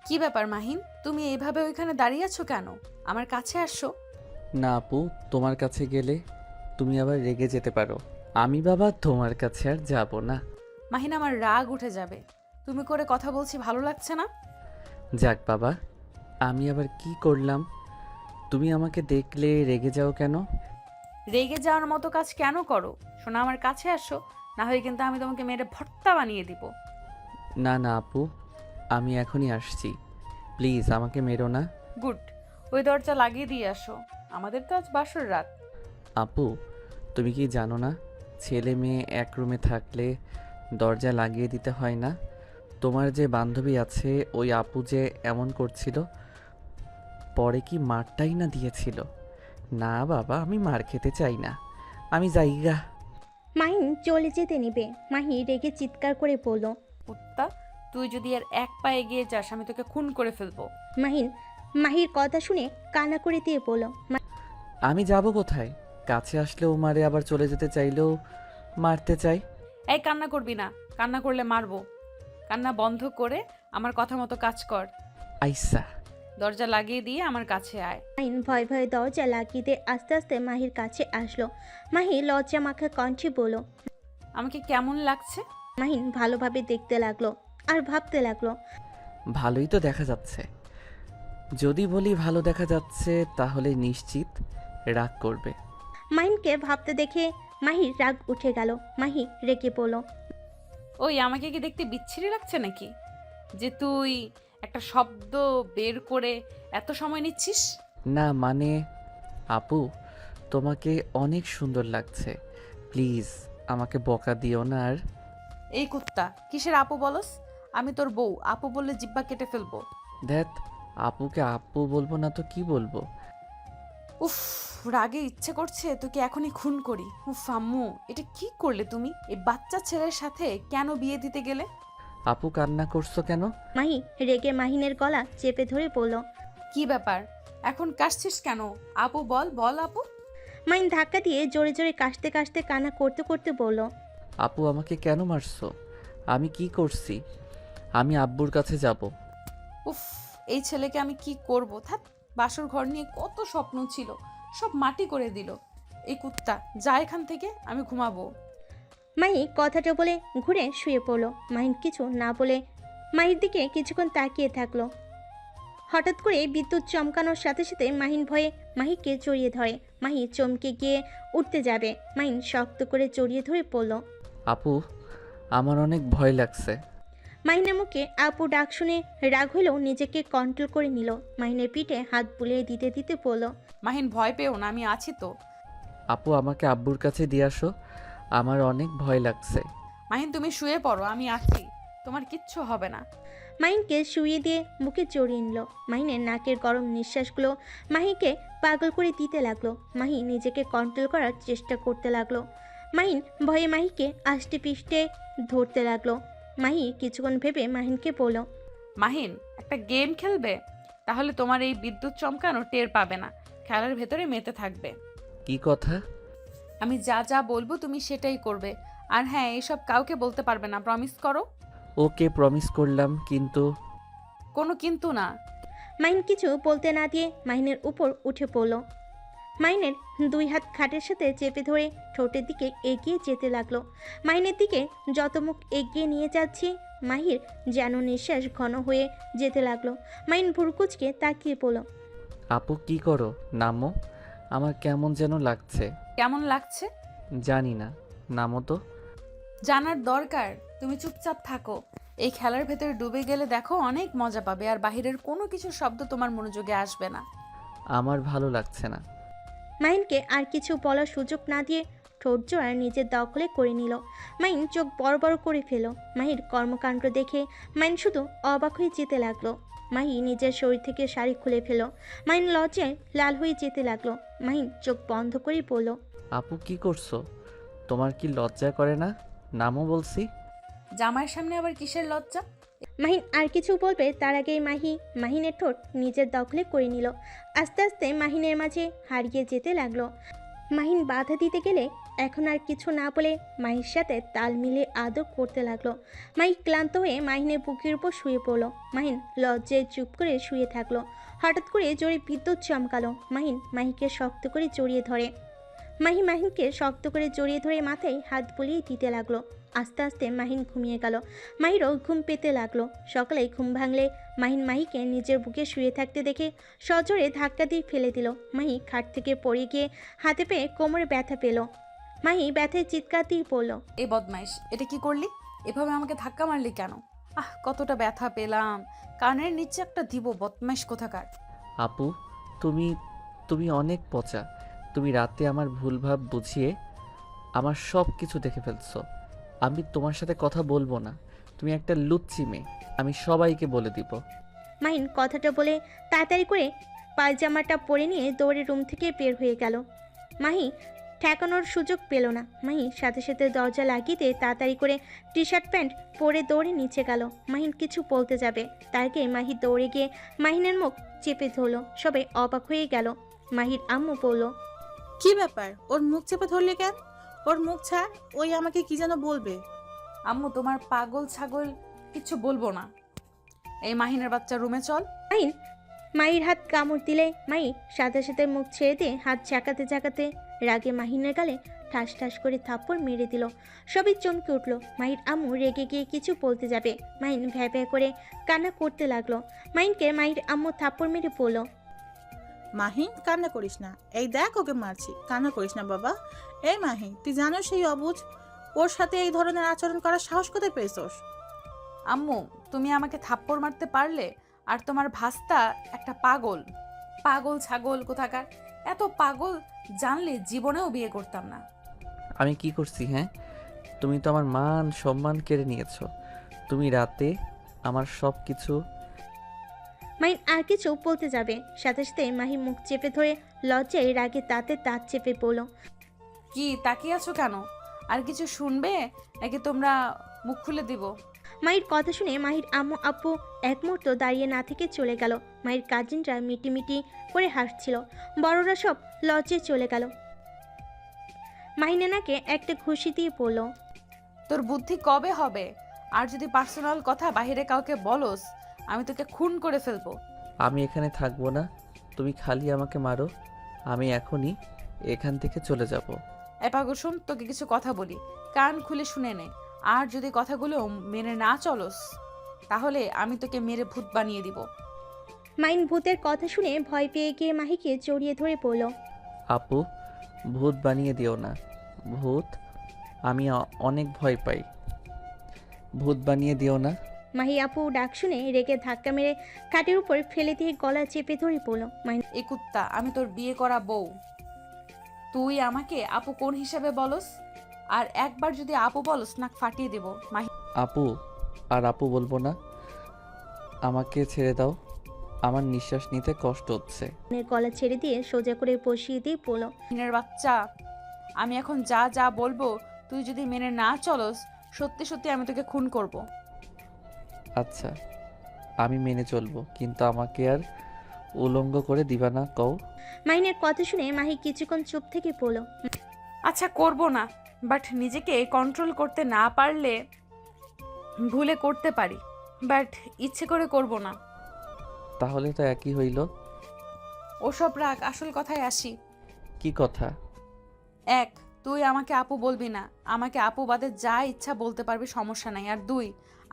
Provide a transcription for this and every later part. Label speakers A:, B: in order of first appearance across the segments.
A: কি ব্যাপার মাহিন, তুমি এইভাবে ওইখানে দাঁড়িয়ে আছো কেন? আমার কাছে আসো।
B: না আপু, তোমার কাছে গেলে তুমি আবার রেগে যেতে পারো। আমি বাবা তোমার কাছে আর যাব না।
A: মাহিন, আমার রাগ উঠে যাবে। তুমি করে কথা বলছি, ভালো লাগছে না।
B: যাক বাবা, আমি আবার কি করলাম? তুমি আমাকে দেখলে রেগে যাও কেন?
A: রেগে যাওয়ার মতো কাজ কেন করো? শোনা, আমার কাছে আসো, না হয় কিন্তু আমি তোমাকে মেরে ভর্তা বানিয়ে দিব।
B: না না আপু, আমি এখনই আসছি। প্লিজ আমাকে মেরো না।
A: গুড। ওই দরজা লাগিয়ে দিয়ে আসো, আমাদের তো আজ বাসর রাত।
B: আপু, তুমি কি জানো না, ছেলে মেয়ে এক রুমে থাকলে দরজা লাগিয়ে দিতে হয় না? তোমার যে বান্ধবী আছে ওই আপু যে এমন করছিল, পরে কি মারটাই না দিয়েছিল। না বাবা, আমি মার খেতে চাই না, আমি যাইগা।
C: মাহিন চলে যেতে নিবে, মাহি রেগে চিৎকার করে বলল।
A: কুত্তা, তুই যদি আর এক পা এগিয়ে যাস আমি তোকে খুন করে ফেলবো।
C: মাহিন মাহির কথা শুনে কান্না করে দিয়ে বলল।
B: আমি যাব কোথায়? কাছে আসলেও মারে, আবার চলে যেতে চাইলেও মারতে চাই।
A: এই কান্না করবি না, কান্না করলে মারবো। কান্না বন্ধ করে আমার কথা মতো কাজ কর।
B: আইসা।
A: দরজা লাগিয়ে দিয়ে আমার কাছে আয়।
C: মাহিন ভয়ে ভয়ে দরজা লাগিয়ে দিয়ে আস্তে আস্তে মাহির কাছে আসলো। মাহি লজ্জা মাখা কণ্ঠে বলল।
A: আমাকে কেমন লাগছে?
C: মাহিন ভালোভাবে দেখতে লাগলো আর ভাবতে লাগলো।
B: ভালোই তো দেখা যাচ্ছে। যদি বলি ভালো দেখা যাচ্ছে তাহলে নিশ্চিত রাগ করবে।
C: মাহিনকে ভাবতে দেখে মাহির রাগ উঠে গেল। মাহি রেগে বলল।
A: ওই, আমাকে কি দেখতে বিচ্ছিরি লাগছে নাকি, যে তুই একটা শব্দ বের করে এত সময় নিচ্ছিস?
B: না মানে, আপু তোমাকে অনেক সুন্দর লাগছে। প্লিজ আমাকে বকা দিও না আর।
A: এই কুত্তা, কিসের আপু বলস? আমি তোর বউ, আপু বললে জিব্বা কেটে ফেলবো।
B: ধ্যাত, আপুকে আপু বলবো না তো কি বলবো?
A: উফ, রাগে ইচ্ছে করছে তোকে এখনই খুন করি। উফ আম্মু, এটা কি করলে তুমি? এই বাচ্চা ছেলের সাথে কেন বিয়ে দিতে গেলে?
B: আপু কান্না করছো কেন?
C: মাহি রেগে মাহিনের গলা চেপে ধরে বলল।
A: কি ব্যাপার, এখন কাশছিস কেন? আপু বল, বল আপু।
C: মাহিন ধাক্কা দিয়ে জোরে জোরে কাশতে কাশতে কান্না করতে করতে বলল।
B: আপু আমাকে কেন মারছো? আমি কি করছি? আমি আব্বুর কাছে যাব।
A: উফ, এই ছেলেকে আমি কি করব? থাক, বাসর ঘর নিয়ে কত স্বপ্ন ছিল, সব মাটি করে দিল। এই কুত্তা, যা এখান থেকে, আমি ঘুমাবো।
C: মাহি কথাটা বলে ঘুরে শুয়ে পড়ল। মাহিন কিছু না বলে মাহির দিকে কিছুক্ষণ তাকিয়ে থাকলো। হঠাৎ করে বিদ্যুৎ চমকানোর সাথে সাথে মাহিন ভয়ে মাহিকে জড়িয়ে ধরে। মাহি চমকে গিয়ে উঠতে যাবে, মাহিন শক্ত করে জড়িয়ে ধরে পড়ল।
B: আপু, আমার অনেক ভয় লাগছে।
C: মাহিনের মুখে আপু ডাক শুনে রাগ হলেও নিজেকে কন্ট্রোল করে নিল। মাহিনের পিঠে হাত বুলিয়ে দিতে দিতে পড়ল।
A: মাহিন, ভয় পেও না, আমি আছি তো।
B: আপু আমাকে আব্বুর কাছে দিয়ে আসো, আমার অনেক ভয় লাগছে।
A: মাহিন, তুমি শুয়ে পড়ো, আমি আছি, তোমার কিচ্ছু হবে না।
C: মাহিনকে শুইয়ে দিয়ে বুকে জড়িয়ে নিল। মাহিনের নাকের গরম নিঃশ্বাসগুলো মাহিকে পাগল করে দিতে লাগলো। মাহি নিজেকে কন্ট্রোল করার চেষ্টা করতে লাগলো। মাহিন ভয়ে মাহিকে আষ্টে পিষ্টে ধরতে লাগলো। মাহি কিছুক্ষণ ভেবে মাহিনকে বলল।
A: মাহিন, একটা গেম খেলবে? তাহলে তোমার এই বিদ্যুৎ চমকানো টের পাবে না, খেলার ভেতরে মেতে থাকবে।
B: কি কথা?
A: আমি যা যা বলবো তুমি সেটাই করবে। আর হ্যাঁ, এইসব কাউকে বলতে পারবে না, প্রমিস করো।
B: ওকে, প্রমিস করলাম, কিন্তু
A: কোনো কিন্তু না।
C: মাহিন কিছু বলতে না দিয়ে মাহিনের উপর উঠে পড়ল। মাহিনের দুই হাত খাটের সাথে চেপে ধরে ঠোঁটের দিকে এগিয়ে যেতে লাগলো। মাহিনের দিকে যত মুখ এগিয়ে নিয়ে যাচ্ছে মাহির যেন নিঃশ্বাস ঘন হয়ে যেতে লাগলো। মাহিন ভুরকুচকে তাকিয়ে পড়ল।
B: আপু কি করো? নামো, আমার কেমন যেন লাগছে।
A: কেমন লাগছে?
B: জানি না, নামো তো।
A: জানার দরকার? তুমি চুপচাপ থাকো। এই খেলার ভেতরে ডুবে গেলে দেখো অনেক মজা পাবে, আর বাহিরের কোনো কিছু শব্দ তোমার মনোযোগে আসবে না।
B: আমার ভালো লাগছে না।
C: মাহিনকে আর কিছু বলার সুযোগ না দিয়ে ঠোঁট জোড়া নিজের দখলে করে নিল। মাহিন চোখ বড় বড় করে ফেল। মাহির কর্মকাণ্ড দেখে মাহিন শুধু অবাক হয়ে যেতে লাগলো। মাহি নিজের শরীর থেকে শাড়ি খুলে ফেল। মাহিন লজ্জায় লাল হয়ে যেতে লাগলো। মাহিন চোখ বন্ধ করে বলল।
B: আপু কি করছো? তোমার কি লজ্জা করে না? নামও বলছি।
A: জামাইয়ের সামনে আবার কিসের লজ্জা?
C: মাহিন আর কিছু বলবে তার আগেই মাহিনের ঠোঁট নিজের দখলে করে নিল। আস্তে আস্তে মাহিনের মাঝে হারিয়ে যেতে লাগলো। মাহিন বাধা দিতে গেলে এখন আর কিছু না বলে মাহির সাথে তাল মিলিয়ে আদর করতে লাগলো। মাহি ক্লান্ত হয়ে মাহিনের বুকের উপর শুয়ে পড়লো। মাহিন লজ্জায় চুপ করে শুয়ে থাকলো। হঠাৎ করে জোরে বিদ্যুৎ চমকালো। মাহিকে শক্ত করে জড়িয়ে ধরে। মাহিনকে শক্ত করে জড়িয়ে ধরে মাথায় হাত বুলিয়ে দিতে লাগলো। আস্তে আস্তে মাহিন ঘুমিয়ে গেল। মাহিরও ঘুম পেতে লাগলো। সকালে ঘুম ভাঙলে মাহিকে নিজের বুকে শুয়ে থাকতে দেখে সজোরে ধাক্কা দিয়ে ফেলে দিল। মাহি খাট থেকে পড়ে গিয়ে হাতে পেয়ে কোমরে ব্যথা পেল। মাহি ব্যথায় চিৎকার দিয়ে পড়ল।
A: এই বদমাইশ, এটা কি করলি? এভাবে আমাকে ধাক্কা মারলি কেন? কতটা ব্যথা পেলাম। কানের নিচে একটা দিব, বদমাইশ কোথাকার।
B: আপু, তুমি তুমি অনেক পচা। তুমি রাতে আমার ভুলভাব বুঝিয়ে আমার সব কিছু দেখে ফেলছো। আমি তোমার সাথে কথা বলবো না। তুমি একটা লুচ্চি মেয়ে, আমি সবাইকে বলে দিব।
C: মাহিন কথাটা বলে তাড়াতাড়ি করে পায়জামাটা পরে নিয়ে দৌড়ে রুম থেকে বের হয়ে গেল। মাহি ঠেকানোর সুযোগ পেল না। মাহি সাথে সাথে দরজা লাগিয়ে দিয়ে তাড়াতাড়ি করে টি শার্ট প্যান্ট পরে দৌড়ে নিচে গেল। মাহিন কিছু বলতে যাবে, তার আগে মাহি দৌড়ে গিয়ে মাহিনের মুখ চেপে ধরলো। সবাই অবাক হয়ে গেল। মাহির আম্মু বলল,
D: কি ব্যাপার? ওর মুখ চেপে ধরলি কেন? ওর মুখ ছাড়, ওই আমাকে কি যেন বলবে।
A: আম্মু, তোমার পাগল ছাগল কিছু বলবো না। এই মাহিনের বাচ্চা, রুমে চল।
C: মাহির হাত কামড় দিলে মাহি সাথে সাথে মুখ ছেড়ে দিয়ে হাত ঝাঁকাতে ঝাঁকাতে রাগে মাহিনের গালে ঠাস ঠাস করে থাপ্পড় মেরে দিল। সবই চমকে উঠল। মাহির আম্মু রেগে গিয়ে কিছু বলতে যাবে, মাহিন ভ্যা ভ্যা করে কান্না করতে লাগলো। মাহিনকে মাহির আম্মু থাপ্পড় মেরে বলল,
D: মাহি, কান্না করিস না। এই দেখ, ওকে মারছি, কান্না করিস না বাবা। এই মাহি, তুই জানো সেই অবুঝ, ওর সাথে এই ধরনের আচরণ করার সাহস কোথায় পেয়েছোস?
A: আম্মু, তুমি আমাকে থাপ্পড় মারতে পারলে? আর তোমার ভাস্তা একটা পাগল, পাগল ছাগল কোথাকার। এত পাগল জানলে জীবনেও বিয়ে করতাম না।
B: আমি কি করছি? হ্যাঁ, তুমি তো আমার মান সম্মান কেড়ে নিয়েছো। তুমি রাতে আমার সব কিছু।
C: মাহিন আর কিছু বলতে যাবে, সাথে সাথে মাহি মুখ চেপে ধরে লজ্জায় রাগে তাতে দাঁত চেপে পড়ল।
A: কি তাকিয়ে আছো কেন? আর কিছু শুনবে নাকি তোমরা মুখ খুলে দিব?
C: মাহির কথা শুনে মাহির আম্মু আব্বু এক মুহূর্ত দাঁড়িয়ে না থেকে চলে গেল। মাহির কাজিনরা মিটিমিটি করে হাসছিল। বড়রা সব লজ্জায় চলে গেল। মাহিনানাকে একটা ঘুষি দিয়ে পড়ল,
A: তোর বুদ্ধি কবে হবে? আর যদি পার্সোনাল কথা বাইরে কাউকে বলস, আমি তোকে খুন করে ফেলবো।
B: আমি এখানে থাকবো না, তুমি খালি আমাকে মারো। আমি এখনই এখান থেকে চলে যাব।
A: পাগল, শোন, তোকে কিছু কথা বলি, কান খুলে শুনে নে। আর যদি কথাগুলো মেনে না চলস, তাহলে আমি তোকে মেরে ভূত বানিয়ে দিব।
C: মাহিন ভূতের কথা শুনে ভয় পেয়ে গিয়ে মাহিকে জড়িয়ে ধরে পড়ল।
B: আপু, ভূত বানিয়ে দিও না। ভূত, আমি অনেক ভয় পাই। ভূত বানিয়ে দিও না।
C: মাহি আপু ডাক শুনে রেগে ধাক্কা মেরে খাটের উপর ফেলে দিয়ে গলা চেপে ধরে পড়ল। মাহিন,
A: এ কুত্তা, আমি তোর বিয়ে করা বউ। তুই আমাকে আপু কোন হিসাবে বলস? আর একবার যদি আপু বলস, নাক ফাটিয়ে দেব।
B: আপু, আর আপু বলবো না। আমাকে ছেড়ে দাও, আমার নিঃশ্বাস নিতে কষ্ট হচ্ছে।
C: মাহিনের গলা ছেড়ে দিয়ে সোজা করে বসিয়ে দিয়ে পড়ল।
A: মাহিনের বাচ্চা, আমি এখন যা যা বলবো তুই যদি মেনে না চলস, সত্যি সত্যি আমি তোকে খুন করব।
B: আচ্ছা, আমি মেনে চলবো, কিন্তু আমাকে আর উলঙ্গ করে দিবা না কও।
C: মাহিনের কথা শুনে মাহি কিছুক্ষণ চুপ থেকে পড়ল।
A: আচ্ছা, করব না, বাট নিজেকে কন্ট্রোল করতে না পারলে ভুলে করতে পারি, বাট ইচ্ছে করে করব না।
B: তাহলে তো একই হইল।
A: ওসব রাখ, আসল কথায় আসি।
B: কি কথা?
A: এক, তুই আমাকে আপু বলবি না। আমাকে আপু বাদে যা ইচ্ছা বলতে পারবি, সমস্যা নাই। আর দুই,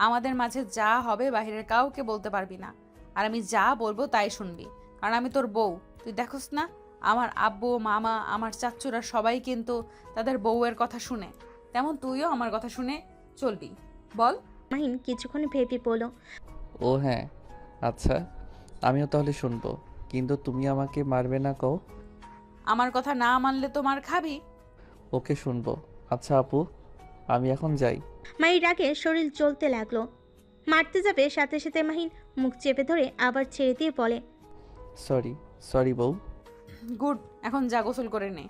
A: আমাদের মাঝে যা হবে বাইরের কাউকে বলতে পারবি না। আর আমি যা বলবো তাই শুনবি, কারণ আমি তোর বউ। তুই দেখোস না, আমার আব্বু, মামা, আমার চাচ্চুরা সবাই কিন্তু তাদের বউয়ের কথা শুনে, তেমন তুইও আমার কথা শুনে চলবি। বল।
C: মাহিন কিছুক্ষণ ভেবে পড়ল।
B: ও হ্যাঁ, আচ্ছা, আমিও তাহলে শুনবো, কিন্তু তুমি আমাকে মারবে না কও।
A: আমার কথা না মানলে তো মার খাবি।
B: ওকে, শুনবো। আচ্ছা আপু, আমি এখন যাই।
C: মাহির রাগে শরীর জ্বলতে লাগলো। মারতে যাবে, সাথে সাথে মাহিন মুখ চেপে ধরে আবার ছেড়ে দিয়ে বলে,
B: সরি সরি বউ।
A: গুড, এখন যা, গোসল করে নে।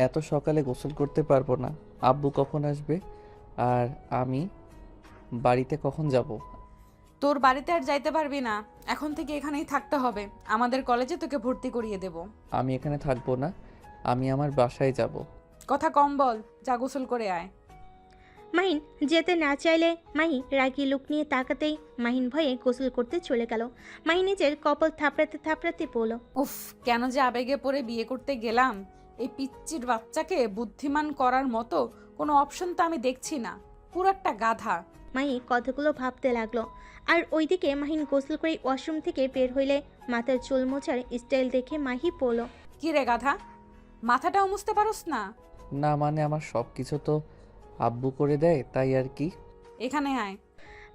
B: এত সকালে গোসল করতে পারবো না। আব্বু কখন আসবে? আর আমি বাড়িতে কখন যাব?
A: তোর বাড়িতে আর যাইতে পারবি না, এখন থেকে এখানেই থাকতে হবে। আমাদের কলেজে তোকে ভর্তি করিয়ে দেব।
B: আমি এখানে থাকবো না, আমি আমার বাসায় যাব।
A: কথা কম বল, যা গোসল করে আয়।
C: মাহিন যেতে না চাইলে মাহি রাগী লুক নিয়ে তাকাতেই মাহিন ভয়ে গোসল করতে চলে গেল। মাহি নিজের কপাল থাপড়াতে থাপড়াতে বলল,
A: উফ, কেন যে আবেগে পড়ে বিয়ে করতে গেলাম। এই পিচ্চির বাচ্চাকে বুদ্ধিমান করার মতো কোনো অপশন তো আমি দেখছি না, পুরো একটা গাধা।
C: মাহি কথাগুলো ভাবতে লাগলো। আর ওইদিকে মাহিন গোসল করে ওয়াশরুম থেকে বের হইলে মাথার চুল মোছার স্টাইল দেখে মাহি বলল,
A: কি রে গাধা, মাথাটাও মুছতে পারোস না?
B: না মানে আমার সব কিছু তো আব্বু করে দেয়, তাই আর কি।
A: এখানে আয়।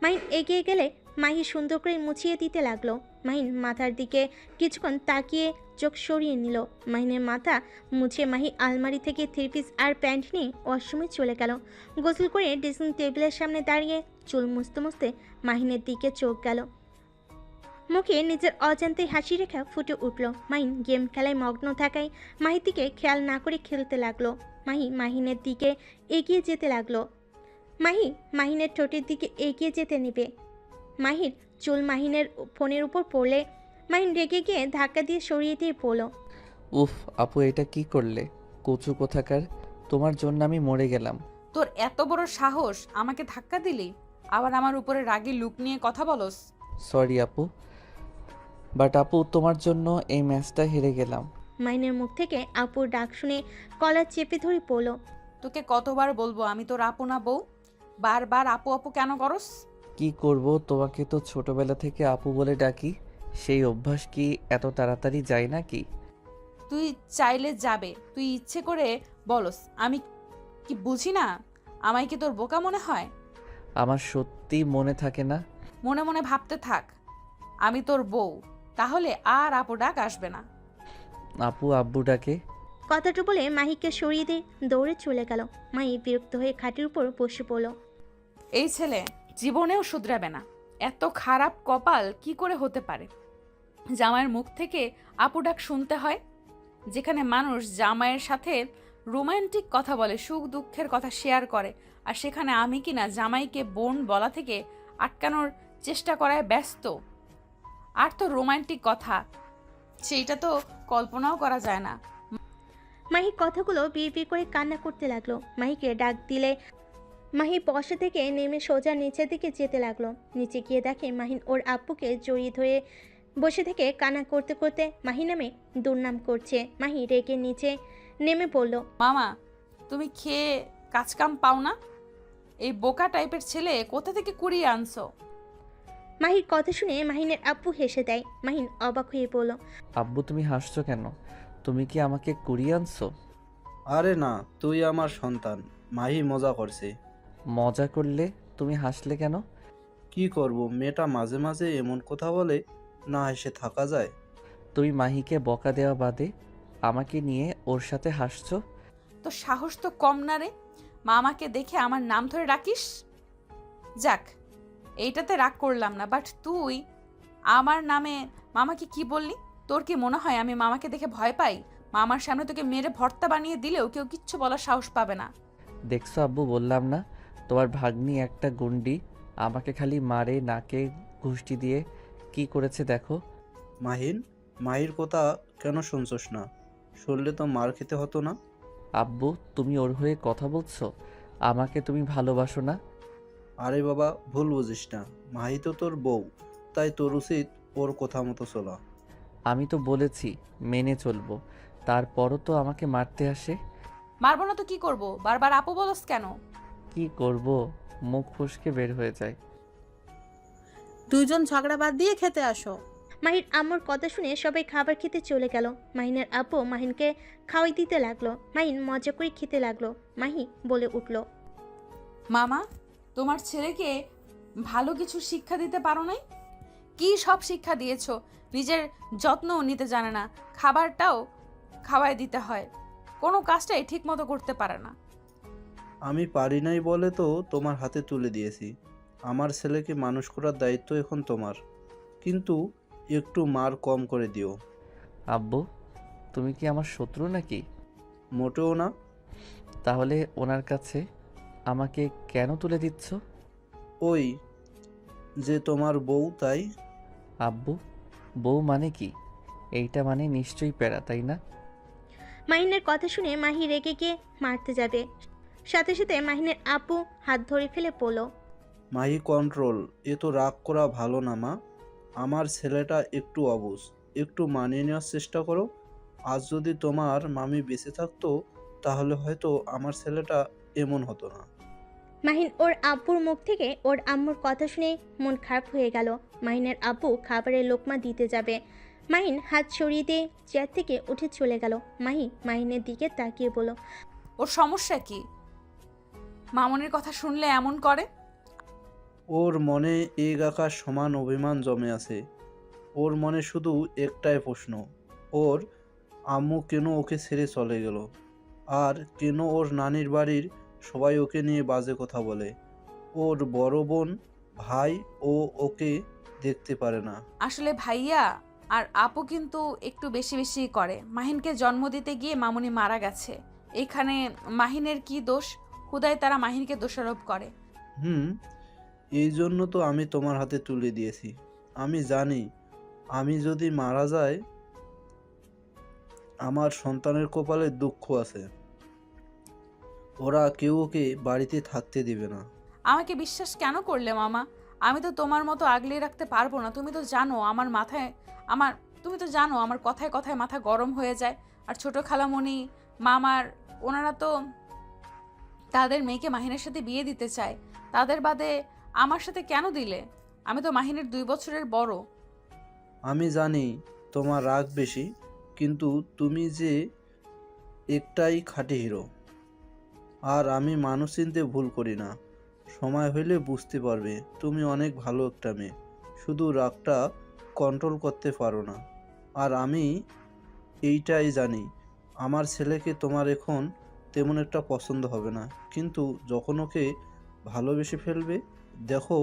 C: মাহিন এগিয়ে গেলে মাহি সুন্দর করে মুছিয়ে দিতে লাগলো। মাহিন মাথার দিকে কিছুক্ষণ তাকিয়ে চোখ সরিয়ে নিল। মাহিনের মাথা মুছে মাহি আলমারি থেকে থ্রি পিস আর প্যান্ট নিয়ে ওয়াশরুমে চলে গেল। গোসল করে ড্রেসিং টেবিলের সামনে দাঁড়িয়ে চুল মুছতে মুছতে মাহিনের দিকে চোখ গেল। মুখে নিজের অজান্তে হাসি রেখা ফুটে উঠল। মাহিন গেম খেলায় মগ্ন থাকায় মাহির দিকে খেয়াল না করে খেলতে লাগলো। মাহি মাহিনের দিকে এগিয়ে যেতে লাগলো। মাহিনের ঠোঁটের দিকে এগিয়ে যেতে নেবে। মাহির চুল মাহিনের ফোনের উপর পড়লে মাহিন রেগে গিয়ে ধাক্কা দিয়ে সরিয়ে দিয়ে পড়ল,
B: উফ আপু, এটা কি করলে? কচু কোথাকার, তোমার জন্য আমি মরে গেলাম।
A: তোর এত বড় সাহস, আমাকে ধাক্কা দিলি, আবার আমার উপরে রাগী লুক নিয়ে কথা বলস।
B: সরি আপু, বাট আপু তোমার জন্য এই ম্যাচটা হেরে গেলাম।
C: মাহিনের মুখ থেকে আপুর ডাক শুনে কলার চেপে ধরে পড়ল,
A: তোকে কতবার বলবো আমি তোর আপু না বউ? বারবার আপু আপু কেন করস?
B: কি করব, তোমাকে তো ছোটবেলা থেকে আপু বলে ডাকি, সেই অভ্যাস কি এত তাড়াতাড়ি যায় নাকি?
A: তুই চাইলে যাবে, তুই ইচ্ছে করে বলস, আমি কি বুঝি না? আমায় কি তোর বোকা মনে হয়?
B: আমার সত্যি মনে থাকে না।
A: মনে মনে ভাবতে থাক, আমি তোর বউ, তাহলে আর আপু ডাক আসবে না।
B: আপু আব্বু ডাকে।
C: কথাটা বলে মাহিকে সরিয়ে দিয়ে দৌড়ে চলে গেল। মাহি বিরক্ত হয়ে খাটের উপর বসে পড়ল।
A: এই ছেলে জীবনেও শুধরাবে না। এত খারাপ কপাল কি করে হতে পারে? জামাইয়ের মুখ থেকে আপু ডাক শুনতে হয়, যেখানে মানুষ জামাইয়ের সাথে রোমান্টিক কথা বলে, সুখ দুঃখের কথা শেয়ার করে, আর সেখানে আমি কিনা জামাইকে বোন বলা থেকে আটকানোর চেষ্টা করায় ব্যস্ত। আর তো রোমান্টিক কথা, সেইটা তো কল্পনাও করা যায় না।
C: মাহি কথাগুলো বিড়বিড় করে কান্না করতে লাগলো। মাহিকে ডাক দিলে মাহি বসা থেকে নেমে সোজা নিচের দিকে যেতে লাগলো। নিচে গিয়ে দেখে মাহিন ওর আব্বুকে জড়িয়ে ধরে বসে থেকে কান্না করতে করতে মাহি নামে দুর্নাম করছে। মাহি রেগে নিচে নেমে পড়ল,
A: মামা, তুমি খেয়ে কাজকাম পাও না? এই বোকা টাইপের ছেলে কোথা থেকে কুড়িয়ে আনছো?
C: মাহির কথা শুনে মাহিনের আব্বু হেসে দেয়। মাহিন অবাক হয়ে বলল,
B: আব্বু তুমি হাসছো কেন? তুমি কি আমাকে কুড়িয়ে আনছো?
E: আরে না, তুই আমার সন্তান। মাহি মজা করছে।
B: মজা করলে তুমি হাসলে কেন?
E: কি করব, মেয়েটা মাঝে মাঝে এমন কথা বলে, না হেসে থাকা যায়?
B: তুমি মাহিকে বকা দেওয়া বাদে আমাকে নিয়ে ওর সাথে হাসছো।
A: তো সাহস তো কম না রে, মামাকে দেখে আমার নাম ধরে ডাকিস। যাক, এইটাতে রাগ করলাম না, বাট তুই আমার নামে মামাকে কি বললি? তোর কি মনে হয় আমি মামাকে দেখে ভয় পাই? মামার সামনে তোকে মেরে ভর্তা বানিয়ে দিলেও কেউ কিচ্ছু বলার সাহস পাবে না।
B: দেখছো আব্বু, বললাম না তোমার ভাগ্নি একটা গুন্ডি, আমাকে খালি মারে, নাকে ঘুষটি দিয়ে কি করেছে দেখো।
E: মাহির কথা কেন শুনছস না? শুনলে তো মার খেতে হতো না।
B: আব্বু তুমি ওর হয়ে কথা বলছো? আমাকে তুমি ভালোবাসো না?
E: আরে বাবা, ভুল বুঝিস না। মাহি তো তোর বউ, তাই তোর উচিত ওর কথা মতো চলা।
B: আমি তো বলেছি মেনে চলবো, তারপরও তো আমাকে মারতে আসে।
A: মারবো না তো কি করব? বারবার আপু বলস কেন?
B: কি করব, মুখ ফসকে বের হয়ে যায়।
D: দুইজন ঝগড়া বাদ দিয়ে খেতে আসো।
C: মাহির আম্মুর কথা শুনে সবাই খাবার খেতে চলে গেল। মাহিনের আব্বু মাহিনকে খাওয়াই দিতে লাগলো। মাহিন মজা করে খেতে লাগলো। মাহি বলে উঠল,
A: মামা, তোমার ছেলেকে ভালো কিছু শিক্ষা দিতে পারো নাই? কি সব শিক্ষা দিয়েছো? নিজের যত্নও নিতে জানে না, খাবারটাও খাওয়ায় দিতে হয়, কোনো কাজটাই ঠিক মতো করতে পারে না।
E: আমি পারি নাই বলে তো তোমার হাতে তুলে দিয়েছি। আমার ছেলেকে মানুষ করার দায়িত্ব এখন তোমার, কিন্তু একটু মার কম করে দিও।
B: আব্বু তুমি কি আমার শত্রু নাকি?
E: মোটেও না।
B: তাহলে ওনার কাছে আমাকে কেন তুলে দিচ্ছ?
E: ওই যে তোমার বউ, তাই।
B: আব্বু বউ মানে কি? এইটা মানে নিশ্চয়ই প্যারা, তাই না?
C: মাহিনের কথা শুনে মাহি রেগে গিয়ে মারতে যাবে, সাথে সাথে মাহিনের আপু হাত ধরে ফেলে পড়ল।
E: মাহি কন্ট্রোল, এ তো রাগ করা ভালো না মা। আমার ছেলেটা একটু অবুঝ, একটু মানিয়ে নেওয়ার চেষ্টা করো। আজ যদি তোমার মামি বেঁচে থাকতো তাহলে হয়তো আমার ছেলেটা এমন হতো না।
C: মাহিন ওর আব্বুর মুখ থেকে ওর আম্মুর কথা শুনে মন খারাপ হয়ে গেল। মাহিনের আব্বু খাবারের লোকমা দিতে যাবে, মাহিন হাত সরিয়ে দিয়ে চেয়ার থেকে উঠে চলে গেল। মাহিনের দিকে তাকিয়ে বলল,
A: ওর সমস্যা কি? মামনির কথা শুনলে এমন করে?
E: ওর মনে এক আকাশ সমান অভিমান জমে আছে। ওর মনে শুধু একটাই প্রশ্ন, ওর আম্মু কেন ওকে ছেড়ে চলে গেল, আর কেন ওর নানির বাড়ির সবাই ওকে নিয়ে বাজে কথা বলে। ওর বড় বোন ভাই ও ওকে দেখতে পারে না।
A: আসলে ভাইয়া আর আপু কিন্তু একটু বেশি বেশি করে। মাহিনকে জন্ম দিতে গিয়ে মামুনি মারা গেছে, এখানে মাহিনের কি দোষ? হুদায় তারা মাহিনকে দোষারোপ করে।
E: এই জন্য তো আমি তোমার হাতে তুলে দিয়েছি। আমি জানি আমি যদি মারা যাই আমার সন্তানের কপালে দুঃখ আছে, ওরা কেউ ওকে বাড়িতে থাকতে দিবে না।
A: আমাকে বিশ্বাস কেন করলে মামা? আমি তো তোমার মতো আগলে রাখতে পারবো না। তুমি তো জানো তুমি তো জানো আমার কথায় কথায় মাথা গরম হয়ে যায়। আর ছোট খালামণি মামার ওনারা তো তাদের মেয়েকে মাহিনের সাথে বিয়ে দিতে চায়। তাদের বাদে আমার সাথে কেন দিলে? আমি তো মাহিনের 2 বছরের বড়।
E: আমি জানি তোমার রাগ বেশি, কিন্তু তুমি যে একটাই খাঁটি হিরো। আর আমি মানুষ চিনতে ভুল করি না। সময় হইলে বুঝতে পারবে তুমি অনেক ভালো একটা মেয়ে, শুধু রাগটা কন্ট্রোল করতে পারো না। আর আমি এইটাই জানি আমার ছেলেকে তোমার এখন তেমন একটা পছন্দ হবে না, কিন্তু যখন ওকে ভালোবেসে ফেলবে দেখো,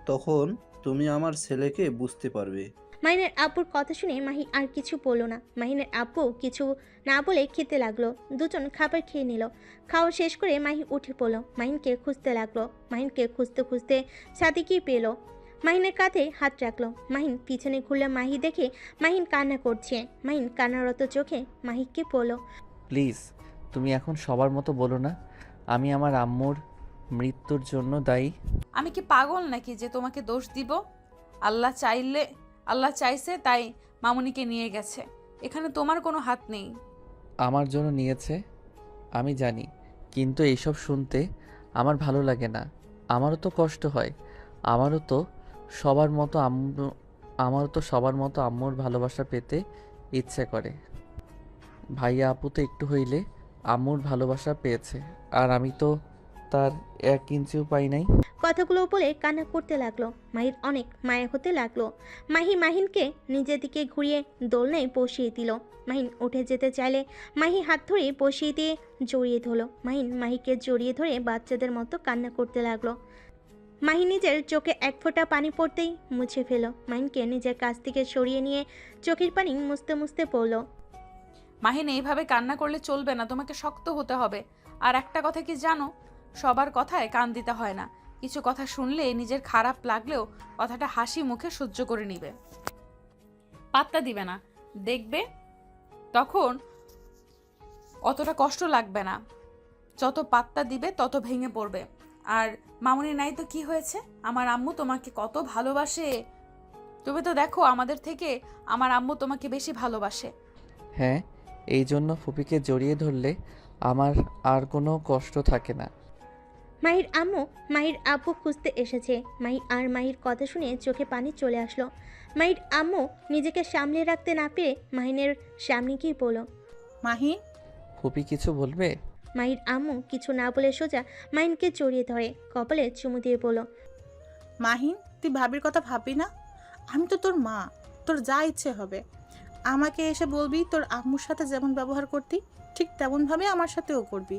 E: তখন তুমি আমার ছেলেকে বুঝতে পারবে।
C: মাহিনের আব্বুর কথা শুনে মাহি আর কিছু বলল না। মাহিনের আব্বু কিছু না বলে খেতে লাগলো। দুজন খাবার খেয়ে নিল। খাওয়া শেষ করে মাহি উঠে পড়ল, মাহিনকে খুঁজতে লাগলো। মাহিনকে খুঁজতে খুঁজতে ছাদে গিয়ে পেল। মাহিনের কাঁধে হাত রাখলো। মাহিন পিছনে ঘুরলে মাহি দেখে মাহিন কান্না করছে। মাহিন কান্নারত চোখে মাহিকে বলল,
B: প্লিজ তুমি এখন সবার মতো বলো না আমি আমার আম্মুর মৃত্যুর জন্য দায়ী।
A: আমি কি পাগল নাকি যে তোমাকে দোষ দিব? আল্লাহ চাইছে তাই মামুনিকে নিয়ে গেছে, এখানে তোমার কোনো হাত নেই।
B: আমার জন্য নিয়েছে আমি জানি, কিন্তু এইসব শুনতে আমার ভালো লাগে না। আমারও তো কষ্ট হয়, আমারও তো সবার মতো আম্মুর ভালোবাসা পেতে ইচ্ছে করে। ভাইয়া আপু তো একটু হইলে আম্মুর ভালোবাসা পেয়েছে, আর আমি তো তার 1 ইঞ্চিও পাই নাই।
C: কথাগুলো বলে কান্না করতে লাগলো। মাহির অনেক মায়া হতে লাগলো। মাহিনকে নিজের দিকে ঘুরিয়ে দোলনায় বসিয়ে দিল। মাহিন উঠে যেতে চাইলে মাহি হাত ধরে বসিয়ে দিয়ে জড়িয়ে ধরল। মাহিকে জড়িয়ে ধরে বাচ্চাদের মতো কান্না করতে লাগলো। মাহি নিজের চোখে 1 ফোঁটা পানি পড়তেই মুছে ফেল। মাহিনকে নিজের কাছ থেকে সরিয়ে নিয়ে চোখের পানি মুছতে মুছতে পড়ল,
A: মাহিন এইভাবে কান্না করলে চলবে না, তোমাকে শক্ত হতে হবে। আর একটা কথা কি জানো, সবার কথায় কান দিতে হয় না। কিছু কথা শুনলে নিজের খারাপ লাগলেও কথাটা হাসি মুখে সহ্য করে নিবে, পাত্তা দিবে না। দেখবে তখন অতটা কষ্ট লাগবে না। যত পাত্তা দিবে তত ভেঙে পড়বে। আর মামুনি নাই তো কি হয়েছে, আমার আম্মু তোমাকে কত ভালোবাসে। তুমি তো দেখো আমাদের থেকে আমার আম্মু তোমাকে বেশি ভালোবাসে।
B: হ্যাঁ, এই জন্য ফুপিকে জড়িয়ে ধরলে আমার আর কোনো কষ্ট থাকে না।
C: মাহির আম্মু মাহির আব্বু খুঁজতে এসেছে। মাহির কথা শুনে চোখে পানি চলে আসলো। মাহির আম্মু নিজেকে সামলে রাখতে না পেরে মাহিনের সামনে গিয়ে বলল,
D: মাহিন,
B: ফুপি কিছু বলবে?
C: মাহির আম্মু কিছু না বলে সোজা মাহিনকে জড়িয়ে ধরে কপালে চুমু দিয়ে বলল,
D: মাহিন, তুই ভাবির কথা ভাববি না? আমি তো তোর মা, তোর যা ইচ্ছে হবে আমাকে এসে বলবি। তোর আম্মুর সাথে যেমন ব্যবহার করতি ঠিক তেমনভাবে আমার সাথেও করবি।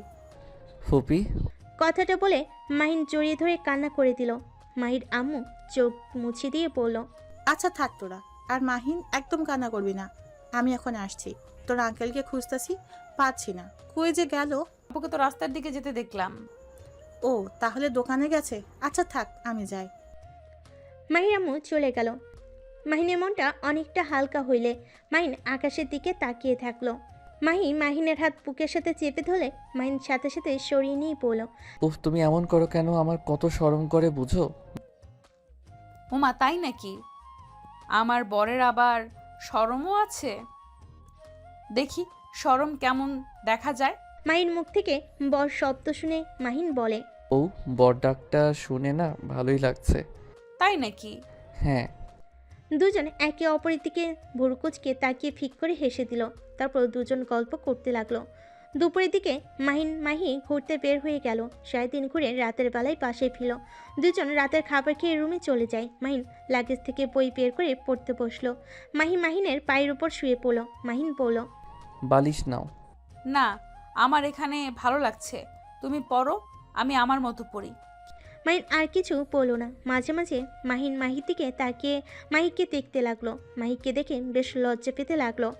B: ফুপি
C: কথাটা বলে মাহিন জড়িয়ে ধরে কান্না করে দিল। মাহির আম্মু চোখ মুছে দিয়ে বলল,
D: আচ্ছা থাক তোরা। আর মাহিন, একদম কান্না করবি না। আমি এখন আসছি, তোর আঙ্কেলকে খুঁজতেছি, পাচ্ছি না, কই যে গেল।
A: আপুকে তো রাস্তার দিকে যেতে দেখলাম।
D: ও তাহলে দোকানে গেছে। আচ্ছা থাক, আমি যাই।
C: মাহির আম্মু চলে গেল। মাহিনের মনটা অনেকটা হালকা হইলে মাহিন আকাশের দিকে তাকিয়ে থাকলো। মাহি মাহিনের হাত বুকের সাথে চেপে ধরলে মাহিন সাথে সাথে সরিয়ে নিয়ে পড়ল।
B: উফ, তুমি এমন করো কেন? আমার কত শরম করে বুঝো।
A: ওমা তাই নাকি? আমার বরের আবার শরমও আছে? দেখি শরম কেমন দেখা যায়।
C: মাহির মুখ থেকে বর শব্দ শুনে মাহিন বলে,
B: ও, বর ডাকটা শুনে না ভালোই লাগছে।
A: তাই নাকি?
B: হ্যাঁ।
C: দুজন একে অপরের দিকে ভুরুকুচকে তাকিয়ে ফিক করে হেসে দিল। তারপর দুজন গল্প করতে লাগলো। দুপুরের দিকে মাহি ঘুরতে বের হয়ে গেল। 3:30 ঘুরে রাতের বেলায় পাশে ফিরল। দুজন রাতের খাবার খেয়ে রুমে চলে যায়। মাহিন লাগেজ থেকে বই বের করে পড়তে বসলো। মাহিনের পায়ের উপর শুয়ে পড়ল। মাহিন বলল,
B: বালিশ নাও।
A: না, আমার এখানে ভালো লাগছে, তুমি পড়ো, আমি আমার মতো পড়ি।
C: মাহিন আর কিছু বলল না। মাঝে মাঝে মাহিন মাহির দিকে তাকিয়ে মাহিকে দেখতে লাগলো। মাহিকে দেখে বেশ লজ্জা পেতে লাগলো।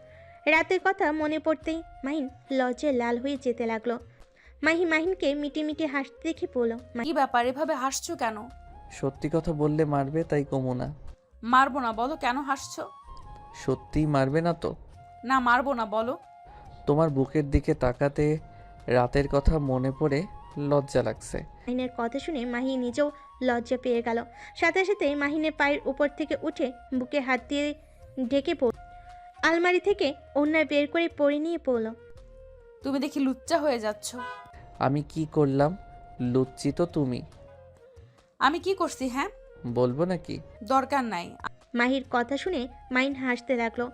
C: রাতের কথা মনে পড়তেই মাহিন লজ্জায় লাল হয়ে যেতে লাগলো। মাহিনকে মিটি মিটি হাসতে দেখে বলল,
A: কি ব্যাপার, এভাবে হাসছো কেন?
B: সত্যি কথা বললে মারবে, তাই কমু না।
A: মারবো না, বলো কেন হাসছো?
B: সত্যিই মারবে না তো?
A: না মারবো না, বলো।
B: তোমার বুকের দিকে তাকাতে রাতের কথা মনে পড়ে লজ্জা লাগছে।
C: মাহিনের কথা শুনে মাহি নিজেও লজ্জা পেয়ে গেল। সাথে সাথে মাহিনের পায়ের উপর থেকে উঠে বুকে হাত দিয়ে ঢেকে পড়ল। আলমারি থেকে ওড়না বের করে পরে নিয়ে পড়ল।
A: তুমি দেখি লুচ্চা হয়ে যাচ্ছ।
B: আমি কি করলাম? লুচ্ছি তো তুমি।
A: আমি কি করছি? হ্যাঁ,
B: বলবো নাকি?
A: দরকার নাই।
C: মাহির কথা শুনে মাহিন হাসতে লাগলো।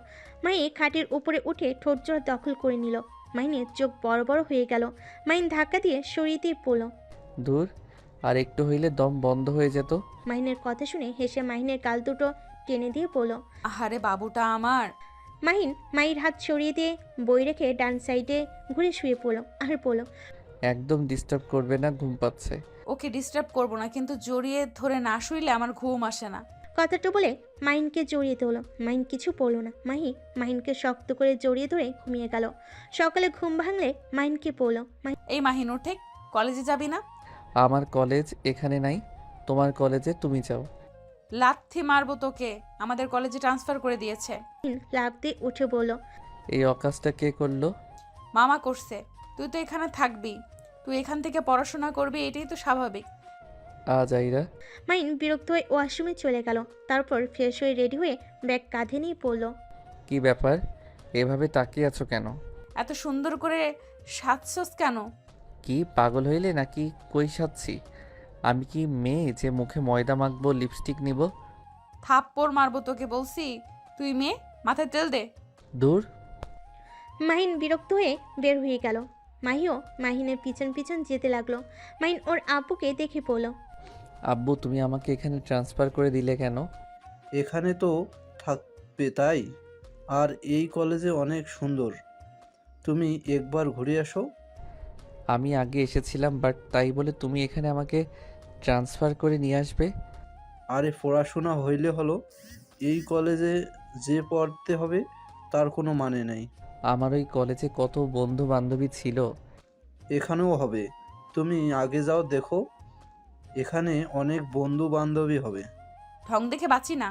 C: মাহি খাটের উপরে উঠে ঠোঁট জোড়া দখল করে নিল। মাহিনের চোখ বড় বড় হয়ে গেল। মাহিন ধাক্কা দিয়ে সরিয়ে দিয়ে পড়ল।
B: দূর, আর একটু হইলে দম বন্ধ হয়ে যেত।
C: মাহিনের কথা শুনে হেসে মাহিনের গাল দুটো টেনে দিয়ে পড়ল।
A: আহারে বাবুটা আমার।
C: মাহির হাত সরিয়ে দিয়ে বই রেখে ডান সাইডে ঘুরে শুয়ে পড়ল আর পড়ল,
B: একদম ডিস্টার্ব করবে না, ঘুম পাচ্ছে।
A: ওকে ডিস্টার্ব করবো না, কিন্তু জড়িয়ে ধরে না শুইলে আমার ঘুম আসে না।
C: কথাটা বলে মাহিনকে জড়িয়ে ধরল। মাহিন কিছু পড়ল না। মাহিনকে শক্ত করে জড়িয়ে ধরে ঘুমিয়ে গেল। সকালে ঘুম ভাঙলে মাহিনকে পড়ল,
A: এই মাহিন ওঠে, কলেজে যাবি না?
B: আমার কলেজ এখানে নাই, তোমার কলেজে তুমি যাও।
A: লাথি মারবো তোকে, আমাদের কলেজে ট্রান্সফার করে দিয়েছে।
C: মাহিন লাফ দিয়ে উঠে বলল,
B: এই অকাজটা কে করলো?
A: মামা করছে। তুই তো এখানে থাকবি, তুই এখান থেকে পড়াশোনা করবি, এটাই তো স্বাভাবিক।
B: আজ আইরা।
C: মাহিন বিরক্ত হয়ে ওয়াশরুমে চলে গেল। তারপর ফ্রেশ হয়ে রেডি হয়ে ব্যাগ কাঁধে নিয়ে পড়ল।
B: কি ব্যাপার, এভাবে তাকিয়ে আছো কেন?
A: এত সুন্দর করে সাজছস কেন?
B: কি পাগল হইলে নাকি? কই সাচ্ছি? আমি কি মেয়ে যে মুখে ময়দা মাখবো, লিপস্টিক নিব?
A: থাপ্পড় মারবো তোকে বলছি। তুই মেয়ে, মাথায় তেল দে।
B: দূর।
C: মাহিন বিরক্ত হয়ে বের হয়ে গেল। মাহিও মাহিনের পিছন পিছন যেতে লাগলো। মাহিন ওর আব্বুকে দেখে পড়ল।
B: আব্বু, তুমি আমাকে এখানে ট্রান্সফার করে দিলে কেন?
E: এখানে তো থাকবে তাই। আর এই কলেজে অনেক সুন্দর, তুমি একবার ঘুরে আসো।
B: আমি আগে এসেছিলাম, বাট তাই বলে তুমি এখানে আমাকে ট্রান্সফার করে নিয়ে আসবে?
E: আরে পড়াশোনা হইলে হলো, এই কলেজে যে পড়তে হবে তার কোনো মানে নেই।
B: আমার ওই কলেজে কত বন্ধু বান্ধবী ছিল।
E: এখানেও হবে, তুমি আগে যাও, দেখো এখানে অনেক বন্ধু বান্ধবী হবে।
A: ঢং দেখে বাঁচি না।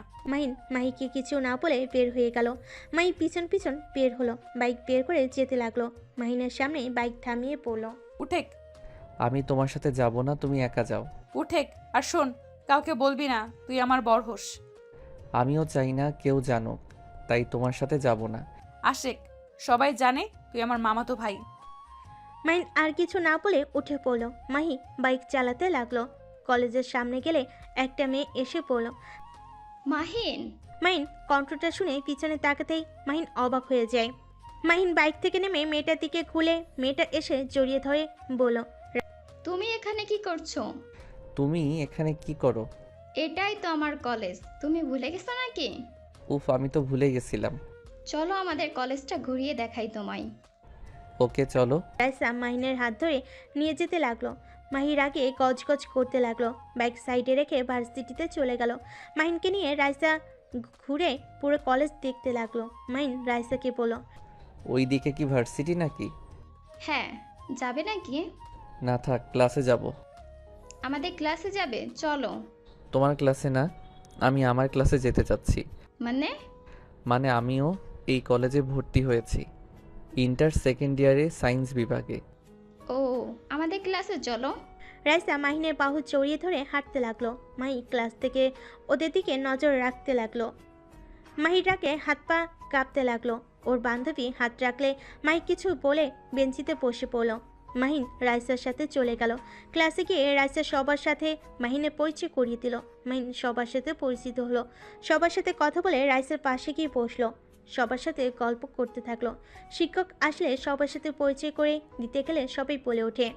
C: মাহিকে কিছু না বলে বের হয়ে গেল। মাহি পিছন পিছন বের হলো। বাইক বের করে যেতে লাগলো। মাহিনের সামনে বাইক থামিয়ে পড়লো।
A: উঠেক,
B: আমি তোমার সাথে যাব না, তুমি একা যাও।
A: উঠেক, আর শোন, কাউকে বলবি না তুই আমার বর হোস।
B: আমিও চাই না কেউ জানুক, তাই তোমার সাথে যাব না।
A: আশেক, সবাই জানে তুই আমার মামাতো ভাই।
C: মাহিন আর কিছু না বলে উঠে পড়লো। মাহি বাইক চালাতে লাগলো। কলেজের সামনে গেলে একটা মেয়ে এসে পড়লো।
F: মাহিন,
C: মাহিন কণ্ঠটা শুনে পিছনে তাকাতেই মাহিন অবাক হয়ে যায়। মাহিন বাইক থেকে নেমে মেয়েটার দিকে খুলে মেয়েটা এসে জড়িয়ে ধরে বলল,
F: তুমি এখানে কি করছো?
B: তুমি এখানে কি করো?
F: এটাই তো আমার কলেজ, তুমি ভুলে গেছো নাকি?
B: উফ, আমি তো ভুলে গেছিলাম।
F: চলো আমাদের কলেজটা ঘুরিয়ে দেখাই তোমায়।
B: ওকে চলো।
C: রাইসা মাহিনের হাত ধরে নিয়ে যেতে লাগলো। মাহির আগে গজগজ করতে লাগলো। বাইক সাইডে রেখে ভার্সিটিতে চলে গেল। মাহিনকে নিয়ে রাইসা ঘুরে পুরো কলেজ দেখতে লাগলো। মাহিন রাইসাকে বলল,
B: ওই দিকে কি ভার্সিটি নাকি?
F: হ্যাঁ, যাবে নাকি?
B: না থাক, ক্লাসে যাব।
F: আমাদের ক্লাসে যাবে, চলো।
B: তোমার ক্লাসে না, আমি আমার ক্লাসে যেতে চাচ্ছি।
F: মানে?
B: মানে আমিও এই কলেজে ভর্তি হয়েছি, ইন্টার সেকেন্ড ইয়ারে সায়েন্স বিভাগে।
F: ও আমাদের ক্লাসে চলো।
C: রাইসা মাহিনের বাহু জড়িয়ে ধরে হাঁটতে লাগলো। মাহি ক্লাস থেকে ওদের দিকে নজর রাখতে লাগলো। মাহির রাগে হাত পা কাঁপতে লাগলো। ওর বান্ধবী হাত রাখলে মাহি কিছু বলে বেঞ্চিতে বসে পড়ল। মাহিন রাইসার সাথে চলে গেল। ক্লাসে গিয়ে রাইসা সবার সাথে মাহিনের পরিচয় করিয়ে দিল। মাহিন সবার সাথে পরিচিত হলো। সবার সাথে কথা বলে রাইসার পাশে গিয়ে বসলো। সবার সাথে গল্প করতে থাকলো। শিক্ষক আসলে সবার সাথে পরিচয় করে দিতে গেলে সবাই বলে ওঠে,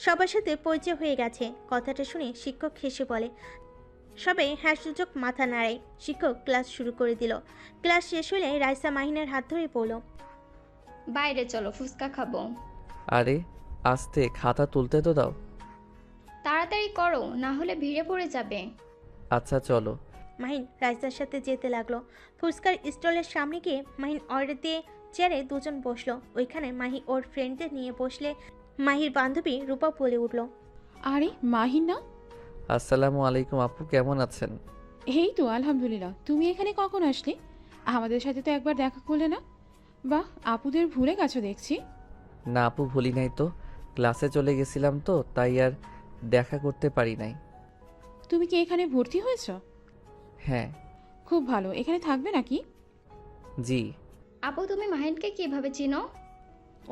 C: সবার সাথে পরিচয় হয়ে গেছে। কথাটা শুনে শিক্ষক হেসে বলে। সবাই হ্যাঁ সূচক মাথা নাড়ায়। শিক্ষক ক্লাস শুরু করে দিল। ক্লাস শেষ হলে রাইসা মাহিনের হাত ধরে পড়ল।
F: বাইরে চলো, ফুচকা খাবো।
B: আরে আস্তে, খাতা তুলতে তো দাও।
F: তাড়াতাড়ি করো, না হলে ভিড়ে পড়ে যাবে।
B: আচ্ছা চলো।
C: মাহিন রাইসার সাথে যেতে লাগলো। ফুচকার স্টলের সামনে গিয়ে মাহিন অর্ডার দিয়ে চেয়ারে দুজন বসলো। ওইখানে মাহি ওর ফ্রেন্ডদের নিয়ে বসলে মাহির বান্ধবী রূপা বলে উঠল,
G: আরে মাহিন না?
B: আসসালামু আলাইকুম আপু, কেমন আছেন?
G: এই তো আলহামদুলিল্লাহ। তুমি এখানে কখন আসলে? আমাদের সাথে তো একবার দেখা করলে না। বাহ, আপুদের ভুলে গেছো দেখছি।
B: না আপু, ভুলি নাই তো, ক্লাসে চলে গেছিলাম তো তাই আর দেখা করতে পারি নাই।
G: তুমি কি এখানে ভর্তি হয়েছ?
B: হ্যাঁ।
G: খুব ভালো। এখানে থাকবে নাকি?
B: জি।
F: আপু তুমি মাহিনকে কিভাবে চিনো?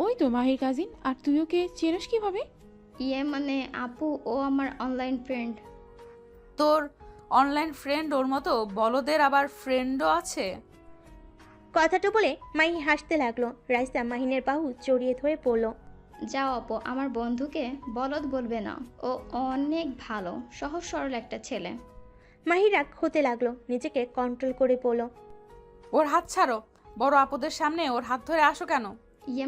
G: ওই তো মাহির কাজিন। আর তুই ওকে চেনস কিভাবে?
F: মানে আপু ও আমার অনলাইন ফ্রেন্ড।
A: তোর অনলাইন ফ্রেন্ড ওর মতো বলদের আবার ফ্রেন্ডও আছে?
C: কথাটা বলে মাহি হাসতে লাগলো। রাইসা মাহিনের বাহু জড়িয়ে ধরে পড়ল।
F: যাও আপু, আমার বন্ধুকে বলদ বলবে না। ও অনেক ভালো, সহজ সরল একটা ছেলে।
C: মাহি রাগ হতে লাগলো। নিজেকে কন্ট্রোল করে পড়ল,
A: ওর হাত ছাড়ো। বড় আপদের সামনে ওর হাত ধরে আসো কেন?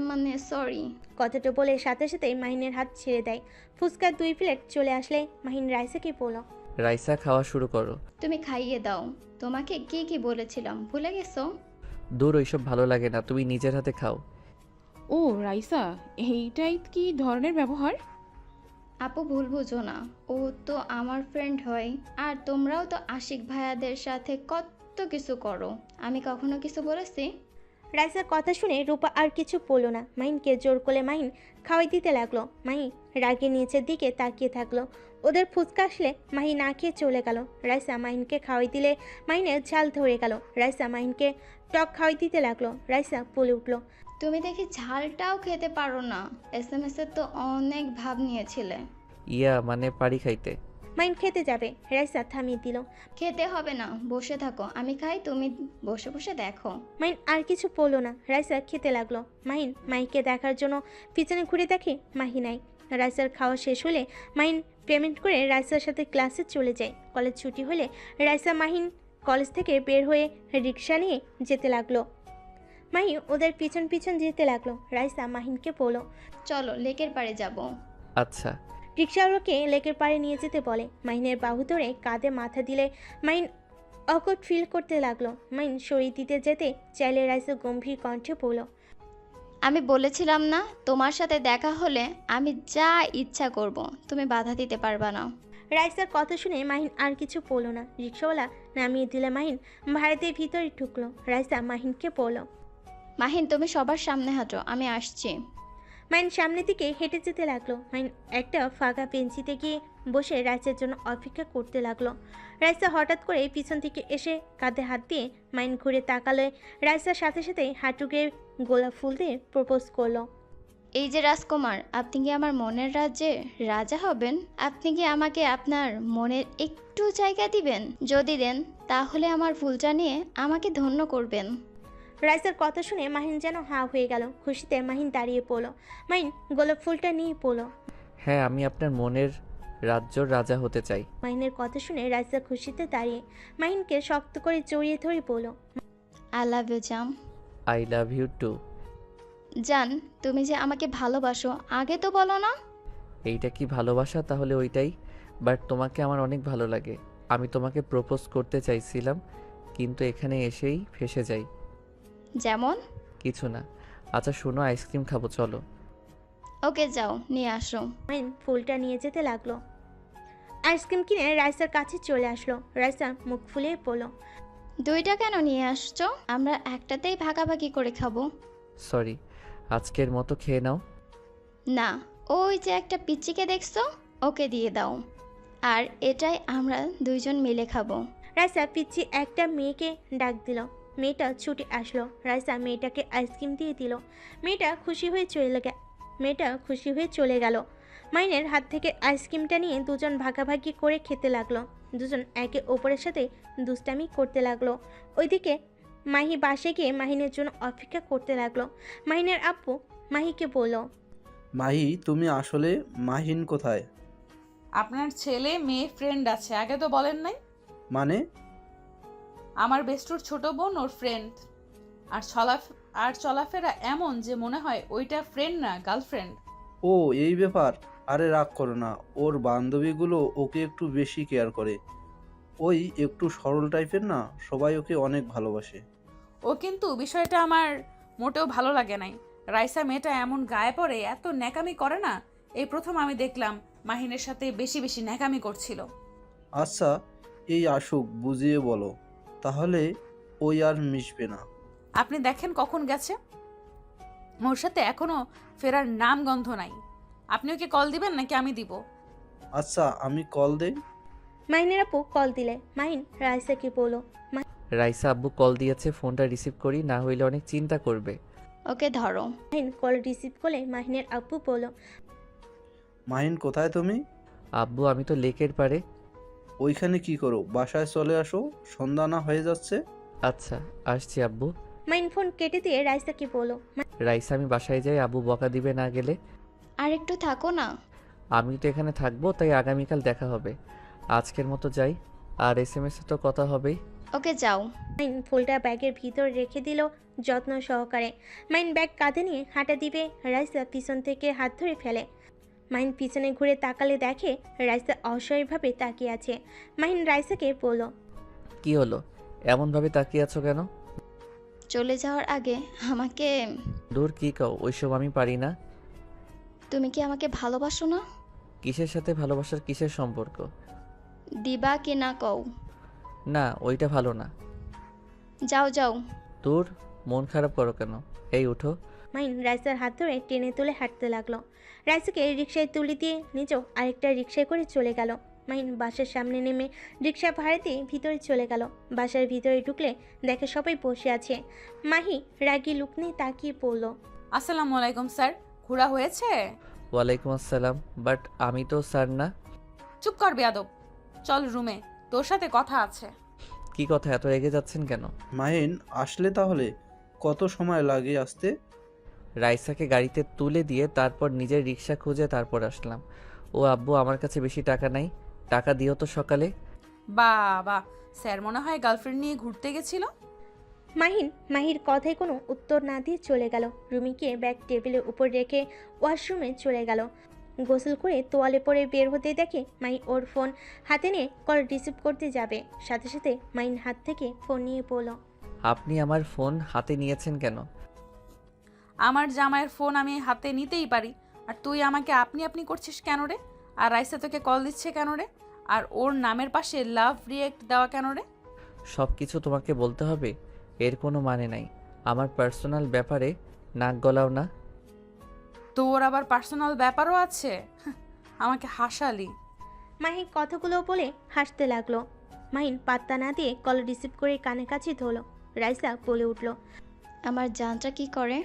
F: মানে সরি।
C: কথাটা বলে সাথে সাথে মাহিনের হাত ছেড়ে দেয়। ফুচকার 2 প্লেট চলে আসলে মাহিন রাইসাকে বলল,
B: রাইসা খাওয়া শুরু করো।
F: তুমি খাইয়ে দাও। তোমাকে কি কি বলেছিলাম ভুলে গেছো?
B: দূর, ওইসব ভালো লাগে না, তুমি নিজের হাতে খাও।
G: ও রাইসা, এইটাই কি ধরনের ব্যবহার?
F: আপু ভুল বুঝো না, ও তো আমার ফ্রেন্ড হয়। আর তোমরাও তো আশিক ভাইয়াদের সাথে কত কিছু করো। আমি কখনো কিছু বলেছি?
C: রাইসার কথা শুনে রূপা আর কিছু বলল না। মাহিনকে জোর করে মাহিন খাওয়াই দিতে লাগলো। মাহি রাগে নিচের দিকে তাকিয়ে থাকলো। ওদের ফুচকা আসলে মাহি না খেয়ে চলে গেল। রাইসা মাহিনকে খাওয়াই দিলে মাহিনের ঝাল ধরে গেল। রাইসা মাহিনকে টক খাওয়াই দিতে লাগলো। রাইসা বলে উঠলো,
F: তুমি দেখি ঝালটাও খেতে পারো না। SMS এ তো অনেক ভাব নিয়েছিলে।
B: মানে পারি খাইতে।
C: মাহিন খেতে যাবে। রাইসা থামিয়ে দিল।
F: খেতে হবে না, বসে থাকো, আমি খাই, তুমি বসে বসে দেখো।
C: মাহিন আর কিছু বললো না। রাইসা খেতে লাগলো। মাহিন মাহিকে দেখার জন্য পিছনে ঘুরে দেখে মাহি নাই। রাইসার খাওয়া শেষ হলে মাহিন পেমেন্ট করে রাইসার সাথে ক্লাসে চলে যায়। কলেজ ছুটি হলে রাইসা মাহিন কলেজ থেকে বের হয়ে রিক্সা নিয়ে যেতে লাগলো। মাহি ওদের পিছন পিছন যেতে লাগলো। রাইসা মাহিনকে বলল,
F: চলো লেকের পাড়ে যাব।
B: আচ্ছা।
C: রিক্সাওয়ালাকে লেকের পাড়ে নিয়ে যেতে বলে। মাহিনের বাহু ধরে কাঁধে মাথা দিলে মাহিন অকট ফিল করতে লাগলো। মাহিন সরিয়ে দিতে যেতে চাইলে রাইসা গম্ভীর কণ্ঠে বলল,
F: আমি বলেছিলাম না, তোমার সাথে দেখা হলে আমি যা ইচ্ছা করব, তুমি বাধা দিতে পারবা না।
C: রাইসার কথা শুনে মাহিন আর কিছু বলল না। রিক্সাওয়ালা নামিয়ে দিলে মাহিন ভাড়া দিয়ে ভিতরে ঢুকলো। রাইসা মাহিনকে বলল,
F: মাহিন তুমি সবার সামনে হাঁটো, আমি আসছি।
C: মাহিন সামনের দিকে হেঁটে যেতে লাগলো। মাহিন একটা ফাঁকা বেঞ্চিতে গিয়ে বসে রাইসার জন্য অপেক্ষা করতে লাগলো। রাইসা হঠাৎ করে পিছন থেকে এসে কাঁধে হাত দিয়ে মাহিন ঘুরে তাকালে রাইসার সাথে সাথে হাঁটু গেয়ে গোলাপ ফুল দিয়ে প্রপোজ করলো।
F: এই যে রাজকুমার, আপনি কি আমার মনের রাজ্যে রাজা হবেন? আপনি কি আমাকে আপনার মনের একটু জায়গা দিবেন? যদি দেন তাহলে আমার ফুলটা নিয়ে আমাকে ধন্য করবেন।
C: রাইসার কথা শুনে মাহিন যেন হাঁ হয়ে গেল। খুশিতে মাহিন দাঁড়িয়ে পড়লো। মাহিন গোলাপ ফুলটা নিয়ে পড়লো।
B: হ্যাঁ, আমি আপনার মনের রাজ্যর রাজা হতে চাই।
C: মাহিনের কথা শুনে রাইসা খুশিতে দাঁড়িয়ে মাহিনকে শক্ত করে জড়িয়ে ধরে বলল,
F: আই লাভ ইউ জান।
B: I love you too.
F: জান, তুমি যে আমাকে ভালোবাসো আগে তো বলো না।
B: এইটা কি ভালোবাসা? তাহলে ওইটাই। বাট তোমাকে আমার অনেক ভালো লাগে। আমি তোমাকে প্রপোজ করতে চাইছিলাম, কিন্তু এখানে এসেই ফেঁসে যাই।
F: যেমন?
B: কিছু না। আচ্ছা শোনো, আইসক্রিম খাবো, চলো।
F: ওকে যাও, নিয়ে আসো।
C: মাহিন ফুলটা নিয়ে যেতে লাগলো। আইসক্রিম কিনে রাইসার কাছে চলে আসলো। রাইসা মুখ ফুলিয়ে পড়ল,
F: দুইটা কেন নিয়ে আসছো? আমরা একটাতেই ভাগাভাগি করে খাবো।
B: সরি, আজকের মতো খেয়ে নাও।
F: না, ওই যে একটা পিচ্চিকে দেখছো, ওকে দিয়ে দাও। আর এটাই আমরা দুইজন মিলে খাবো।
C: রাইসা পিচ্ছি একটা মেয়েকে ডাক দিল। মেয়েটা ছুটে আসলো। রাইসা মেয়েটাকে আইসক্রিম দিয়ে দিল। মেয়েটা খুশি হয়ে চলে গেল। মাইনের হাত থেকে আইসক্রিমটা নিয়ে দুজন ভাগাভাগি করে খেতে লাগলো। দুজন একে অপরের সাথে দুষ্টামি করতে লাগলো। ওইদিকে মাহি বাসে গিয়ে মাহিনের জন্য অপেক্ষা করতে লাগলো। মাহিনের আব্বু মাহিকে বলল,
E: মাহি, তুমি আসলে মাহিন কোথায়?
A: আপনার ছেলে মেয়ে ফ্রেন্ড আছে, আগে তো বলেন নাই।
E: মানে?
A: আমার বেস্টুর ছোট বোন ওর ফ্রেন্ড। আর চলাফেরা এমন যে মনে হয় ওইটা ফ্রেন্ড না, গার্লফ্রেন্ড।
E: ও, এই ব্যাপার। আরে রাগ করো না, ওর বান্ধবীগুলো ওকে একটু বেশি কেয়ার করে। ওই একটু সরল টাইপের না, সবাই ওকে অনেক ভালোবাসে।
A: ও কিন্তু বিষয়টা আমার মোটেও ভালো লাগে নাই। রাইসা মেয়েটা এমন গায়ে পড়ে, এত ন্যাকামি করে না। এই প্রথম আমি দেখলাম মাহিনের সাথে বেশি বেশি ন্যাকামি করছিল।
E: আচ্ছা, এই আসুক বুঝিয়ে বলো, তাহলে ওই আর মিশবে না।
A: আপনি দেখেন কখন গেছে, ওর সাথে এখনো ফেরার নাম গন্ধ নাই। আপনি ওকে কল দিবেন নাকি আমি দিব?
E: আচ্ছা, আমি কল দেই।
C: মাহিনের আপু কল দিলে। মাহিন রাইসাকে বলল,
B: রাইসা আব্বু কল দিয়েছে, ফোনটা রিসিভ করি, না হইলে অনেক চিন্তা করবে।
F: ওকে ধরো।
C: মাহিন কল রিসিভ করলে মাহিনের আব্বু বলল,
E: মাহিন, কোথায় তুমি?
B: আব্বু আমি তো লেকের পারে।
E: ওইখানে কি করো? বাসায় চলে আসো, সন্ধ্যা না হয়ে যাচ্ছে।
B: আচ্ছা, আসছি আব্বু।
C: মাহিন ফোন কেটে দিয়ে রাইসাকে বলল,
B: রাইসা আমি বাসায় যাই, আব্বু বকা দিবে না গেলে।
F: আর একটু থাকো না।
B: আমি তো এখানে থাকবো, তাই আগামীকাল দেখা হবে। আজকের মতো যাই, আর SMS এ তো কথা হবেই।
F: ওকে যাও।
C: মাইন ফুলটা ব্যাগের ভিতর রেখে দিল যত্ন সহকারে। মাইন ব্যাগ কাঁধে নিয়ে হাঁটা দিবে, রাইসা পিছন থেকে হাত ধরে ফেলে। মাইন পিছনে ঘুরে তাকালে দেখে রাইসা অসহায়ভাবে তাকিয়ে আছে। মাইন রাইসাকে বলল,
B: কি হলো, এমনভাবে তাকিয়ে আছো কেন?
F: চলে যাওয়ার আগে আমাকে,
B: দূর, কি কও, ওইসব আমি পারি না।
F: তুমি কি আমাকে ভালোবাসো না?
B: কিসের সাথে ভালোবাসার কিসের সম্পর্ক?
F: দিবা কি না কও?
B: না, ওইটা ভালো না।
F: যাও যাও।
B: দূর, মন খারাপ করো কেন? এই উঠো।
C: মাইন রাইসার হাত ধরে টেনে তুলে হাঁটতে লাগলো। রাইসাকে রিকশায় তুলে দিয়ে নিজেও আরেকটা রিকশায় করে চলে গেল। মাইন বাসার সামনে নেমে রিকশা ভাড়া দিয়ে ভিতরে চলে গেল। বাসার ভিতরে ঢুকলে দেখে সবাই বসে আছে। মাহি রাগী লুক নিয়ে তাকিয়ে পড়ল।
A: আসসালামু আলাইকুম স্যার, ঘোরা হয়েছে?
B: ওয়ালাইকুম আসসালাম, বাট আমি তো স্যার না।
A: চুপ কর বেয়াদব, চল রুমে, তোর সাথে কথা আছে।
B: কি কথা, এত রেগে যাচ্ছেন কেন?
E: মাহিন, আসলে তাহলে কত সময় লাগে আসতে?
B: রাইসাকে গাড়িতে তুলে দিয়ে তারপর নিজের রিক্সা খুঁজে তারপর আসলাম। ও আব্বু, আমার কাছে বেশি টাকা নাই, টাকা দিও তো সকালে।
A: বাবা, স্যার মনে হয় গার্লফ্রেন্ড নিয়ে ঘুরতে গেছিল।
C: মাহির কথায় কোনো উত্তর না দিয়ে চলে গেল। রুমে গিয়ে ব্যাগ টেবিলের উপর রেখে ওয়াশরুমে চলে গেল। গোসল করে তোয়ালে পরে বের হতে দেখে মাই ওর ফোন হাতে নিয়ে কল রিসিভ করতে যাবে, সাথে সাথে মাইন হাত থেকে ফোন নিয়ে বলল,
B: আপনি আমার ফোন হাতে নিয়েছেন কেন?
A: আমার জামাইয়ের ফোন আমি হাতে নিতেই পারি, আর তুই আমাকে আপনি আপনি করছিস কেন রে? আর রাইসা তোকে কল দিচ্ছে কেন রে? আর ওর নামের পাশে লাভ রিয়েক্ট দেওয়া কেন রে?
B: সব কিছু তোমাকে বলতে হবে? এর কোনো মানে নাই। আমার পার্সোনাল ব্যাপারে নাক গলাও না।
A: তোর আবার পার্সোনাল ব্যাপারও আছে? আমাকে হাসালি।
C: মাহি কথাগুলো বলে হাসতে লাগলো। মাহিন পাত্তা না দিয়ে কল রিসিভ করে কানে কাছে ধরল। রাইসা বলে উঠল,
F: আমার জানটা কি করে?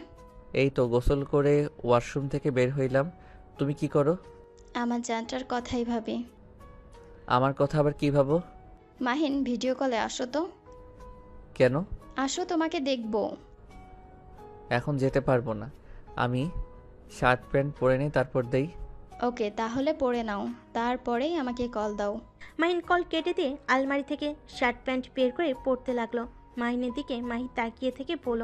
B: এই তো গোসল করে ওয়াশরুম থেকে বের হইলাম। তুমি কি করো?
F: আমার জানটার কথাই ভাবি।
B: আমার কথা আবার কি ভাবো?
F: মাহিন, ভিডিও কলে আসো তো।
B: কেন?
F: আসো, তোমাকে দেখবো।
B: এখন যেতে পারবো না, আমি শার্ট প্যান্ট পরে নিই, তারপর দেই।
F: ওকে, তাহলে পরে নাও, তারপরেই আমাকে কল দাও।
C: মাহিন কল কেটে দিয়ে আলমারি থেকে শার্ট প্যান্ট বের করে পরতে লাগলো। মাহিনের দিকে মাহি তাকিয়ে থেকে বলল,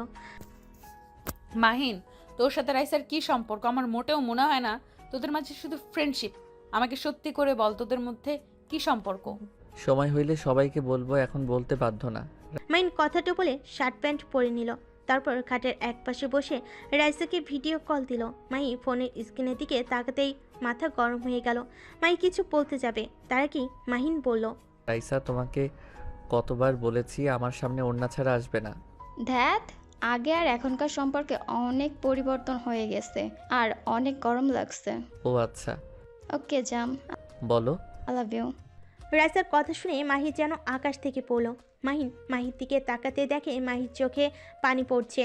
A: মাহিন, তোর সাথে রাইসার কি সম্পর্ক? আমার মোটেও মনে হয় না তোদের মাঝে শুধু ফ্রেন্ডশিপ। আমাকে সত্যি করে বল, তোদের মধ্যে কি সম্পর্ক?
B: সময় হইলে সবাইকে বলবো, এখন বলতে বাধ্য না।
C: মাহিন কথাটা বলে শার্ট প্যান্ট পরে নিল। তারপর খাটের এক পাশে বসে রাইসাকে ভিডিও কল দিল। মাহি ফোনের স্ক্রিনের দিকে তাকাতেই মাথা গরম হয়ে গেল। মাহি কিছু বলতে যাবে, তারা কি মাহিন বলল,
B: রাইসা, তোমাকে কতবার বলেছি আমার সামনে ওড়না ছাড়া আসবে না।
F: ধ্যাত, আগে আর এখনকার সম্পর্কে অনেক পরিবর্তন হয়ে গেছে আর অনেক গরম লাগছে।
B: ও আচ্ছা,
F: ওকে জাম,
B: বলো।
F: I love you.
C: রাইসার কথা শুনে মাহি যেন আকাশ থেকে পড়ল। মাহির দিকে তাকাতে দেখে মাহির চোখে পানি পড়ছে।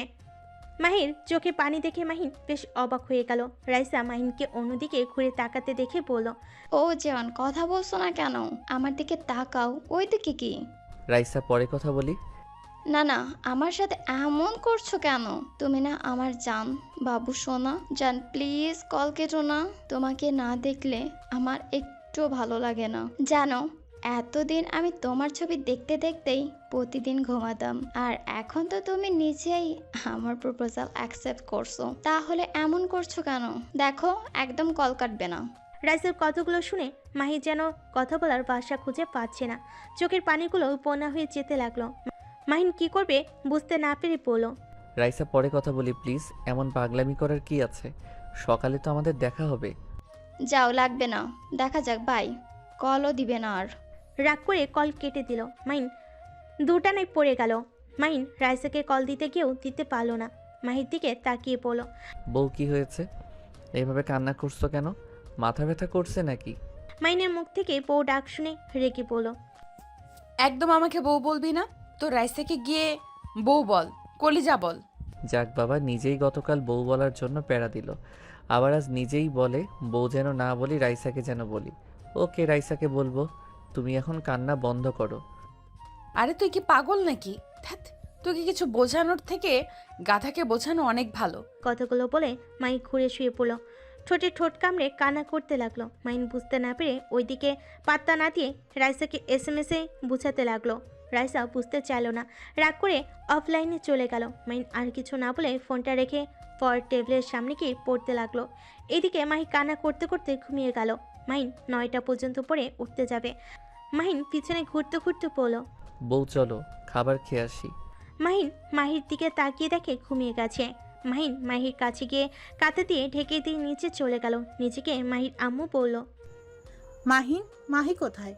C: মাহির চোখে পানি দেখে মাহিন বেশ অবাক হয়ে গেল। রাইসা মাহিনকে অন্যদিকে ঘুরে তাকাতে দেখে বলল,
F: ও জান, কথা বলছো না কেন? আমার দিকে তাকাও, ওই দিকে কি?
B: রাইসা পরে কথা বলি।
F: না না, আমার সাথে এমন করছো কেন? তুমি না আমার জান, বাবু সোনা। জান প্লিজ কল কেটো না। তোমাকে না দেখলে আমার একটু ভালো লাগে না জানো। এতদিন আমি তোমার ছবি দেখতে দেখতেই প্রতিদিন ঘুমাতাম, আর এখন তো তুমি নিজেই আমার প্রপোজাল অ্যাকসেপ্ট করছো, তাহলে এমন করছো কেন? দেখো একদম কল কাটবে না।
C: রাইসার কথাগুলো শুনে মাহি যেন কথা বলার ভাষা খুঁজে পাচ্ছে না। চোখের পানিগুলো বন্যা হয়ে যেতে লাগলো। মাহিন কি করবে বুঝতে না পেরে বলল,
B: রাইসা পরে কথা বলি প্লিজ, এমন পাগলামি করার কি আছে? সকালে তো আমাদের দেখা হবে।
F: যাও, লাগবে না, দেখা যাক। বাই। কলও দিবে না আর।
C: রাগ করে কল কেটে দিল। মাহিন দুটানায় পড়ে গেল। মাহিন রাইসাকে কল দিতে গিয়েও দিতে পারলো না। মাহির দিকে তাকিয়ে পড়ল।
B: বউ কি হয়েছে? এইভাবে কান্না করছো কেন? মাথা ব্যথা করছে নাকি?
C: মাহিনের মুখ থেকে বউ ডাক শুনে রেগে পড়ল।
A: একদম আমাকে বউ বলবি না, তো রাইসাকে গিয়ে বউ বল, কলিজা বল।
B: যাক বাবা, নিজেই গতকাল বউ বলার জন্য প্যারা দিল, আবার আজ নিজেই বলে বউ যেন না বলি, রাইসাকে যেন বলি। ওকে, রাইসাকে বলবো। তুমি এখন কান্না বন্ধ করো।
A: আরে তুই কি পাগল নাকি? ধ্যাৎ, তোকে কিছু বোঝানোর থেকে গাধাকে বোঝানো অনেক ভালো।
C: কথাগুলো বলে মাহি ঘুরে শুয়ে পড়ল। ঠোঁটে ঠোঁট কামড়ে কান্না করতে লাগলো। মাহিন বুঝতে না পেরে ওইদিকে পাত্তা না দিয়ে রাইসাকে এসএমএসে বুঝাতে লাগলো। রাইসা বুঝতে চাইল না, রাগ করে অফলাইনে চলে গেল। মাহিন আর কিছু না বলে ফোনটা রেখে পর টেবিলের সামনে গিয়ে পড়তে লাগলো। এদিকে মাহি কান্না করতে করতে ঘুমিয়ে গেল। মাহিন 9টা পর্যন্ত পড়ে উঠতে যাবে। মাহিন পিছনে ঘুরতে ঘুরতে পড়ল।
B: বউ চলো খাবার খেয়ে আসি।
C: মাহিন মাহির দিকে তাকিয়ে দেখে ঘুমিয়ে গেছে। মাহিন মাহির কাছে গিয়ে কাঁথা দিয়ে ঢেকে দিয়ে নিচে চলে গেল। নিজেকে মাহির আম্মু বলল,
D: মাহিন, মাহি কোথায়?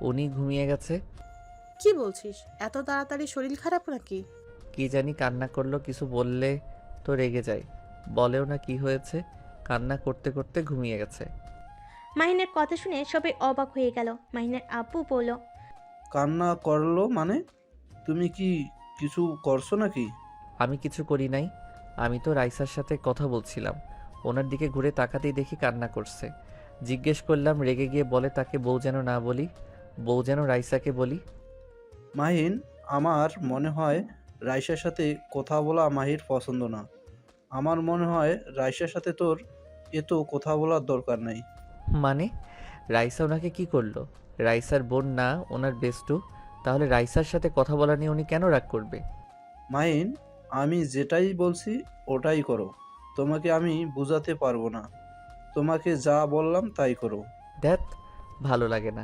B: উনি ঘুমিয়ে গেছে।
D: কি বলছিস? এত তাড়াতাড়ি শরীর খারাপ নাকি?
B: কি জানি কান্না করলো, কিছু বললে তো রেগে যায়, বলেও না কি হয়েছে। কান্না করতে করতে ঘুমিয়ে গেছে।
C: মাহিনের কথা শুনে সবাই অবাক হয়ে গেল। মাহিনের আব্বু বলল,
E: কান্না করলো মানে? তুমি কি কিছু করছো নাকি?
B: আমি কিছু করি নাই, আমি তো রাইসার সাথে কথা বলছিলাম। ওনার দিকে ঘুরে তাকাতেই দেখি কান্না করছে। জিজ্ঞেস করলাম, রেগে গিয়ে বলে তাকে বউ যেন না বলি, বউ যেন রাইসাকে বলি।
E: মাহিন, আমার মনে হয় রাইসার সাথে কথা বলা মাহির পছন্দ না। আমার মনে হয় রাইসার সাথে তোর এত কথা বলার দরকার নেই।
B: মানে? রাইসা ওনাকে কি করলো? রাইসার বোন না ওনার বেস্টু? তাহলে রাইসার সাথে কথা বলা নিয়ে উনি কেন রাগ করবে?
E: মাহিন, আমি যেটাই বলছি ওটাই করো। তোমাকে আমি বোঝাতে পারবো না। তোমাকে যা বললাম তাই করো।
B: ধ্যাত, ভালো লাগে না।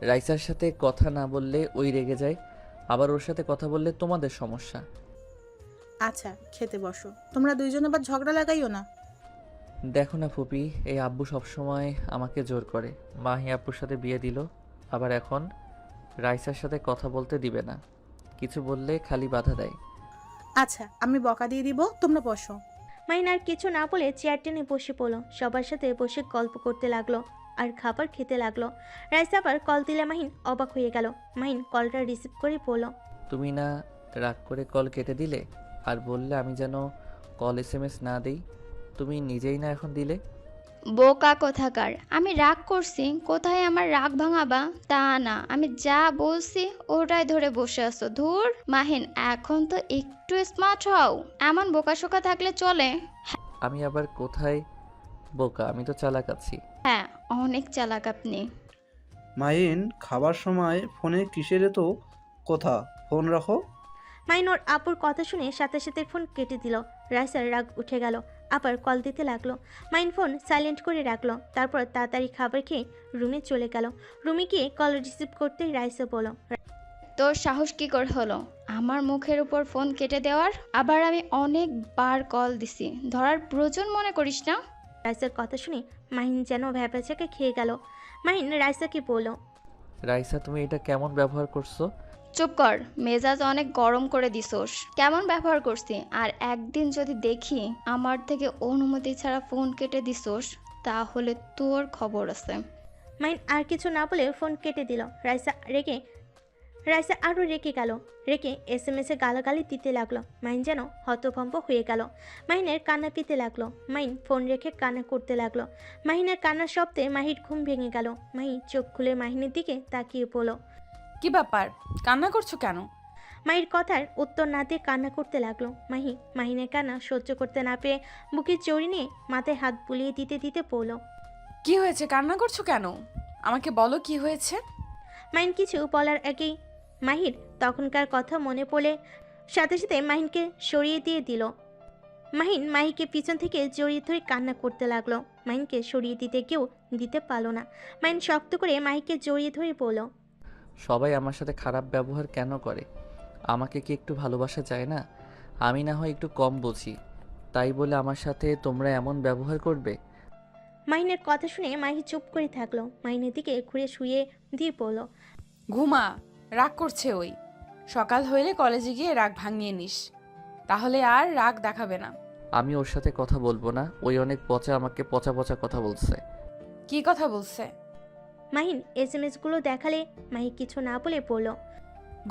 B: রাইসার সাথে কথা না বললে ওই রেগে যায়, আবার ওর সাথে কথা বললে তোমাদের সমস্যা।
D: আচ্ছা, খেতে বসো। তোমরা দুইজন আবার ঝগড়া লাগাইও না।
B: দেখো না ফুপি, এই আব্বু সবসময় আমাকে জোর করে। মাহি আব্বুর সাথে বিয়ে দিল, আবার এখন রাইসার সাথে কথা বলতে দিবে না, কিছু বললে খালি বাধা দেয়।
D: আচ্ছা, আমি বকা দিয়ে দিব, তোমরা বসো।
C: মাহিন আর কিছু না বলে চেয়ার টেনে বসে পড়ল। সবার সাথে বসে গল্প করতে লাগলো আর খাবার খেতে লাগলো। রাইসা আবার কল দিলে মাহিন অবাক হয়ে গেল। মাহিন কলটা রিসিভ করে বলল,
B: তুমি না রাগ করে কল কেটে দিলে আর বললে আমি যেন কল এসএমএস না দেই, তুমি নিজেই না এখন দিলে।
F: বোকা কোথাকার! আমি রাগ করছি? কোথায় আমার রাগ ভাঙাবা? তা না, আমি যা বলছি ওটাই ধরে বসে আছো। ধুর মাহিন, এখন তো একটু স্মার্ট হও। এমন বোকাশোকা থাকলে চলে?
B: আমি আবার কোথায় বোকা? আমি তো চালাক আছি।
F: হ্যাঁ, অনেক চালাক আপনি।
E: মাহিন, খাবার সময় ফোনে কিসের এত কথা? ফোন রাখো।
C: মাহিন ওর আপুর কথা শুনে সাথে সাথে ফোন কেটে দিল। রাইসার রাগ উঠে গেল, আবার কল দিতে লাগলো। মাহিন ফোন সাইলেন্ট করে রাখলো। তারপর তাড়াতাড়ি খাবার খেয়ে রুমে চলে গেল। রুমে গিয়ে কল রিসিভ করতেই রাইসা বলল,
F: তোর সাহস কি করে হলো আমার মুখের উপর ফোন কেটে দেওয়ার? আবার আমি অনেকবার কল দিছি, ধরার প্রয়োজন মনে করিস না?
C: রাইসার কথা শুনে মাহিন যেন ভ্যাপাচাকে খেয়ে গেল। মাহিন রাইসাকে বলল,
B: রাইসা, তুমি এটা কেমন ব্যবহার করছো?
F: চুপ কর, মেজাজ অনেক গরম করে দিছোস। কেমন ব্যবহার করছি, আর একদিন যদি দেখি আমার থেকে অনুমতি ছাড়া ফোন কেটে দিছোস, তাহলে তোর খবর আছে।
C: মাহিন আর কিছু না বলে ফোন কেটে দিল। রাইসা আরও রেগে গেল। রেগে SMS-এ গালাগালি দিতে লাগলো। মাহিন যেন হতভম্ব হয়ে গেল। মাহিনের কান্না পেতে লাগলো। মাহিন ফোন রেখে কান্না করতে লাগলো। মাহিনের কান্নার শব্দে মাহির ঘুম ভেঙে গেল। মাহি চোখ খুলে মাহিনের দিকে তাকিয়ে পড়ল।
A: কি ব্যাপার, কান্না করছো কেন?
C: মাহির কথার উত্তর না দিয়ে কান্না করতে লাগলো। মাহিনের কান্না সহ্য করতে না পেরে বুকে জড়ি নিয়ে মাথায় হাত বুলিয়ে দিতে দিতে পড়ল।
A: কি হয়েছে, কান্না করছো কেন? আমাকে বলো কি হয়েছে।
C: মাহিন কিছু বলার আগেই মাহির তখনকার কথা মনে পড়ে সাথে সাথে মাহিনকে সরিয়ে দিয়ে দিল। মাহিকে পিছন থেকে জড়িয়ে ধরে কান্না করতে লাগলো। মাহিনকে সরিয়ে দিতে কেউ দিতে পারলো না। মাহিন শক্ত করে মাহিকে জড়িয়ে ধরে বলল,
B: সবাই আমার সাথে খারাপ ব্যবহার কেন করে? আমাকে কি একটু ভালোবাসা যায় না? আমি না হয় একটু কম বুঝি, তাই বলে আমার সাথে তোমরা এমন ব্যবহার করবে?
C: মাহিনের কথা শুনে মাহি চুপ করে থাকলো। মাহিনের দিকে ঘুরে শুয়ে দিয়ে বলল,
A: ঘুমা, রাগ করছে ওই। সকাল হইলে কলেজে গিয়ে রাগ ভাঙিয়ে নিস, তাহলে আর রাগ দেখাবে না।
B: আমি ওর সাথে কথা বলবো না, ওই অনেক পচা, আমাকে পচা পচা কথা বলছে।
A: কি কথা বলছে?
C: মাহিন SMS-গুলো দেখালে মাহি কিছু না বলে বলল,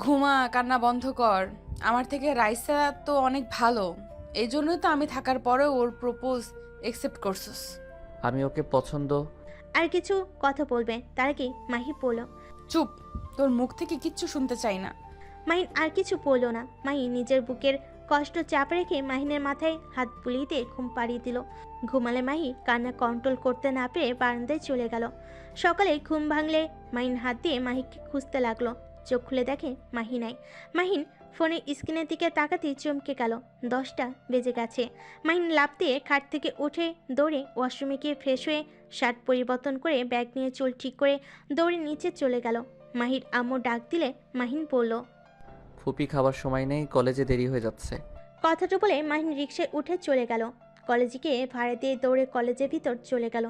A: ঘুমা, কান্না বন্ধ কর। আমার থেকে রাইসা তো অনেক ভালো, এই জন্যই তো আমি থাকার পরেও ওর প্রপোজ একসেপ্ট করছিস।
B: আমি ওকে পছন্দ।
C: আর কিছু কথা বলবে তার আগে মাহি বলল,
A: চুপ, তোর মুখ থেকে কিচ্ছু শুনতে চাই না।
C: মাহিন আর কিছু বলল না। মাহি নিজের বুকের কষ্ট চাপ রেখে মাহিনের মাথায় হাত বুলিয়ে দিয়ে ঘুম পাড়িয়ে দিল। ঘুমালে মাহি কান্না কন্ট্রোল করতে না পেরে বারান্দায় চলে গেল। সকালে ঘুম ভাঙলে মাহিন হাত দিয়ে মাহিকে খুঁজতে লাগলো। চোখ খুলে দেখে মাহি নাই। মাহিন ফোনের স্ক্রিনের দিকে তাকাতেই চমকে গেল। 10টা বেজে গেছে। মাহিন লাফ দিয়ে খাট থেকে উঠে দৌড়ে ওয়াশরুমে গিয়ে ফ্রেশ হয়ে শার্ট পরিবর্তন করে ব্যাগ নিয়ে চুল ঠিক করে দৌড়ে নিচে চলে গেল। মাহির আম্মু ডাক দিলে মাহিন বলল,
B: ফুপি খাবার সময় নেই, কলেজে দেরি হয়ে যাচ্ছে।
C: কথাটা বলে মাহিন রিকশায় উঠে চলে গেল। কলেজে গিয়ে ভাড়া দিয়ে দৌড়ে কলেজের ভিতর চলে গেল।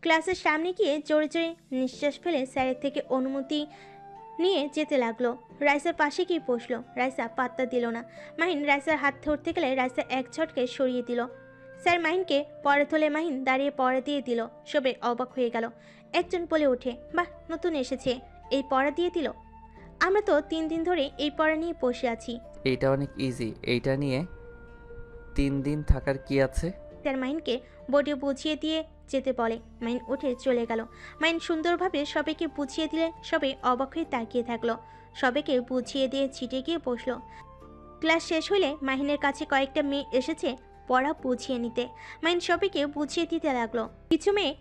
C: ক্লাসের সামনে গিয়ে জোরে জোরে নিঃশ্বাস ফেলে স্যারের থেকে অনুমতি নিয়ে যেতে লাগলো। রাইসার পাশে গিয়ে বসলো। রাইসা পাত্তা দিল না। মাহিন রাইসার হাত ধরতে গেলে রাইসা এক ঝটকে সরিয়ে দিল। স্যার মাহিনকে পড়া তোলে। মাহিন দাঁড়িয়ে পড়া দিয়ে দিল। সবে অবাক হয়ে গেল। একজন বলে ওঠে, বাহ, নতুন এসেছে, এই পড়া দিয়ে দিল। আমরা তো 3 দিন ধরে এই পড়া নিয়ে বসে আছি।
B: এইটা অনেক ইজি, এইটা নিয়ে 3 দিন থাকার কি আছে?
C: স্যার মাহিনকে বোর্ডে বুঝিয়ে দিয়ে যেতে বলে। মাহিন উঠে চলে গেল। মাহিন সুন্দরভাবে সবাইকে বুঝিয়ে দিলে সবাই অবাক হয়ে তাকিয়ে থাকলো। সবাইকে বুঝিয়ে দিয়ে ছিটে গিয়ে বসলো। ক্লাস শেষ হলে মাহিনের কাছে কয়েকটা মেয়ে এসেছে পড়া বুঝিয়ে নিতে। মাহিন সবাইকে বুঝিয়ে দিতে লাগলো। কিছু মেয়ে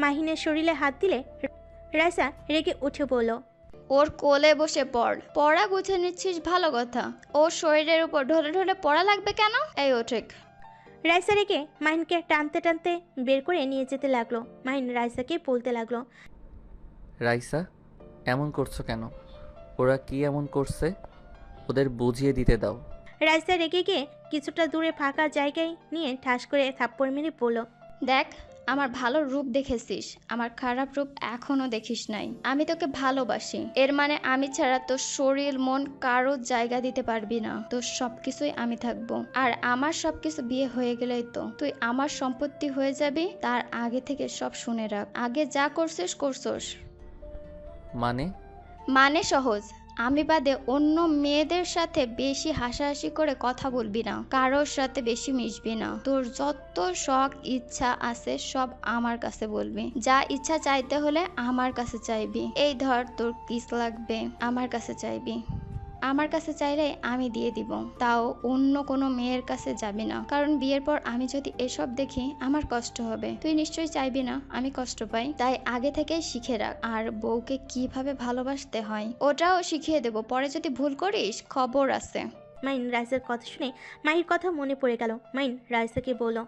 C: মাহিনের শরীরে হাত দিলে রাইসা রেগে উঠে বলল,
F: ওর কোলে বসে পড়। পড়া বুঝে নিচ্ছিস, ভালো কথা। ওর শরীরের উপর ঢলে ঢলে পড়া লাগবে কেন? এই ওঠেক।
C: রাইসা রেগে মাহিনকে টানতে টানতে বের করে নিয়ে যেতে লাগলো। মাহিন রাইসাকে বলতে লাগলো,
B: রাইসা, এমন করছো কেন? ওরা কি এমন করছে? ওদের বুঝিয়ে দিতে দাও।
C: রাইসা রেগে গিয়ে কিছুটা দূরে ফাঁকা জায়গায় নিয়ে ঠাস করে থাপ্পড় মেরে বলল,
F: দেখ, আমার ভালো রূপ দেখেছিস, আমার খারাপ রূপ এখনো দেখিস নাই। আমি তোকে ভালোবাসি, এর মানে আমি ছাড়া তোর শরীর মন কারো জায়গা দিতে পারবি না। তোর সবকিছুই আমি থাকবো, আর আমার সবকিছু বিয়ে হয়ে গেলেই তো তুই আমার সম্পত্তি হয়ে যাবি। তার আগে থেকে সব শুনে রাখ, আগে যা করছিস করছস। মানে সহজ, আমি বাদে অন্য মেয়েদের সাথে বেশি হাসাহাসি করে কথা বলবি না, কারোর সাথে বেশি মিশবি না। তোর যত শখ ইচ্ছা আছে সব আমার কাছে বলবি। যা ইচ্ছা চাইতে হলে আমার কাছে চাইবি। এই ধর, তোর কিস লাগবে, আমার কাছে চাইবি। আমার কাছে চাইলে আমি দিয়ে দিব, তাও অন্য কোনো মেয়ের কাছে যাবি না, কারণ বিয়ের পর আমি যদি এসব দেখি আমার কষ্ট হবে। তুই নিশ্চয়ই চাইবি না আমি কষ্ট পাই, তাই আগে থেকে শিখে রাখ। আর বউকে কিভাবে ভালোবাসতে হয় ওটাও শিখিয়ে দেব, পরে যদি ভুল করিস খবর আছে।
C: মাহিন রাইসার কথা শুনে মাহির কথা মনে পড়ে গেল। মাহিন রাইসাকে বলল,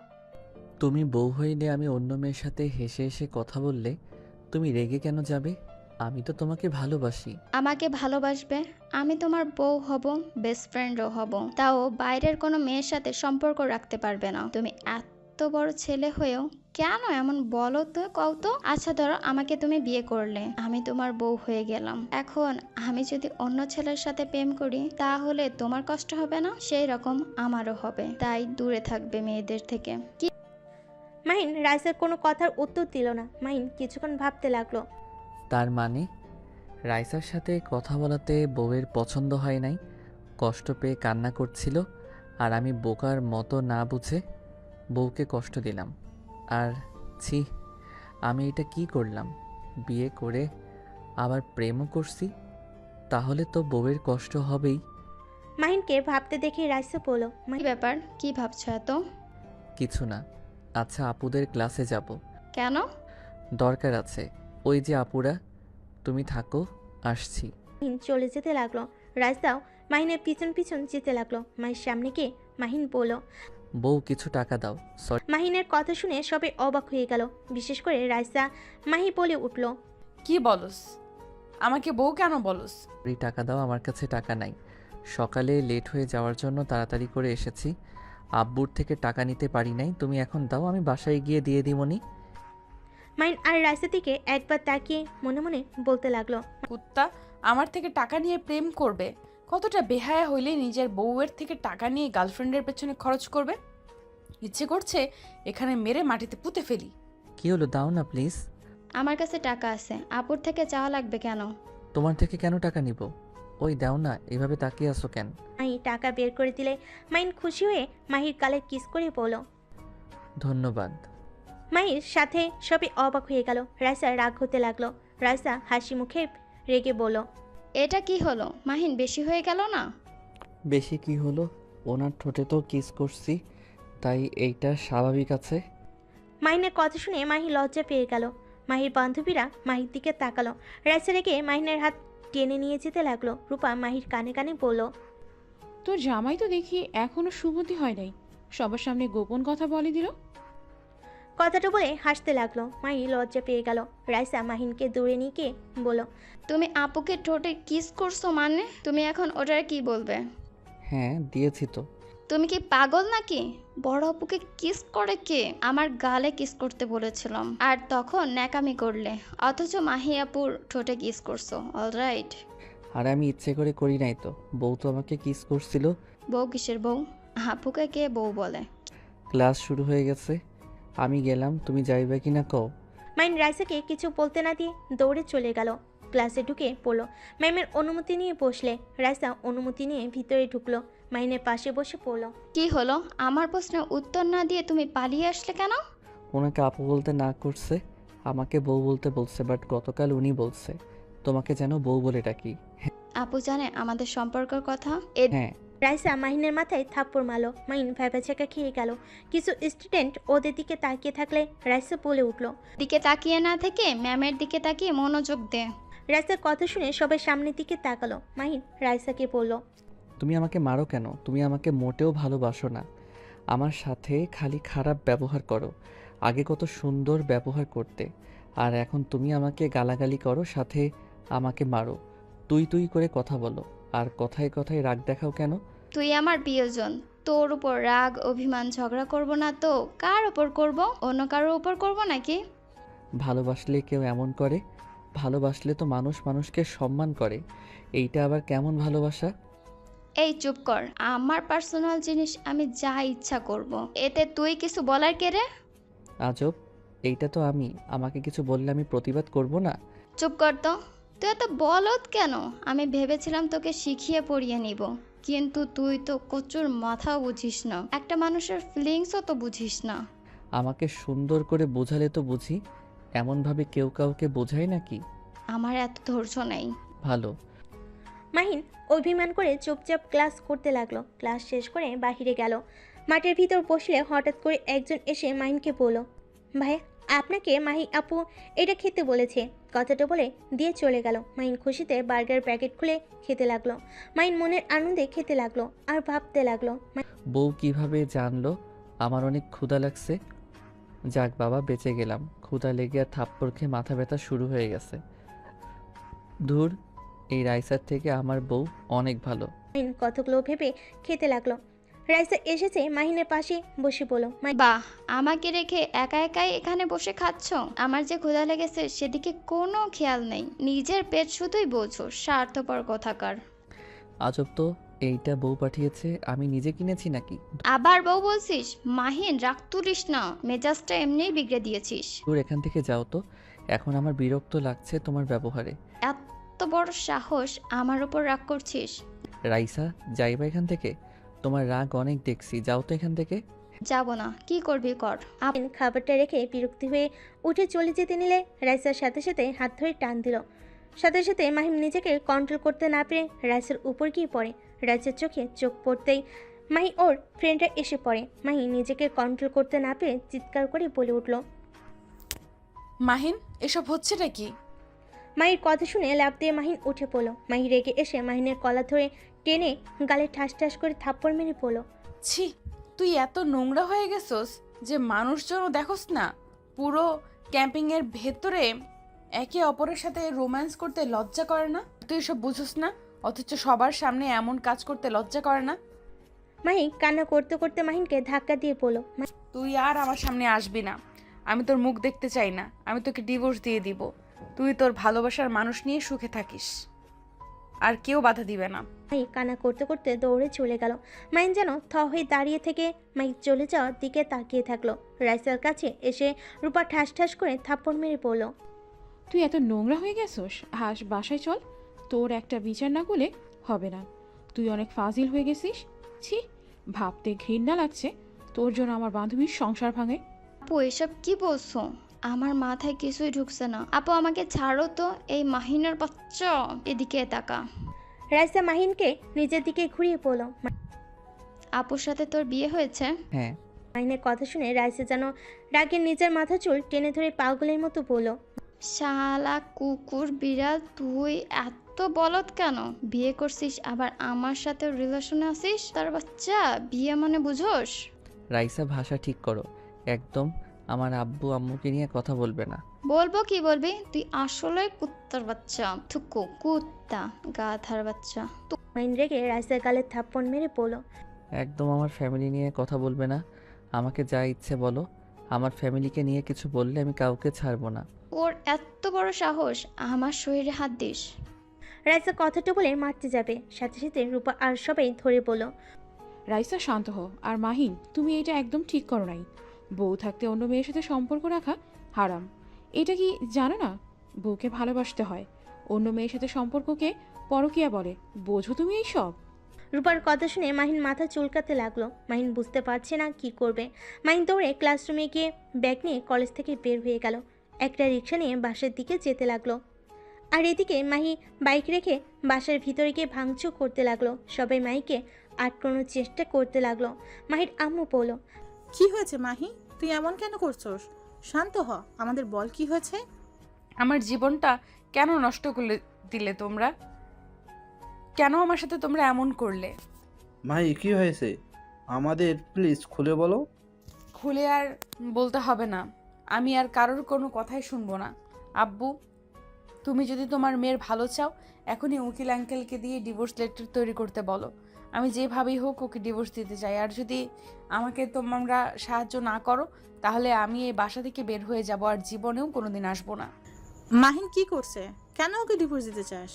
B: তুমি বউ হইলে আমি অন্য মেয়ের সাথে হেসে হেসে কথা বললে তুমি রেগে কেন যাবে? আমি তো তোমাকে ভালোবাসি।
F: আমাকে ভালোবাসবে, আমি তোমার বউ হব, বেস্ট ফ্রেন্ডও হব, তাও বাইরের কোনো মেয়ের সাথে সম্পর্ক রাখতে পারবে না। তুমি এত এত বড় ছেলে হয়েও কেন এমন বলো তো, কও তো? আচ্ছা ধরো আমাকে তুমি বিয়ে করলে, আমি তোমার বউ হয়ে গেলাম। এখন আমি যদি অন্য ছেলের সাথে প্রেম করি তাহলে তোমার কষ্ট হবে না? সেই রকম আমারও হবে। তাই দূরে থাকবে মেয়েদের থেকে। কি
C: মাহিন রাইসার কোনো কথার উত্তর দিল না। মাহিন কিছুক্ষণ ভাবতে লাগলো।
B: তার মানে রাইসার সাথে কথা বলাতে বউয়ের পছন্দ হয় নাই, কষ্ট পেয়ে কান্না করছিল, আর আমি বোকার মতো না বুঝে বউকে কষ্ট দিলাম। আর ছি, আমি এটা কি করলাম? বিয়ে করে আবার প্রেমও করছি, তাহলে তো বউয়ের কষ্ট হবেই।
C: মাহিনকে ভাবতে দেখে রাইসা বলল,
F: ব্যাপার, কি ভাবছো এত?
B: কিছু না। আচ্ছা, আপুদের ক্লাসে যাব।
F: কেন?
B: দরকার আছে। ওই যে আপুরা, তুমি থাকো, আসছি।
C: মাহিন চলে যেতে লাগলো। রাইসাও মাহিনের পিছন পিছন যেতে লাগলো। মাহির সামনে গিয়ে মাহিন বলল।
B: বউ কিছু টাকা দাও।
C: মাহিনের কথা শুনে সবাই অবাক হয়ে গেল, বিশেষ করে রাইসা। মাহি বলে উঠল,
A: কি বলস? আমাকে বউ কেন বলস?
B: সরি, টাকা দাও, আমার কাছে টাকা নাই। সকালে লেট হয়ে যাওয়ার জন্য তাড়াতাড়ি করে এসেছি, আব্বুর থেকে টাকা নিতে পারি নাই। তুমি এখন দাও, আমি বাসায় গিয়ে দিয়ে দিমনি।
C: মাহিন আর রাইসা দিকে একবার তাকিয়ে মনে মনে বলতে লাগলো,
A: কুত্তা আমার থেকে টাকা নিয়ে প্রেম করবে? কতটা বেহায়া হইলে নিজের বউয়ের থেকে টাকা নিয়ে গার্লফ্রেন্ডের পেছনে খরচ করবে? ইচ্ছে করছে এখানে মেরে মাটিতে পুঁতে ফেলি।
B: কি হলো, দাও না প্লিজ।
F: আমার কাছে টাকা আছে, আপুর থেকে চাওয়া লাগবে কেন?
B: তোমার থেকে কেন টাকা নিব? ওই দাও না, এভাবে তাকিয়ে আসো কেন?
C: মাহি টাকা বের করে দিলে মাহিন খুশি হয়ে মাহির গালে কিস করে বলল।
B: ধন্যবাদ।
C: মাহির সাথে সবাই অবাক হয়ে গেল। রাইসা রাগ হতে লাগলো। রাইসা হাসি মুখে রেগে বলল,
F: এটা কি হলো মাহিন, বেশি হয়ে গেল না?
B: বেশি কি হলো? ওনার ঠোঁটে তো কিস করছি, তাই এইটা স্বাভাবিক আছে।
C: মাহিনের কথা শুনে মাহি লজ্জা পেয়ে গেল। মাহির বান্ধবীরা মাহির দিকে তাকালো। রাইসা রেগে মাহিনের হাত টেনে নিয়ে যেতে লাগলো। রূপা মাহির কানে কানে বলল,
G: তোর জামাই তো দেখি এখনো সুমতি হয় নাই, সবার সামনে গোপন কথা বলে দিল।
C: কথাটা বলে হাসতে লাগলো। মাহি লজ্জা পেয়ে গেল। রাইসা মাহিনকে দূরে নিয়ে গিয়ে বলল,
F: তুমি আপুকে ঠোঁটে কিস করছো মানে? তুমি এখন ওটার কি বলবে?
B: হ্যাঁ, দিয়েছি তো।
F: তুমি কি পাগল নাকি? বড় আপুকে কিস করে কে? আমার গালে কিস করতে বলেছিলাম আর তখন ন্যাকামি করলে, অথচ মাহি আপুর ঠোঁটে কিস করছো। অলরাইট।
B: আর আমি ইচ্ছে করে করি নাই তো, বউ তো আমাকে কিস করছিল।
F: বউ কিসের বউ? আপুকে কে বউ বলে?
B: ক্লাস শুরু হয়ে গেছে, আমি গেলাম, তুমি যাইবে কিনা কও।
C: মাইন রাইসাকে কিছু বলতে না দিয়ে দৌড়ে চলে গেল। ক্লাসে ঢুকে পড়লো। ম্যামের অনুমতি নিয়ে বসলে। রাইসা অনুমতি নিয়ে ভিতরে ঢুকলো। মাইনের পাশে বসে পড়লো।
F: কি হলো? আমার প্রশ্নের উত্তর না দিয়ে তুমি পালিয়ে আসলে কেন?
B: ওনাকে আপু বলতে না করছে, আমাকে বউ বলতে বলছে, বাট গতকাল উনি বলছে তোমাকে যেন বউ বলে ডাকি।
F: আপু জানে আমাদের সম্পর্কের কথা?
B: হ্যাঁ।
C: রাইসা মাহিনের মাথায় থাপ্পড় মারলো। মাহিন ভ্যাবাচাকা খেয়ে গেল। কিছু স্টুডেন্ট ওদের দিকে তাকিয়ে থাকলে রাইসা বলে উঠলো,
F: দিকে তাকিয়ে না থেকে ম্যামের দিকে তাকিয়ে মনোযোগ দে।
C: রাইসার কথা শুনে সবাই সামনের দিকে তাকালো। মাহিন রাইসাকে বলল,
B: তুমি আমাকে মারো কেন? তুমি আমাকে মোটেও ভালোবাসো না, আমার সাথে খালি খারাপ ব্যবহার করো। আগে কত সুন্দর ব্যবহার করতে, আর এখন তুমি আমাকে গালাগালি করো, সাথে আমাকে মারো, তুই তুই করে কথা বলো, আর কথায় কথায় রাগ দেখাও কেন?
F: তুই আমার প্রিয়জন, তোর উপর রাগ অভিমান ঝগড়া করব না তো কার উপর করব? অন্য কারোর উপর করব নাকি?
B: ভালোবাসলে কেউ এমন করে? ভালোবাসলে তো মানুষ মানুষকে সম্মান করে, এইটা আবার কেমন ভালোবাসা?
F: এই চুপ কর, আমার পার্সোনাল জিনিস আমি যা ইচ্ছা করব, এতে তুই কিছু বলার কে রে?
B: আজব, এইটা তো আমি, আমাকে কিছু বললে আমি প্রতিবাদ করব না?
F: চুপ কর তো, তুই এত বলদ কেন? আমি ভেবেছিলাম তোকে শিখিয়ে পড়িয়ে নিব, কিন্তু তুই তো কচুর মাথাও বুঝিস না, একটা মানুষের ফিলিংসও তো বুঝিস না।
B: আমাকে সুন্দর করে বোঝালে তো বুঝি, এমনভাবে কেউ কাউকে বোঝায় নাকি?
F: আমার এত ধৈর্য নেই।
B: ভালো।
C: মাহিন অভিমান করে চুপচাপ ক্লাস করতে লাগলো। ক্লাস শেষ করে বাহিরে গেল। মাঠের ভিতর বসলে হঠাৎ করে একজন এসে মাহিনকে বলল, ভাই আপনাকে মাহি আপু এটা খেতে বলেছে। কথাটা বলে দিয়ে চলে গেল। মাহিন খুশিতে বার্গার প্যাকেট খুলে খেতে লাগলো। মাহিন মনের আনন্দে খেতে লাগলো আর ভাবতে লাগলো,
B: বউ কিভাবে জানলো আমার অনেক ক্ষুধা লাগছে? যাক বাবা, বেঁচে গেলাম। ক্ষুধা লেগে আর থাপ্পড় খেয়ে মাথা ব্যথা শুরু হয়ে গেছে। ধুর, এই রাইসার থেকে আমার বউ অনেক ভালো।
C: মাহিন কতগুলো ভেবে খেতে লাগলো। রাইসা এসেছে মাহিনের পাশে বসে বলল,
F: বাহ, আমাকে রেখে একা একাই এখানে বসে খাচ্ছ? আমার যে ক্ষুধা লেগেছে সেদিকে কোনো খেয়াল নেই। নিজের পেট শুধুই বোঝো, স্বার্থপর কথাকার।
B: আজব তো, এইটা বউ পাঠিয়েছে, আমি নিজে কিনেছি নাকি?
F: আবার বউ বলছিস? মাহিন, রাগ তুলিস না, মেজাজটা এমনিই বিগড়ে দিয়েছিস।
B: তোর এখান থেকে যাও তো, এখন আমার বিরক্ত লাগছে তোমার ব্যবহারে।
F: এত বড় সাহস, আমার উপর রাগ করছিস?
B: রাইসা, যাইবা এখান থেকে? তোমার রাগ অনেক দেখছি, যাও তো এখান থেকে।
F: যাব না, কি করবি কর।
C: মাহিন খাবারটা রেখে বিরক্তি হয়ে উঠে চলে যেতে নিলে রাইসার সাথে সাথে হাত ধরে টান দিল। সাথে সাথে মাহিম নিজেকে কন্ট্রোল করতে না পেরে রাইসার উপর গিয়ে পড়ে। রাইসার চোখে চোখ পড়তেই মাহি ওর ফ্রেন্ডরা এসে পড়ে। মাহি নিজেকে কন্ট্রোল করতে না পেরে চিৎকার করে বলে উঠল।
A: মাহিন, এসব হচ্ছেটা কি?
C: মাহির কথা শুনে লাফ দিয়ে মাহিন উঠে পড়ল। মাহি রেগে এসে মাহিনের কলা ধরে টেনে গালে ঠাস ঠাস করে থাপ্পড় মেরে পড়ল।
A: ছি, তুই এত নোংরা হয়ে গেছস যে মানুষজনও দেখোস না? পুরো ক্যাম্পিংয়ের ভেতরে একে অপরের সাথে রোম্যান্স করতে লজ্জা করে না? তুই এসব বুঝোস না, অথচ সবার সামনে এমন কাজ করতে লজ্জা করে না?
C: মাহি কান্না করতে করতে মাহিনকে ধাক্কা দিয়ে পড়ল।
A: তুই আর আমার সামনে আসবি না, আমি তোর মুখ দেখতে চাই না। আমি তোকে ডিভোর্স দিয়ে দিব। তুই তোর ভালোবাসার মানুষ নিয়ে সুখে থাকিস, আর কেউ বাধা দিবে না।
C: মাহি কান্না করতে করতে দৌড়ে চলে গেল। মাহিন যেন থ হয়ে দাঁড়িয়ে থেকে মাহি চলে যাওয়ার দিকে তাকিয়ে থাকলো। রাইসার কাছে এসে রূপা ঠাস ঠাস করে থাপ্পড় মেরে পড়ল।
G: তুই এত নোংরা হয়ে গেছোস, বাসায় চল। তোর একটা বিচার না করলে হবে না। তুই অনেক ফাজিল হয়ে গেছিস। ছি, ভাবতে ঘৃণা লাগছে তোর জন্য আমার বান্ধবীর সংসার ভাঙে।
F: আপু, এসব কি বলছো? আমার মাথায় কিছুই ঢুকছে না। আপু, আমাকে ছাড়ো তো। এই মাহিনের বাচ্চা, এদিকে তাকা।
C: রাইসা মাহিনকে নিজের দিকে ঘুরিয়ে পড়ল।
F: আপুর সাথে তোর বিয়ে হয়েছে?
B: হ্যাঁ।
C: মাহিনের কথা শুনে রাইসা যেন রাগে নিজের মাথা চুল টেনে ধরে পাগলের মতো বলল।
F: শালা কুকুর বিড়াল, তুই এত বলদ কেন? বিয়ে করছিস আবার আমার সাথে রিলেশনে আছিস? তার বাচ্চা, বিয়ে মানে বুঝোস?
B: রাইসা, ভাষা ঠিক করো একদম। আমার আব্বু আম্মুকে নিয়ে কথা বলবে না।
F: বলবো কি বলবি? তুই আসলে কুত্তার বাচ্চা। থুকু, কুত্তা, গাধার বাচ্চা।
C: মাহিন রেগে রাইসার গালে থাপ্পড় মেরে পড়ল।
B: একদম আমার ফ্যামিলি নিয়ে কথা বলবে না। আমাকে যা ইচ্ছে বলো। আমার ফ্যামিলিকে নিয়ে কিছু বললে আমি কাউকে ছাড়বো না।
F: ওর এত বড় সাহস, আমার শরীরে হাত দিস?
C: রাইসা কথাটা বলে মারতে যাবে, সাথে সাথে রূপা আর সবাই ধরে বলল।
G: রাইসা, শান্ত হও। আর মাহিন, তুমি এটা একদম ঠিক করো নাই। বউ থাকতে অন্য মেয়ের সাথে সম্পর্ক রাখা হারাম। এটা কি জানো না? বউকে ভালোবাসতে হয়। অন্য মেয়ের সাথে সম্পর্ককে পরকীয়া বলে। বোঝো তুমি এই সব?
C: রূপার কথা শুনে মাহিন মাথা চুলকাতে লাগলো। মাহিন বুঝতে পারছে না কি করবে। মাহিন দৌড়ে ক্লাসরুমে গিয়ে ব্যাগ নিয়ে কলেজ থেকে বের হয়ে গেল। একটা রিক্সা নিয়ে বাসার দিকে যেতে লাগলো। আর এদিকে মাহি বাইক রেখে বাসার ভিতরে গিয়ে ভাঙচুর করতে লাগলো। সবাই মাহিকে আটকানোর চেষ্টা করতে লাগলো। মাহির আম্মু বলল।
D: কি হয়েছে মাহি? তুই এমন কেন করছস? শান্ত হ, আমাদের বল কি হয়েছে।
A: আমার জীবনটা কেন নষ্ট করে দিলে তোমরা? কেন আমার সাথে তোমরা এমন করলে?
E: মাহি কি হয়েছে? আমাদের প্লিজ খুলে বলো।
A: খুলে আর বলতে হবে না, আমি আর কারোর কোনো কথাই শুনবো না। আব্বু, তুমি যদি তোমার মেয়ের ভালো চাও, এখনই উকিল আঙ্কেলকে দিয়ে ডিভোর্স লেটার তৈরি করতে বলো। আমি যেভাবেই হোক ওকে ডিভোর্স দিতে চাই। আর যদি আমাকে তোমরা সাহায্য না করো, তাহলে আমি এই বাসা থেকে বের হয়ে যাব, আর জীবনেও কোনোদিন আসবো না।
D: মাহিন কি করছে? কেন ওকে ডিভোর্স দিতে চাস?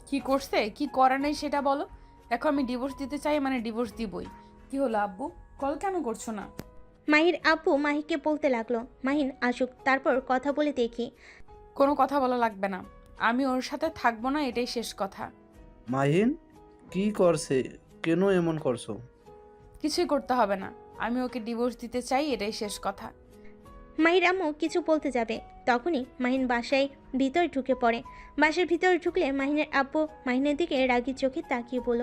A: কি করছে, কি করা নেই সেটা বলো। দেখো, আমি ডিভোর্স দিতে চাই মানে ডিভোর্স দিবই। কি হলো আব্বু, কল কেন করছো না?
C: মাহির আব্বু মাহিকে বলতে লাগলো, মাহিন আসুক, তারপর কথা বলে দেখি।
A: কোনো কথা বলা লাগবে না, আমি ওর সাথে থাকবো না, এটাই শেষ কথা।
E: মাহিন কি করছে? কেন এমন করছো?
A: কিছুই করতে হবে না, আমি ওকে ডিভোর্স দিতে চাই, এটাই শেষ কথা।
C: মাহির আম্মু কিছু বলতে যাবে, তখনই মাহিন বাসায় ভিতরে ঢুকে পড়ে। বাসার ভিতরে ঢুকলে মাহিনের আব্বু মাহিনের দিকে রাগি চোখে তাকিয়ে বলল।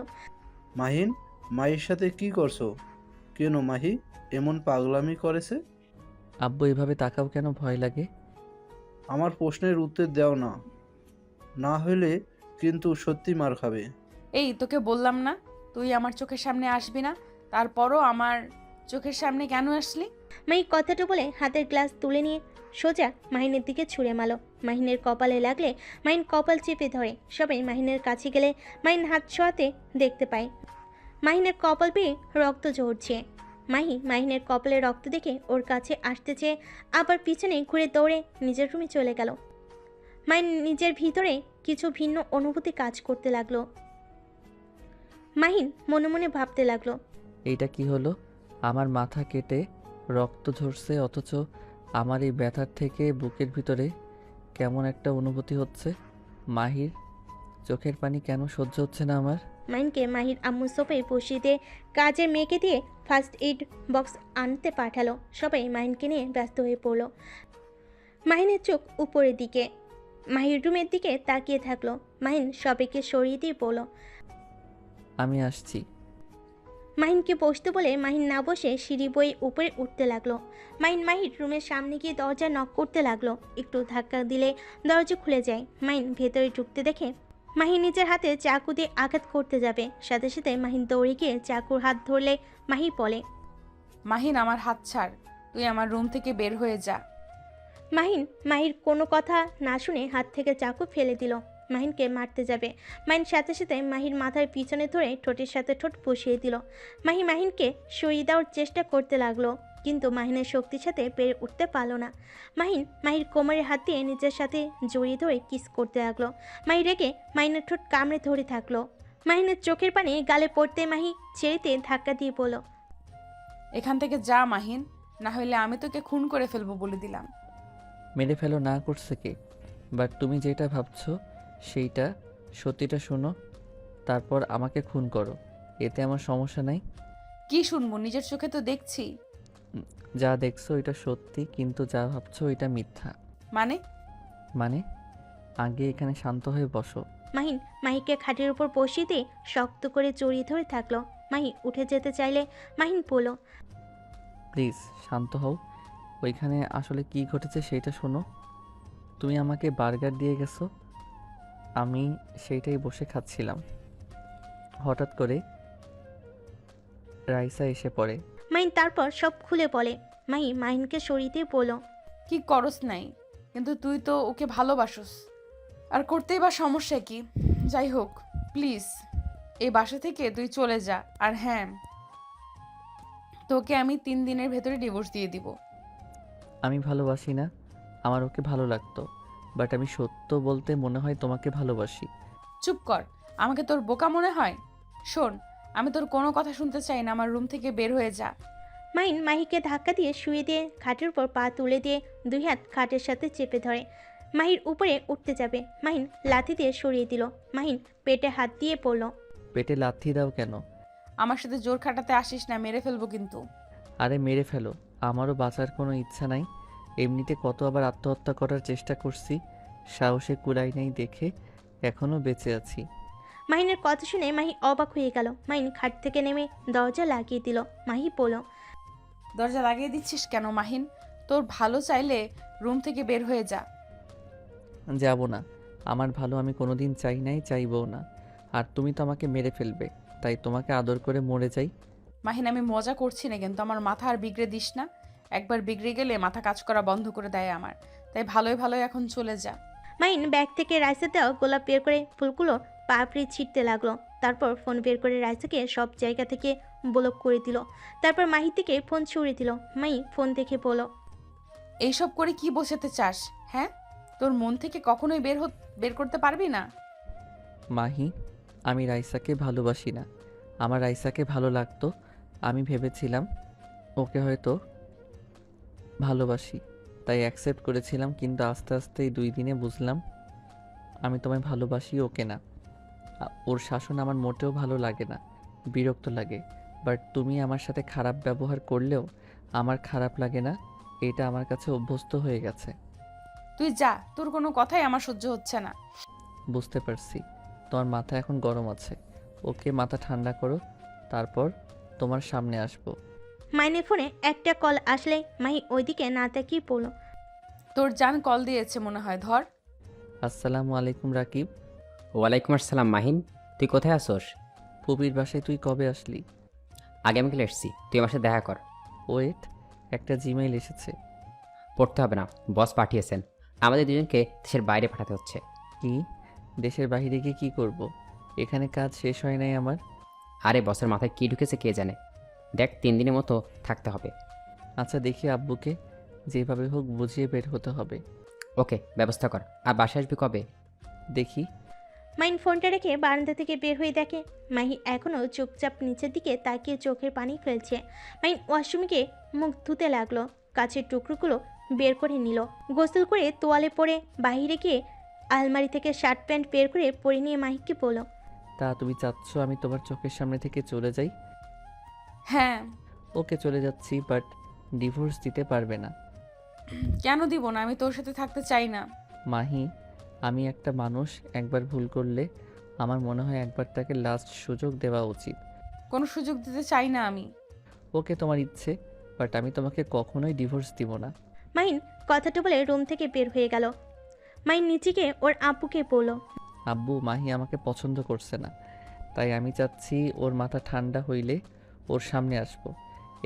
E: মাহিন, মাহির সাথে কি করছো? কেন মাহি এমন পাগলামি করেছে?
B: আব্বু, এভাবে তাকাও কেন? ভয় লাগে?
E: আমার প্রশ্নের উত্তর দাও না, না হলে কিন্তু সত্যি মার খাবে।
A: এই, তোকে বললাম না তুই আমার চোখের সামনে আসবি না, তারপরও আমার চোখের সামনে কেন আসলি?
C: মাহি কথাটা বলে হাতের গ্লাস তুলে নিয়ে সোজা মাহিনের দিকে ছুঁড়ে মারল। মাহিনের কপালে লাগলে মাহিন কপাল চেপে ধরে। সবাই মাহিনের কাছে গেলে মাহিন হাত ছোঁয়াতে দেখতে পায় মাহিনের কপাল বেয়ে রক্ত ঝরছে। মাহিনের কপালে রক্ত দেখে ওর কাছে আসতে চেয়ে আবার পিছনে ঘুরে দৌড়ে নিজের রুমে চলে গেল। মাহিন নিজের ভিতরে কিছু ভিন্ন অনুভূতি কাজ করতে লাগলো। মাহিন মনে মনে ভাবতে লাগলো,
B: এইটা কি হলো? আমার মাথা কেটে রক্ত ঝরছে, অথচ আমার এই ব্যথার থেকে বুকের ভিতরে কেমন একটা অনুভূতি হচ্ছে। মাহির চোখের পানি কেন সহ্য হচ্ছে না আমার?
C: মাহিনকে মাহির আম্মু সোফায় বসিয়ে দিয়ে কাজের মেয়েকে দিয়ে ফার্স্ট এইড বক্স আনতে পাঠালো। সবাই মাহিনকে নিয়ে ব্যস্ত হয়ে পড়লো। মাহিনের চোখ উপরের দিকে, মাহির রুমের দিকে তাকিয়ে থাকলো। মাহিন সবাইকে সরিয়ে দিয়ে বলল,
B: আমি আসছি।
C: মাহিনকে বসতে বলে মাহিন না বসে সিঁড়ি বয়ে উপরে উঠতে লাগলো। মাহির রুমের সামনে গিয়ে দরজা নক করতে লাগলো। একটু ধাক্কা দিলে দরজা খুলে যায়। মাহিন ভেতরে ঢুকতে দেখে মাহিন নিজের হাতে চাকু দিয়ে আঘাত করতে যাবে, সাথে সাথে মাহিন দৌড়ে গিয়ে চাকুর হাত ধরলে মাহি বলে,
A: মাহিন আমার হাত ছাড়, তুই আমার রুম থেকে বের হয়ে যা।
C: মাহির কোনো কথা না শুনে হাত থেকে চাকু ফেলে দিল। মাহিনকে মারতে যাবে। মাহিন সাথে সাথে মাহির মাথার পিছনে ধরে ঠোঁটের সাথে ঠোঁট বসিয়ে দিল। মাহিনকে সরিয়ে দেওয়ার চেষ্টা করতে লাগলো, কিন্তু মাহিনের শক্তির সাথে পেরে উঠতে পারল না। মাহির কোমরে হাত দিয়ে নিজের সাথে জড়িয়ে ধরে কিস করতে লাগলো। মাহি রেগে মাহিনের ঠোঁট কামড়ে ধরে থাকলো। মাহিনের চোখের পানি গালে পড়তে মাহি ছেড়েতে ধাক্কা দিয়ে বলল,
A: এখান থেকে যা মাহিন, না হলে আমি তোকে খুন করে ফেলবো বলে দিলাম।
B: মেরে ফেলো না করছে কে? বাট তুমি যেটা ভাবছো সেইটা সত্যিটা শোনো, তারপর আমাকে খুন করো, এতে আমার সমস্যা নাই।
A: কি শুনবো? নিজের চোখে তো দেখছি।
B: যা দেখছো এটা সত্যি, কিন্তু যা ভাবছো এটা মিথ্যা।
A: মানে?
B: মানে আগে এখানে শান্ত হয়ে বসো।
C: মাহিকে খাটের উপর বসিয়ে দিয়ে শক্ত করে জড়িয়ে ধরে থাকলো। মাহি উঠে যেতে চাইলে মাহিন বলল,
B: প্লিজ শান্ত হও। ওইখানে আসলে কি ঘটেছে সেটা শোনো। তুমি আমাকে বার্গার দিয়ে গেছো, আমি সেইটাই বসে খাচ্ছিলাম। হঠাৎ করে রাইসা এসে পড়ে।
C: মাহিন তারপর সব খুলে বলে। মাহিনকে সরিয়ে দিয়ে বলল,
A: কি করস নাই, কিন্তু তুই তো ওকে ভালোবাসোস, আর করতেই বা সমস্যা কি? যাই হোক, প্লিজ এই বাসা থেকে তুই চলে যা। আর হ্যাঁ, তোকে আমি 3 দিনের ভেতরে ডিভোর্স দিয়ে দিব।
B: আমি ভালোবাসি না, আমার ওকে ভালো লাগতো, বাট আমি সত্য বলতে মনে হয় তোমাকে ভালোবাসি।
A: চুপ কর, আমাকে তোর বোকা মনে হয়? শোন, আমি তোর কোনো কথা শুনতে চাই না, আমার রুম থেকে বের হয়ে যা।
C: মাহিকে ধাক্কা দিয়ে শুয়ে দিয়ে খাটের উপর পা তুলে দিয়ে 2 হাত খাটের সাথে চেপে ধরে। মাহির উপরে উঠতে যাবে, মাহিন লাথি দিয়ে সরিয়ে দিল। মাহিন পেটে হাত দিয়ে পড়ল।
B: পেটে লাথি দাও কেন?
A: আমার সাথে জোর খাটাতে আসিস না, মেরে ফেলবো কিন্তু।
B: আরে মেরে ফেলো, আমারও বাঁচার কোনো ইচ্ছা নাই। এমনিতে কত আবার আত্মহত্যা করার চেষ্টা করছি, সাহসে কুলাই নেই দেখে এখনও বেঁচে আছি।
C: মাহিনের কথা শুনে মাহি অবাক হয়ে গেল। মাহিন খাট থেকে নেমে দরজা লাগিয়ে দিল। মাহি বলল,
A: দরজা লাগিয়ে দিচ্ছিস কেন মাহিন? তোর ভালো চাইলে রুম থেকে বের হয়ে যা।
B: যাব না, আমার ভালো আমি কোনোদিন চাই নাই, চাইবও না। আর তুমি তো আমাকে মেরে ফেলবে, তাই তোমাকে আদর করে মরে যাই।
A: মাহিন, আমি মজা করছি না, কিন্তু আমার মাথা আর বিগড়ে দিস না। একবার বিগড়ে গেলে মাথা কাজ করা বন্ধ করে দেয় আমার। তাই ভালোই ভালোই এখন চলে যা।
C: মাহিন ব্যাগ থেকে রাইসা দেওয়া গোলাপ বের করে ফুলগুলো পাপড়ি ছিটতে লাগলো। তারপর ফোন বের করে রাইসাকে সব জায়গা থেকে ব্লক করে দিল। তারপর মাহি থেকে ফোন ছুঁড়ে দিল। মাহি ফোন দেখে বলল,
A: এইসব করে কি বোঝাতে চাস? হ্যাঁ, তোর মন থেকে কখনোই বের করতে পারবি না।
B: মাহি, আমি রাইসাকে ভালোবাসি না। আমার রাইসাকে ভালো লাগতো, আমি ভেবেছিলাম ওকে হয়তো ভালোবাসি, তাই অ্যাকসেপ্ট করেছিলাম। কিন্তু আস্তে আস্তে এই 2 দিনে বুঝলাম আমি তোমায় ভালোবাসি, ওকে না। ওর শাসন আমার মোটেও ভালো লাগে না, বিরক্ত লাগে। বাট তুমি আমার সাথে খারাপ ব্যবহার করলেও আমার খারাপ লাগে না, এটা আমার কাছে অভ্যস্ত হয়ে গেছে।
A: তুই যা, তোর কোনো কথাই আমার সহ্য হচ্ছে না।
B: বুঝতে পারছি, তোমার মাথা এখন গরম আছে। ওকে মাথা ঠান্ডা করো, তারপর তোমার সামনে আসবো।
C: মাহিনের ফোনে একটা কল আসলে মাহি ওইদিকে না তাকিয়ে পড়ল।
A: তোর জান কল দিয়েছে মনে হয়, ধর।
B: আসসালামু আলাইকুম রাকিব।
H: ওয়ালাইকুম আসসালাম মাহিন, তুই কোথায় আসোস?
B: পুবির বাসায় তুই কবে আসলি?
H: আগামীকাল এসছি, তুই আমার সাথে দেখা কর।
B: ওয়েট, একটা জিমেইল এসেছে।
H: পড়তে হবে না, বস পাঠিয়েছেন। আমাদের দুজনকে দেশের বাইরে পাঠাতে হচ্ছে।
B: কি? দেশের বাইরে গিয়ে কি করব? এখানে কাজ শেষ হয় নাই আমার।
H: আরে বসের মাথায় কী ঢুকেছে কে জানে। দেখ 3 দিনের মতো থাকতে হবে।
B: আচ্ছা দেখি আব্বুকে যেভাবে হোক বুঝিয়ে বের হতে হবে।
H: ওকে, ব্যবস্থা কর। আর বাসায় আসবি কবে?
B: দেখি।
C: মাহিন ফোনটা রেখে বারান্দা থেকে বের হয়ে দেখে মাহি এখনও চুপচাপ নিচের দিকে তাকিয়ে চোখের পানি ফেলছে। মাহিন ওয়াশরুমে গিয়ে মুখ ধুতে লাগলো, কাছের টুকরোগুলো বের করে নিল, গোসল করে তোয়ালে পরে বাইরে গিয়ে আলমারি থেকে শার্ট প্যান্ট বের করে পরে নিয়ে মাহিকে বলল,
B: তা তুমি চাচ্ছ আমি তোমার চোখের সামনে থেকে চলে যাই?
A: হ্যাঁ।
B: ওকে চলে যাচ্ছি, বাট ডিভোর্স দিতে পারবে না।
A: কেন দিব না? আমি তোর সাথে থাকতে চাই না।
B: মাহি, আমি একটা মানুষ একবার ভুল করলে আমার মনে হয় একবার তাকে লাস্ট সুযোগ দেওয়া উচিত।
A: কোনো সুযোগ দিতে চাই না আমি।
B: ওকে তোমার ইচ্ছে, বাট আমি তোমাকে কখনোই ডিভোর্স দিব না।
C: মাহিন কথাটা বলে রুম থেকে বের হয়ে গেল। মাহিন নিচে গিয়ে ওর আব্বুকে বলল,
B: আব্বু, মাহি আমাকে পছন্দ করছে না, তাই আমি চাচ্ছি ওর মাথা ঠান্ডা হইলে ওর সামনে আসবো।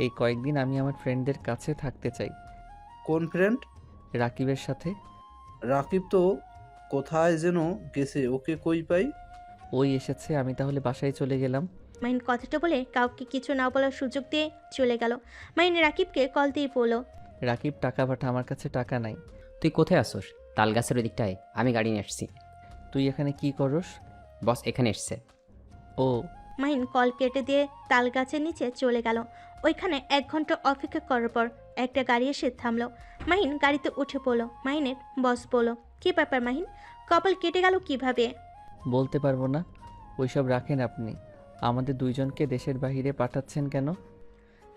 B: এই কয়েকদিন আমি আমার ফ্রেন্ডদের কাছে থাকতে চাই।
E: কোন ফ্রেন্ড?
B: রাকিবের সাথে।
E: রাকিব তো কোথায় যেন গেছে, ওকে কই পাই?
B: ওই এসেছে, আমি তাহলে বাসায় চলে গেলাম।
C: মাহিন কথাটা বলে কাউকে কিছু না বলার সুযোগ দিয়ে চলে গেল। মাহিন রাকিবকে কল দিয়ে বলল,
B: রাকিব টাকা পাঠা, আমার কাছে টাকা নাই।
H: তুই কোথায় আসোস? তাল গাছের ওই দিকটায়, আমি গাড়ি নিয়ে আসছি।
B: তুই এখানে কি করস?
H: বস এখানে এসছে।
B: ও,
C: মাহিন কল কেটে দিয়ে তাল গাছের নিচে চলে গেল। ওইখানে 1 ঘন্টা অপেক্ষা করার পর একটা গাড়ি এসে থামলো। মাহিন গাড়িতে উঠে পড়ল। মাহিনের বস বলল, কি ব্যাপার মাহিন, কপাল কেটে গেল কিভাবে?
B: বলতে পারবো না। ওইসব রাখেন আপনি। আমাদের দুইজনকে দেশের বাইরে পাঠাচ্ছেন কেন?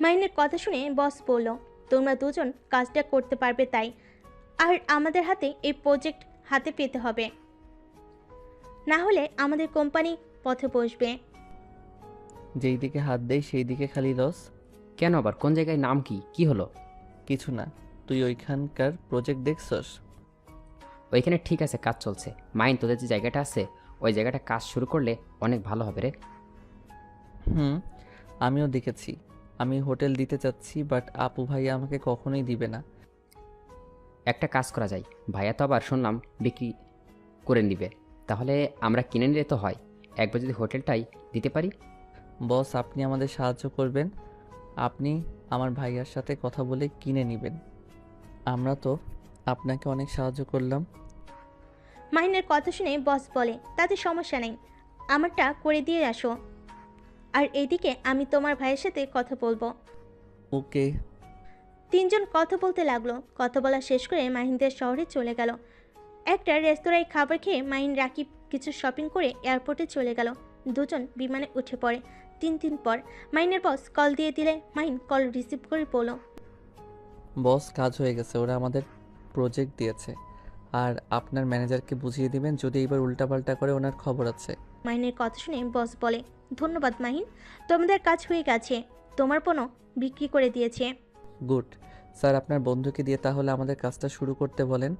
C: মাহিনের কথা শুনে বস বলল, তোমরা দুজন কাজটা করতে পারবে তাই, আর আমাদের হাতে এই প্রজেক্ট হাতে পেতে হবে, না হলে আমাদের কোম্পানি পথে বসবে।
B: যেই দিকে হাত দেই সেই দিকে খালি লস।
H: কেন আবার? কোন জায়গায়? নাম কি? কি হলো?
B: কিছু না। তুই ওইখানকার প্রজেক্ট দেখছস?
H: ওইখানে ঠিক আছে, কাজ চলছে। মাইন, তোদের যে জায়গাটা আছে ওই জায়গাটা কাজ শুরু করলে অনেক ভালো হবে রে।
B: আমিও দেখেছি। আমি হোটেল দিতে চাচ্ছি, বাট আপু ভাইয়া আমাকে কখনোই দিবে না।
H: একটা কাজ করা যায়, ভাইয়া তো আবার শুনলাম বিক্রি করে নিবে, তাহলে আমরা কিনে নিলে তো হয়। একবার যদি হোটেলটাই দিতে পারি।
B: বস, আপনি আমাদের সাহায্য করবেন। আপনি আমার ভাইয়ার সাথে কথা বলে কিনে নেবেন। আমরা তো আপনাকে অনেক সাহায্য করলাম।
C: মাহিনের কথা শুনে বস বলে, তাতে সমস্যা নেই, আমারটা করে দিয়ে আসো, আর এইদিকে আমি তোমার ভাইয়ের সাথে কথা বলবো।
B: ওকে।
C: 3 জন কথা বলতে লাগলো। কথা বলা শেষ করে মাহিনদের শহরে চলে গেল। একটা রেস্তোরাঁয় খাবার খেয়ে মাহিন রাকিব কিছু শপিং করে এয়ারপোর্টে চলে গেল। দুজন বিমানে উঠে পড়ে। 3 দিন পর মাহিনের বস কল দিয়ে দিলে মাহিন কল রিসিভ করে বলল,
B: বস, কাজ হয়ে গেছে। ওরা আমাদের প্রজেক্ট দিয়েছে, আর আপনার ম্যানেজারকে বুঝিয়ে দিবেন, যদি এবার উল্টাপাল্টা করে ওনার খবর আছে।
C: মাহিনের কথা শুনে বস বলে, ধন্যবাদ মাহিন, তোমাদের কাজ হয়ে গেছে, তোমার পণ্য বিক্রি করে দিয়েছে।
B: গুড। স্যার, আপনার বন্ধুকে দিয়ে তাহলে আমাদের কাজটা শুরু করতে বলেন।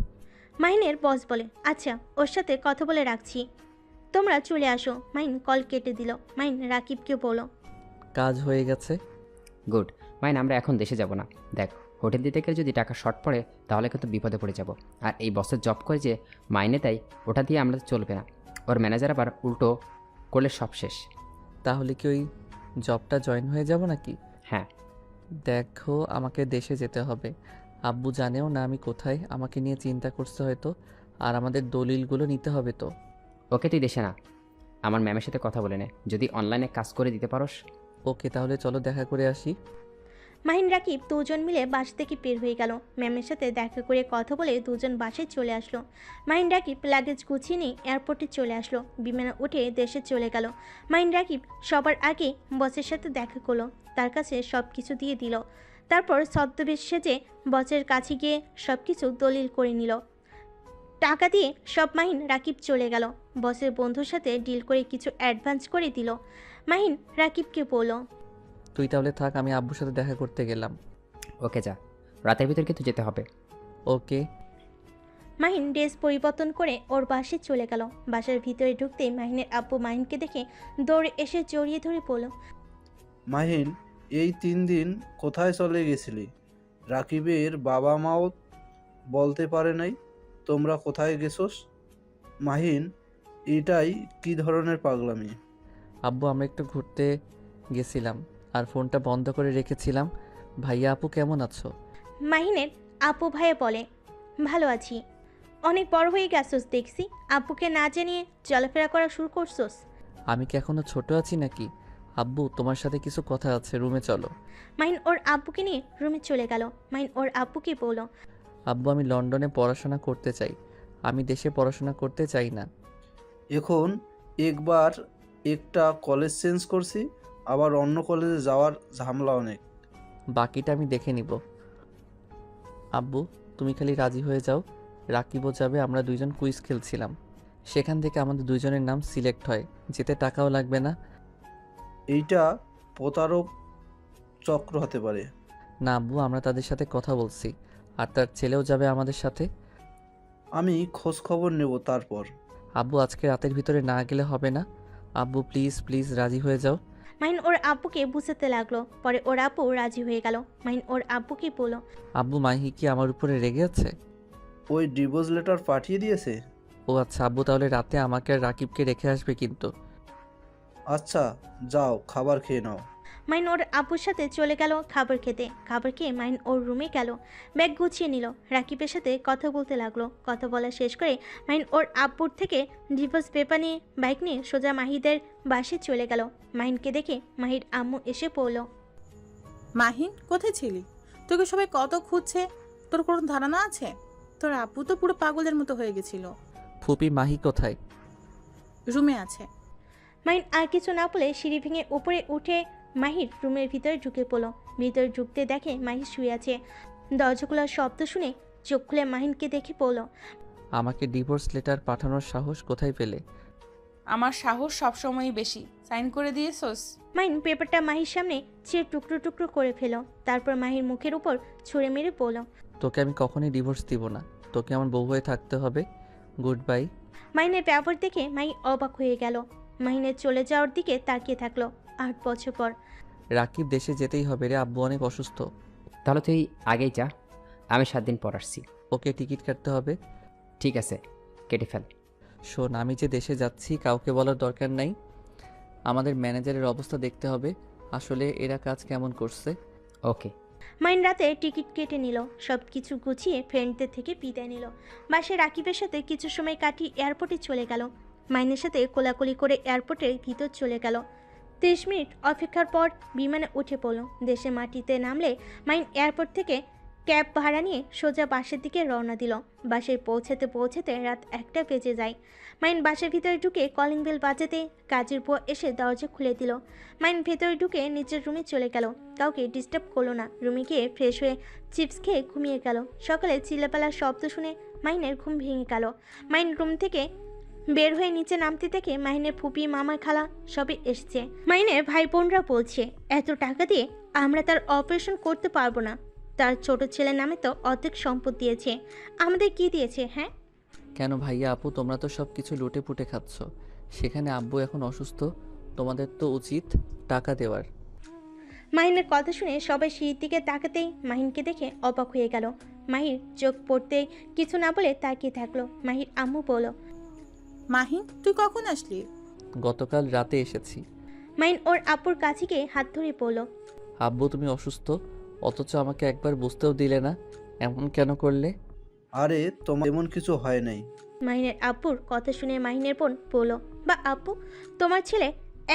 C: মাহিনের বস বলে, আচ্ছা, ওর সাথে কথা বলে রাখছি, তোমরা চলে আসো। মাহিন কল কেটে দিল। মাহিন রাকিবকে বলো,
B: কাজ হয়ে গেছে।
H: গুড। মাইন, আমরা এখন দেশে যাব না। দেখ, হোটেল দিতে গেলে যদি টাকা শর্ট পড়ে তাহলে কিন্তু বিপদে পড়ে যাব। আর এই বসের জব করে যে মাইনে দেয় ওটা দিয়ে আমরা চলবে না। ওর ম্যানেজার আবার উল্টো করলে সব শেষ।
B: তাহলে কি ওই জবটা জয়েন হয়ে যাব নাকি?
H: হ্যাঁ।
B: দেখো, আমাকে দেশে যেতে হবে। আব্বু জানেও না আমি কোথায়, আমাকে নিয়ে চিন্তা করছে হয়তো, আর আমাদের দলিলগুলো নিতে হবে তো।
H: ওকে, তুই দেশে না, আমার ম্যামের সাথে কথা বলে নে, যদি অনলাইনে কাজ করে দিতে পারোস।
B: ওকে, তাহলে চলো দেখা করে আসি।
C: মাহিন রাকিব দুজন মিলে বাস থেকে বের হয়ে গেল। ম্যামের সাথে দেখা করে কথা বলে দুজন বাসে চলে আসলো। মাহিন রাকিব লাগেজ গুছিয়ে নিয়ে এয়ারপোর্টে চলে আসলো। বিমানে উঠে দেশে চলে গেল। মাহিন রাকিব সবার আগে বসের সাথে দেখা করলো, তার কাছে সব কিছু দিয়ে দিল। তারপর ছদ্মবেশ সেজে বসের কাছে গিয়ে সব কিছু দলিল করে নিল। টাকা দিয়ে সব মাহিন রাকিব চলে গেল। বসের বন্ধুর সাথে ডিল করে কিছু অ্যাডভান্স করে দিল। মাহিন রাকিবকে বলল,
B: তুই তাহলে থাক, আমি আব্বুর সাথে দেখা করতে গেলাম।
H: ওকে, যা, রাতের ভিতর কিন্তু যেতে হবে।
B: ওকে।
C: মাহিন ড্রেস পরিবর্তন করে ওর বাসে চলে গেল। বাসার ভিতরে ঢুকতেই মাহিনের আব্বু মাহিনকে দেখে দৌড়ে এসে জড়িয়ে ধরে বলল,
E: মাহিন, এই 3 দিন কোথায় চলে গেছিলি? রাকিবের বাবা মাও বলতে পারে নাই তোমরা কোথায় গেছোস? মাহিন, এটাই কি ধরনের পাগলামি?
B: আব্বু আমরা একটু ঘুরতে গেছিলাম আর ফোনটা বন্ধ করে রেখেছিলাম। ভাইয়া আপু কেমন আছো?
C: মাহিনের আপু ভাইয়া বলে, ভালো আছি। অনেক বড় হয়ে গেছোস দেখছি, আব্বুকে না জানিয়ে চলাফেরা করা শুরু করছোস।
B: আমি কি এখনো ছোট আছি নাকি? আব্বু তোমার সাথে কিছু কথা আছে, রুমে চলো।
C: মাহিন ওর আব্বুকে নিয়ে রুমে চলে গেল। মাহিন ওর আব্বুকে বলল,
B: আব্বু আমি লন্ডনে পড়াশোনা করতে চাই, আমি দেশে পড়াশোনা করতে চাই না।
E: এখন একবার একটা কলেজ চেঞ্জ করছি, আবার অন্য কলেজে যাওয়ার ঝামেলা অনেক।
B: বাকিটা আমি দেখে নিব। আব্বু তুমি খালি রাজি হয়ে যাও। রাকিবও যাবে, আমরা দুইজন কুইজ খেলছিলাম, সেখান থেকে আমাদের দুইজনের নাম সিলেক্ট হয়, যেতে টাকাও লাগবে না।
E: এইটা প্রতারক চক্র হতে পারে।
B: না আব্বু, আমরা তাদের সাথে কথা বলছি, আর তার ছেলেও যাবে আমাদের সাথে।
E: আমি খোঁজ খবর নেব তারপর।
B: আব্বু আজকে রাতের ভিতরে না গেলে হবে না। আব্বু প্লিজ প্লিজ রাজি হয়ে যাও।
C: মাহিন ওর আব্বুকে বুঝাতে লাগলো। পরে ওর আব্বু রাজি হয়ে গেল। মাহিন ওর আব্বুকে বলল,
B: আব্বু মাহি কি আমার উপরে রেগে আছে?
E: ওই ডিভোর্স লেটার পাঠিয়ে দিয়েছে।
B: ও আচ্ছা আব্বু, তাহলে রাতে আমাকে আর রাকিবকে রেখে আসবে কিন্তু।
E: আচ্ছা যাও, খাবার খেয়ে নাও।
C: মাহিন ওর আব্বুর সাথে চলে গেল খাবার খেতে। খাবার খেয়ে মাহিন ওর রুমে গেল, ব্যাগ গুছিয়ে নিল, রাকিবের সাথে কথা বলতে লাগলো। কথা বলা শেষ করে মাহিন ওর আব্বুর থেকে ডিভোর্স পেপার নিয়ে বাইক নিয়ে সোজা মাহিদের বাসে চলে গেল। মাহিনকে দেখে মাহির আম্মু এসে পড়ল।
D: মাহিন, কোথায় ছিলি? তোকে সবাই কত খুঁজছে, তোর কোনো ধারণা আছে? তোর আপু তো পুরো পাগলের মতো হয়ে গেছিল।
B: ফুপি মাহি কোথায়?
D: রুমে আছে।
C: মাহিন আর কিছু না বলে সিঁড়ি ভেঙে উপরে উঠে মাহির রুমের ভিতরে ঢুকে পড়ল। ভিতরে ঢুকতে দেখে মাহি শুয়ে আছে। দরজাগুলোর শব্দ শুনে চোখ খুলে মাহিনকে দেখে পড়ল।
B: আমাকে ডিভোর্স লেটার পাঠানোর সাহস কোথায় পেলে?
A: আমার সাহস সবসময়ই বেশি। সাইন করে দিয়েছোস?
C: মাহিন পেপারটা মাহির সামনে চেয়ে টুকরো টুকরো করে ফেল। তারপর মাহির মুখের উপর ছুঁড়ে মেরে পড়ল।
B: তোকে আমি কখনোই ডিভোর্স দিব না, তোকে আমার বউ হয়ে থাকতে হবে। Good bye.
C: মাহিনের ব্যবহার দেখে মাহি অবাক হয়ে গেল। মাহিনের চলে যাওয়ার দিকে তাকিয়ে থাকলো। 8 বছর পর।
B: রাকিব দেশে যেতেই হবে রে, আব্বু অনেক অসুস্থ।
H: তাহলে তুই আগেই যা, আমি 7 দিন পর আসছি।
B: ওকে টিকিট কাটতে হবে।
H: ঠিক আছে, কেটে ফেল।
B: শোন, আমি যে দেশে যাচ্ছি কাউকে বলার দরকার নাই। আমাদের ম্যানেজারের অবস্থা দেখতে হবে, আসলে এরা কাজ কেমন করছে।
H: ওকে।
C: মাহিন রাতে টিকিট কেটে নিল, সব কিছু গুছিয়ে ফ্রেন্ডদের থেকে বিদায় নিল। বাসে রাকিবের সাথে কিছু সময় কাটিয়ে এয়ারপোর্টে চলে গেল। মাহিনের সাথে কোলাকুলি করে এয়ারপোর্টের ভিতর চলে গেল। 30 মিনিট অপেক্ষার পর বিমানে উঠে পড়ল। দেশে মাটিতে নামলে মাহিন এয়ারপোর্ট থেকে ক্যাব ভাড়া নিয়ে সোজা বাসের দিকে রওনা দিল। বাসে পৌঁছাতে পৌঁছাতে রাত 1টা বেজে যায়। মাহিন বাসের ভিতরে ঢুকে কলিং বেল বাজাতে কাজের বুয়া এসে দরজা খুলে দিল। মাহিন ভেতরে ঢুকে নিজের রুমে চলে গেল। কাউকে ডিস্টার্ব করলো না। রুমে গিয়ে ফ্রেশ হয়ে চিপস খেয়ে ঘুমিয়ে গেল। সকালে চিল্লাপালার শব্দ শুনে মাহিনের ঘুম ভেঙে গেল। মাহিন রুম থেকে বের হয়ে নিচে নামতে দেখে মাহিনের ফুপি, মামা, খালা সবই এসছে। মাহিনের ভাই বোনরা বলছে, এত টাকা দিয়ে আমরা তার অপারেশন করতে পারবো না। তার ছোট ছেলের নামে তো অর্ধেক সম্পদ দিয়েছে, আমাদের কি দিয়েছে? হ্যাঁ,
B: কেন ভাইয়া আপু, তোমরা তো সব কিছু লুটে পুটে খাচ্ছ, সেখানে আব্বু এখন অসুস্থ, তোমাদের তো উচিত টাকা দেওয়ার।
C: মাহিনের কথা শুনে সবাই সিঁড়ির দিকে তাকাতেই মাহিনকে দেখে অবাক হয়ে গেল। মাহির চোখ পড়তে কিছু না বলে তাকিয়ে থাকলো। মাহির আম্মু বলল,
D: মাহিন, তুই কখন আসলি?
B: গতকাল রাতে এসেছি।
C: মাহিন ওর আব্বুর কাছে গিয়ে হাত ধরে পড়ল।
B: আব্বু তুমি অসুস্থ, অথচ আমাকে একবার বুঝতেও দিলে না, এমন কেন করলে?
E: আরে তোমার এমন কিছু হয় নাই।
C: মাহিনের আব্বুর কথা শুনে মাহিনের বোন বলল, বা আব্বু, তোমার ছেলে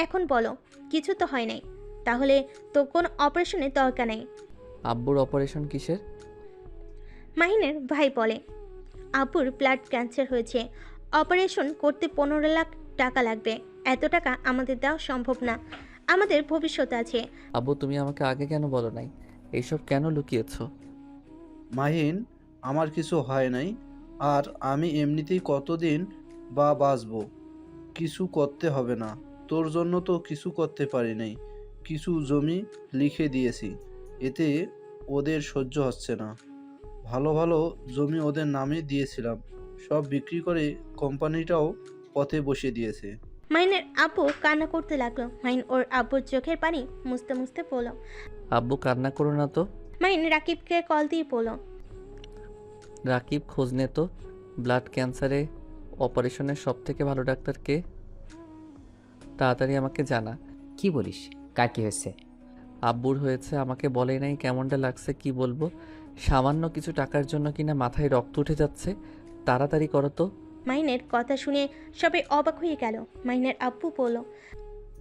C: এখন বলো কিছু তো হয় নাই, তাহলে তো কোনো অপারেশনের দরকার নেই।
B: আব্বুর অপারেশন কিসের?
C: মাহিনের ভাই বলে, আব্বুর ব্লাড ক্যান্সার হয়েছে, অপারেশন করতে 15 লাখ টাকা লাগবে। এত টাকা আমাদের দেওয়া সম্ভব না, আমাদের ভবিষ্যৎ আছে।
B: আব্বু তুমি আমাকে আগে কেন বলো নাই? এইসব কেন লুকিয়েছো?
E: মাহিন, আমার কিছু হয় নাই, আর আমি এমনিতেই কতদিন বা বাঁচবো। কিছু করতে হবে না, তোর জন্য তো কিছু করতে পারি নাই। কিছু জমি লিখে দিয়েছি, এতে ওদের সহ্য হচ্ছে না। ভালো ভালো জমি ওদের নামে দিয়েছিলাম, সব বিক্রি করে কোম্পানিটাও পথে বসিয়ে দিয়েছে।
C: মাহিনের আব্বু কান্না করতে লাগলো। মাহিন ওর আব্বুর চোখের পানি মুছতে মুছতে বলল।
B: আব্বু কান্না করো না তো।
C: মাহিন রাকিবকে কল দিয়ে বলল,
B: রাকিব খোঁজ নে তো, ব্লাড ক্যান্সারে অপারেশনের সব থেকে ভালো ডাক্তার কে? তাড়াতাড়ি আমাকে জানা।
H: কি বলিস? কার কি হয়েছে?
B: আব্বুর হয়েছে, আমাকে বলে নাই কেমনটা লাগছে কি বলবো। সামান্য কিছু টাকার জন্য কিনা মাথায় রক্ত উঠে যাচ্ছে। তাড়াতাড়ি করো তো।
C: মাহিনের কথা শুনে সবাই অবাক হয়ে গেল। মাহিনের আব্বু বলল,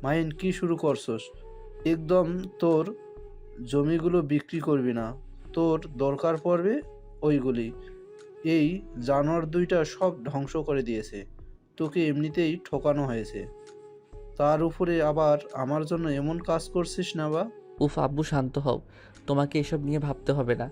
E: মাহিন কি শুরু করছস? একদম তোর জমিগুলো বিক্রি করবি না, তোর দরকার পড়বে ওইগুলি। এই জানোয়ার দুইটা সব ধ্বংস করে দিয়েছে, তোকে এমনিতেই ঠকানো হয়েছে, তার উপরে আবার আমার জন্য এমন কাজ করছিস না বা?
B: উফ আব্বু শান্ত হও, তোমাকে এসব নিয়ে ভাবতে হবে না।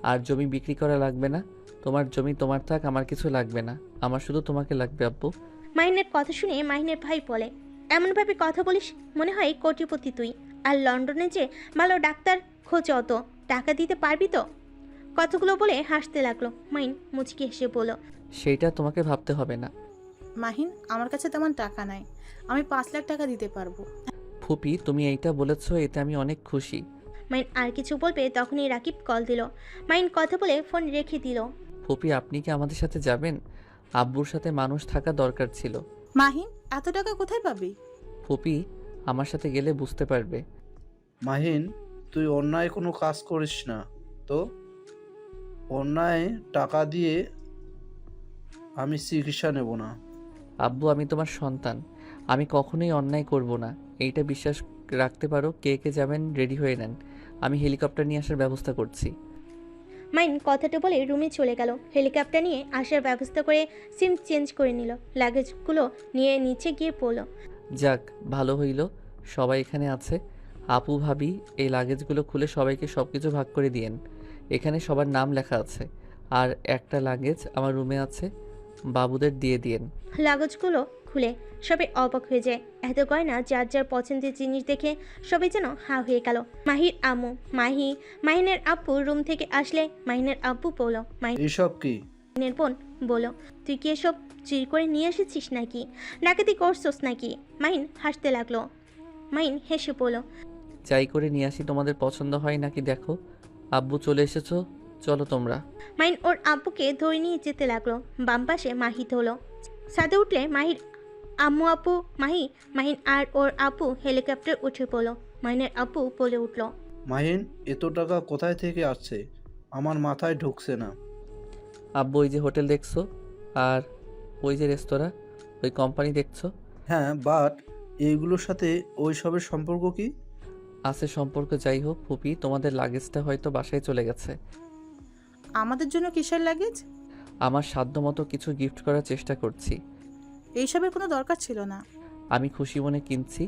B: আর জমি বিক্রি করা লাগবে না। তোমার জমি তোমার থাক, আমার কিছু লাগবে না। আমার শুধু তোমাকে লাগবে আব্বু।
C: মাহিনের কথা শুনে মাহিনের ভাই বলে, এমনভাবে কথা বলিস মনে হয় কোটিপতি তুই। আর লন্ডনে যে ভালো ডাক্তার খোঁজে, অত টাকা দিতে পারবি তো? কথাগুলো বলে হাসতে লাগলো। মাহিন মুচকি হেসে বলল,
B: সেইটা তোমাকে ভাবতে হবে না।
D: মাহিন, আমার কাছে তেমন টাকা নাই, আমি 5 লাখ টাকা দিতে পারবো।
B: ফুপি তুমি এইটা বলেছো, এতে আমি অনেক খুশি।
C: মাহিন আর কিছু বলবে তখনই রাকিব কল দিল। মাহিন কথা বলে ফোন রেখে দিল।
B: ফুপি আপনি কি আমাদের সাথে যাবেন? আব্বুর সাথে মানুষ থাকা দরকার ছিল।
D: মাহিন, এত টাকা কোথায় পাবি?
B: ফুপি আমার সাথে গেলে বুঝতে পারবে।
E: মাহিন, তুই অন্যায় কোনো কাজ করিস না তো। অন্যায় টাকা দিয়ে আমি চিকিৎসা নেব না।
B: আব্বু আমি তোমার সন্তান, আমি কখনোই অন্যায় করব না, এইটা বিশ্বাস রাখতে পারো। কে কে যাবেন রেডি হয়ে নেন, আমি হেলিকপ্টার নিয়ে আসার ব্যবস্থা করছি।
C: মাইন কথাটা বলে রুমে চলে গেল। হেলিকপ্টার নিয়ে আসার ব্যবস্থা করে সিম চেঞ্জ করে নিল। লাগেজগুলো নিয়ে নিচে গিয়ে পড়ল।
B: যাক ভালো হইল সবাই এখানে আছে। আপু ভাবি এই লাগেজগুলো খুলে সবাইকে সব কিছু ভাগ করে দিয়েন। এখানে সবার নাম লেখা আছে। আর একটা লাগেজ আমার রুমে আছে, বাবুদের দিয়ে দিয়েন।
C: লাগেজগুলো খুলে সবাই অবাক হয়ে যায়। এত গয়না যার যার পছন্দের জিনিস দেখে সবাই যেন হা হয়ে গেল। মাহির আম্মু মাহিনের আব্বু রুম থেকে আসলে মাহিনের আব্বু বলল,
E: এইসব কি?
C: মাহিনের বোন বলল, তুই কি এসব চুরি করে নিয়ে এসেছিস নাকি? ডাকাতি করছস নাকি? মাহিন হাসতে লাগলো। মাহিন হেসে বলল,
B: চাই করে নিয়ে আসি, তোমাদের পছন্দ হয় নাকি দেখো। আব্বু চলে এসেছো, চলো তোমরা।
C: মাহিন ওর আব্বুকে ধরে নিয়ে যেতে লাগলো। বাম পাশে মাহিত হলো। ছাদে উঠলে মাহির আম্মু আব্বু মাহিন আর ওর আব্বু হেলিকপ্টার উঠে পড়লো। মাহিনের আব্বু বলে উঠল,
E: মাহিন, এত টাকা কোথায় থেকে আসছে? আমার মাথায় ঢুকছে না।
B: আব্বু ওই যে হোটেল দেখছো, আর ওই যে রেস্তোরাঁ, ওই কোম্পানি দেখছো।
E: হ্যাঁ, বাট এইগুলোর সাথে ওই সবের সম্পর্ক কি?
B: আছে সম্পর্ক, যাই হোক ফুপি তোমাদের লাগেজটা হয়তো বাসায় চলে গেছে।
D: আমাদের জন্য কিসের লাগেজ?
B: আমার সাধ্যমতো কিছু গিফট করার চেষ্টা করছি।
D: এইসবের কোনো দরকার ছিল না।
B: আমি খুশি মনে কিনছি।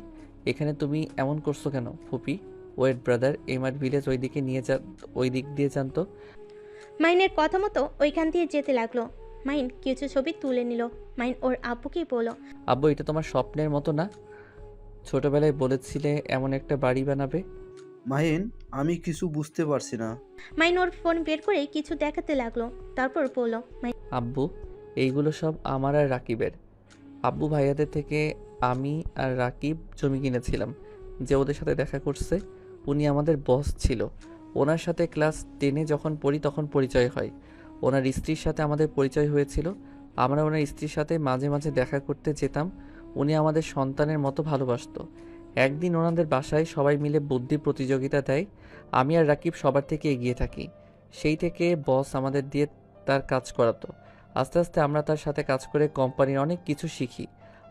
B: এখানে তুমি এমন করছো কেন ফুপি? ওয়েট ব্রাদার, এমআর ভিলেজ ওই দিকে নিয়ে যা, ওই দিক দিয়ে যান তো।
C: মাহিনের কথা মতো ওইখান দিয়ে যেতে লাগলো। মাহিন কিছু ছবি তুলে নিল। মাহিন ওর আব্বুকেই বলল,
B: আব্বু এটা তোমার স্বপ্নের মতো না? ছোটবেলায় বলেছিলে এমন একটা বাড়ি বানাবে।
E: মাহিন, আমি কিছু বুঝতে পারছি না।
C: মাহিন ওর ফোন বের করে কিছু দেখাতে লাগলো। তারপর বলল,
B: আব্বু এইগুলো সব আমার আর রাকিবের। আব্বু ভাইয়াদের থেকে আমি আর রাকিব জমি কিনেছিলাম। যে ওদের সাথে দেখা করছে উনি আমাদের বস ছিল। ওনার সাথে ক্লাস 10-এ যখন পড়ি তখন পরিচয় হয়। ওনার স্ত্রীর সাথে আমাদের পরিচয় হয়েছিল। আমরা ওনার স্ত্রীর সাথে মাঝে মাঝে দেখা করতে যেতাম। উনি আমাদের সন্তানের মতো ভালোবাসতো। একদিন ওনাদের বাসায় সবাই মিলে বুদ্ধি প্রতিযোগিতা দেয়। আমি আর রাকিব সবার থেকে এগিয়ে থাকি। সেই থেকে বস আমাদের দিয়ে তার কাজ করাতো। আস্তে আস্তে আমরা তার সাথে কাজ করে কোম্পানির অনেক কিছু শিখি।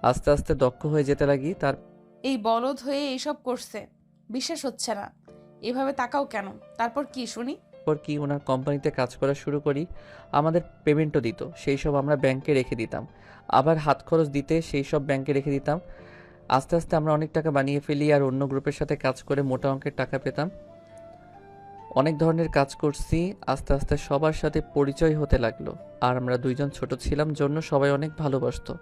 B: আস্তে আস্তে দক্ষ হয়ে যেতে লাগি।
A: এই বলদ হয়ে এইসব করছে, বিশ্বাস হচ্ছে না। এভাবে তাকাও কেন? তারপর কি শুনি?
B: তারপর কি ওনার কোম্পানিতে কাজ করা শুরু করি। আমাদের পেমেন্টও দিত, সেই সব আমরা ব্যাংকে রেখে দিতাম। আবার হাত খরচ দিতে সেই সব ব্যাংকে রেখে দিতাম। আস্তে আস্তে আমরা অনেক টাকা বানিয়ে ফেলি আর অন্য গ্রুপের সাথে কাজ করে মোটা অঙ্কের টাকা পেতাম। অনেক ধরনের কাজ করছি। আস্তে আস্তে সবার সাথে পরিচয় হতে লাগলো। আর আমরা দুইজন ছোট ছিলাম জন্য সবাই অনেক ভালোবাসতো।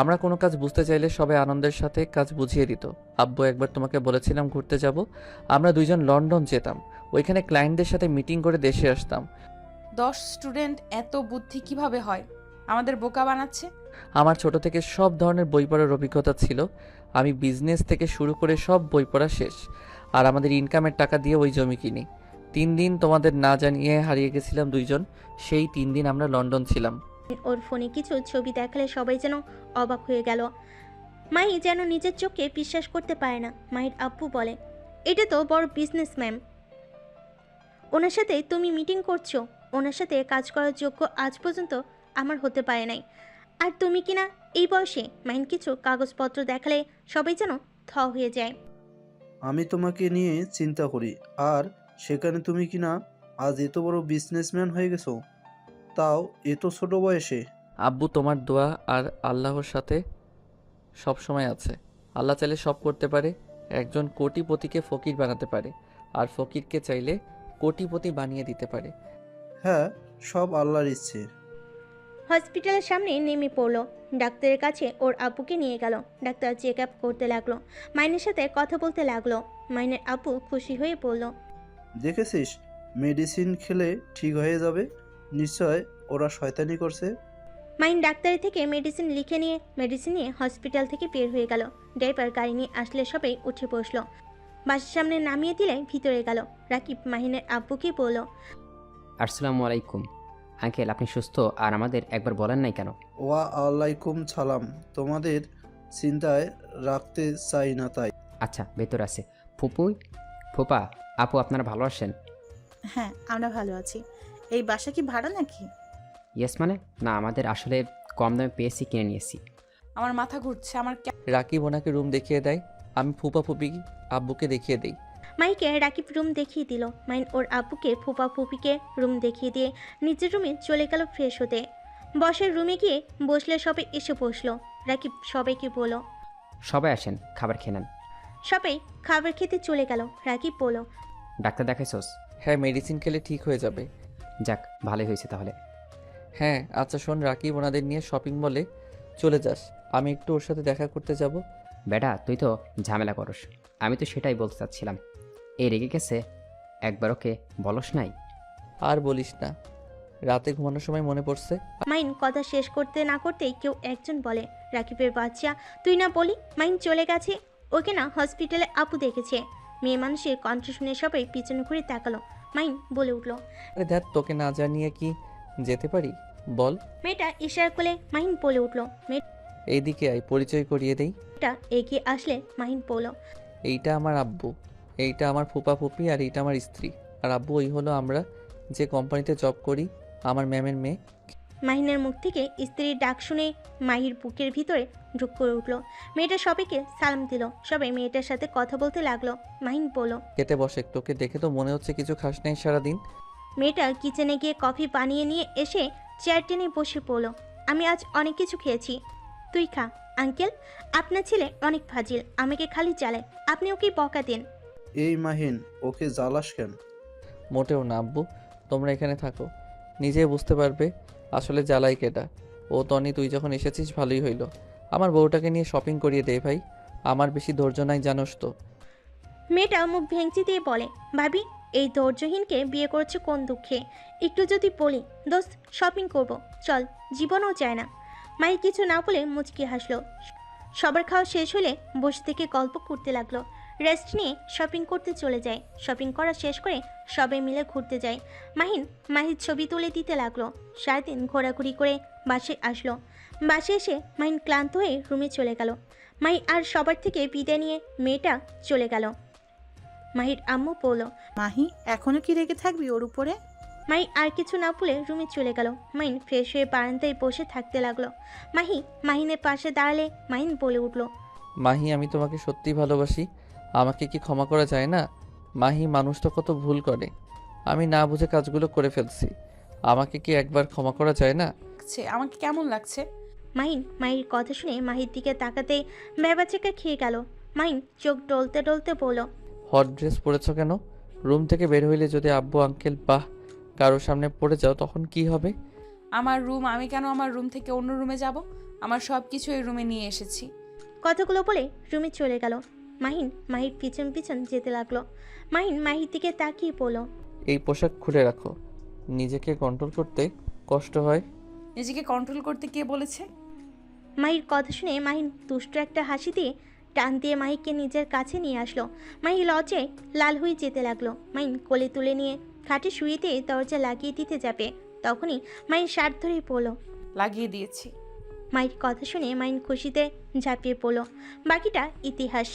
B: আমরা কোনো কাজ বুঝতে চাইলে সবাই আনন্দের সাথে কাজ বুঝিয়ে দিত। আব্বু একবার তোমাকে বলেছিলাম ঘুরতে যাব। আমরা দুইজন লন্ডন যেতাম, ওইখানে ক্লায়েন্টদের সাথে মিটিং করে দেশে আসতাম।
A: 10 স্টুডেন্ট এত বুদ্ধি কিভাবে হয়? আমাদের বোকা বানাচ্ছে।
B: আমার ছোট থেকে সব ধরনের বই পড়ার অভিজ্ঞতা ছিল। আমি বিজনেস থেকে শুরু করে সব বই পড়া শেষ। আর আমাদের ইনকামের টাকা দিয়ে ওই জমি কিনি। 3 দিন তোমাদের না জানিয়ে হারিয়ে গেছিলাম দুইজন। সেই 3 দিন আমরা লন্ডন ছিলাম।
C: ওর ফোনে কিছু ছবি দেখালে সবাই যেন অবাক হয়ে গেল। মাহি যেন নিজের চোখে বিশ্বাস করতে পারে না। মাহির আব্বু বলে, এটা তো বড় বিজনেসম্যান, ওনার সাথে তুমি মিটিং করছো? ওনার সাথে কাজ করার যোগ্য আজ পর্যন্ত আমার হতে পারে নাই, আর তুমি কিনা এই বয়সে। মাহিন কিছু কাগজপত্র দেখালে সবাই যেন থ হয়ে যায়।
E: আমি তোমাকে নিয়ে চিন্তা করি, আর সেখানে তুমি কিনা আজ এত বড় বিজনেসম্যান হয়ে গেছো, তাও এত ছোট বয়সে।
B: আব্বু তোমার দোয়া আর আল্লাহর সাথে সব সময় আছে। আল্লাহ চাইলে সব করতে পারে। একজন কোটিপতিকে ফকির বানাতে পারে, আর ফকিরকে চাইলে কোটিপতি বানিয়ে দিতে পারে।
E: হ্যাঁ, সব আল্লাহর ইচ্ছে।
C: হসপিটালের সামনে নেমে পড়লো। ডাক্তারের কাছে ওর আব্বুকে নিয়ে গেল। ডাক্তার চেক আপ করতে লাগলো, মাইনের সাথে কথা বলতে লাগলো। মাইনের আব্বু খুশি হয়ে বলল,
E: দেখেছিস, মেডিসিন খেলে ঠিক হয়ে যাবে। নিশ্চয় ওরা শয়তানি করছে।
C: মাইন ডাক্তারের থেকে মেডিসিন লিখে নিয়ে মেডিসিন নিয়ে হসপিটাল থেকে বের হয়ে গেল। ড্রাইভার গাড়ি নিয়ে আসলে সবাই উঠে বসলো। বাসের সামনে নামিয়ে দিলে ভিতরে গেল। রাকিব মাহিনের আব্বুকে বলল,
H: আসসালামু আলাইকুম আঙ্কেল, আপনি সুস্থ? আর আমাদের একবার বলেন নাই কেন?
E: ওয়া আলাইকুম সালাম। তোমাদের চিন্তায় রাখতে চাই না তাই।
H: আচ্ছা, ভেতর আছে। ফুপা, আপু, আপনারা ভালো আছেন?
D: হ্যাঁ, আমরা ভালো আছি। এই বাসা কি ভাড়া নাকি?
H: ইয়েস মানে? না, আমাদের আসলে কম দামে পেয়েছি, কিনে নিয়েছি।
A: আমার মাথা ঘুরছে, আমার
B: রাকিব ওনাকে রুম দেখিয়ে দেয়, আমি ফুপা ফুপি আব্বুকে দেখিয়ে দিই।
C: মাইকে রাকিব রুম দেখিয়ে দিল। মাইন ওর আব্বুকে ফুপা ফুপিকে রুম দেখিয়ে দিয়ে নিজের রুমে চলে গেল ফ্রেশ হতে। বসের রুমে গিয়ে বসলে সবাই এসে বসলো। রাকিব সবাইকে বলল,
H: সবাই আসেন, খাবার খেয়ে নেন।
C: সবাই খাবার খেতে চলে গেল। রাকিব বলল,
H: ডাক্তার দেখাইছোস?
B: হ্যাঁ, মেডিসিন খেলে ঠিক হয়ে যাবে।
H: যাক, ভালোই হয়েছে তাহলে।
B: হ্যাঁ, আচ্ছা শোন, রাকিব ওনাদের নিয়ে শপিং মলে চলে যাস, আমি একটু ওর সাথে দেখা করতে যাব।
H: বেটা, তুই তো ঝামেলা করস। আমি তো সেটাই বলতে চাচ্ছিলাম। এই রেগে গেছে, একবার ওকে বলস নাই?
B: আর বলিস না, রাতে ঘুমানোর সময় মনে পড়ছে।
C: মাইন কথা শেষ করতে না করতেই কেউ একজন বলে, রাকিবের বাচ্চা তুই না বলি মাইন চলে গেছে, ওকে না হসপিটালে আপু দেখেছে। মেয়ে মানুষের কণ্ঠ শুনে সবাই পিছনে ঘুরে তাকালো। মাইন বলে উঠল,
B: আরে ধ্যাত, তোকে না জানিয়ে কি যেতে পারি বল?
C: মেয়েটা ইশারা করলে মাহিন বলে উঠল।
B: এইদিকে আয়, পরিচয় করিয়ে দেই।
C: মেয়েটা এগিয়ে আসলে মাহিন বলল,
B: এইটা আমার আব্বু, এইটা আমার ফুপা ফুপি, আর এইটা আমার স্ত্রী। আর আব্বু ওই হলো আমরা যে কোম্পানিতে জব করি, আমার ম্যামের মেয়ে।
C: মাহিনের মুখ থেকে স্ত্রীর ডাক শুনে মাহির বুকের ভিতরে ঢুক করে উঠল। মেয়েটা সবাইকে সালাম দিল। সবাই মেয়েটার সাথে কথা বলতে লাগলো। মাহিন বলল,
B: খেতে বসে, তোকে দেখে তো মনে হচ্ছে কিছু খাস নাই সারাদিন।
C: মেয়েটা কিচেনে গিয়ে কফি বানিয়ে নিয়ে এসে চেয়ার টেনে বসে পড়ল। আমি আজ অনেক কিছু খেয়েছি, তুই খা। আঙ্কেল, আপনার ছেলে অনেক ফাজিল, আমাকে খালি চালায়, আপনি ওকে বকা দেন।
E: এই মাহিন, ওকে জ্বালাস কেন?
B: মোটেও না আব্বু, তোমরা এখানে থাকো, নিজেই বুঝতে পারবে আসলে জ্বালাই কেটা। ও তনি, তুই যখন এসেছিস ভালোই হইলো। আমার বউটাকে নিয়ে শপিং করিয়ে দে ভাই, আমার বেশি ধৈর্য নাই জানোস তো।
C: মেয়েটা মুখ ভেঙচি দিয়ে বলে, ভাবি এই ধৈর্যহীনকে বিয়ে করেছে কোন দুঃখে? একটু যদি বলি দোস্ত শপিং করব, চল, জীবনও চায় না। মাই কিছু না বলে মুচকি হাসলো। সবার খাওয়া শেষ হলে বসে থেকে গল্প করতে লাগলো। রেস্ট নিয়ে শপিং করতে চলে যায়। শপিং করা শেষ করে সবাই মিলে ঘুরতে যায়। মাহির ছবি তুলে দিতে লাগলো। সারাদিন ঘোরাঘুরি করে বাসে আসলো। বাসে এসে মাহিন ক্লান্ত হয়ে রুমে চলে গেল। মাহি আর সবার থেকে বিদায় নিয়ে মেয়েটা চলে গেল। মাহির আম্মু বলল,
D: মাহি, এখনো কি রেগে থাকবি ওর উপরে?
C: মাহি আর কিছু না বলে রুমে চলে গেল। মাহিন ফ্রেশ হয়ে বারান্দায় বসে থাকতে লাগলো। মাহিনের পাশে দাঁড়ালে মাহিন বলে উঠল,
B: মাহি, আমি তোমাকে সত্যিই ভালোবাসি, আমাকে কি ক্ষমা করা যায় না? মাহি, মানুষ তো কত ভুল করে, আমি না বুঝে কাজগুলো করে ফেলছি, আমাকে কি একবার ক্ষমা করা যায় না?
A: আমাকে কেমন লাগছে?
C: মাহির কথা শুনে মাহির দিকে তাকাতেই ভ্যাবাচেকা খেয়ে গেল। মাহিন চোখ ডলতে ডলতে বলল,
B: হট ড্রেস পরেছ কেন? রুম থেকে বের হইলে যদি আব্বু আঙ্কেল বাহ কারোর সামনে পড়ে যাও তখন কি হবে?
A: আমার রুম, আমি কেন আমার রুম থেকে অন্য রুমে যাব? আমার সব কিছু এই রুমে নিয়ে এসেছি।
C: কথাগুলো বলে রুমে চলে গেল। মাহির পিছন পিছন যেতে লাগলো। মাহির দিকে তাকিয়ে বলল,
B: এই পোশাক খুলে রাখো, নিজেকে কন্ট্রোল করতে কষ্ট হয়।
A: নিজেকে কন্ট্রোল করতে কে বলেছে?
C: মাহির কথা শুনে মাহিন দুষ্ট একটা হাসি দিয়ে টান দিয়ে মাহিকে নিজের কাছে নিয়ে আসলো। মাহি লজ্জায় লাল হয়ে যেতে লাগলো। মাহিন কোলে তুলে নিয়ে খাটে শুয়ে দিয়ে দরজা লাগিয়ে দিতে যাবে, তখনই মাহির শার্ট ধরে পড়ল।
A: লাগিয়ে দিয়েছি।
C: মায়ের কথা শুনে মাইন খুশিতে ঝাঁপিয়ে পড়ল। বাকিটা ইতিহাস।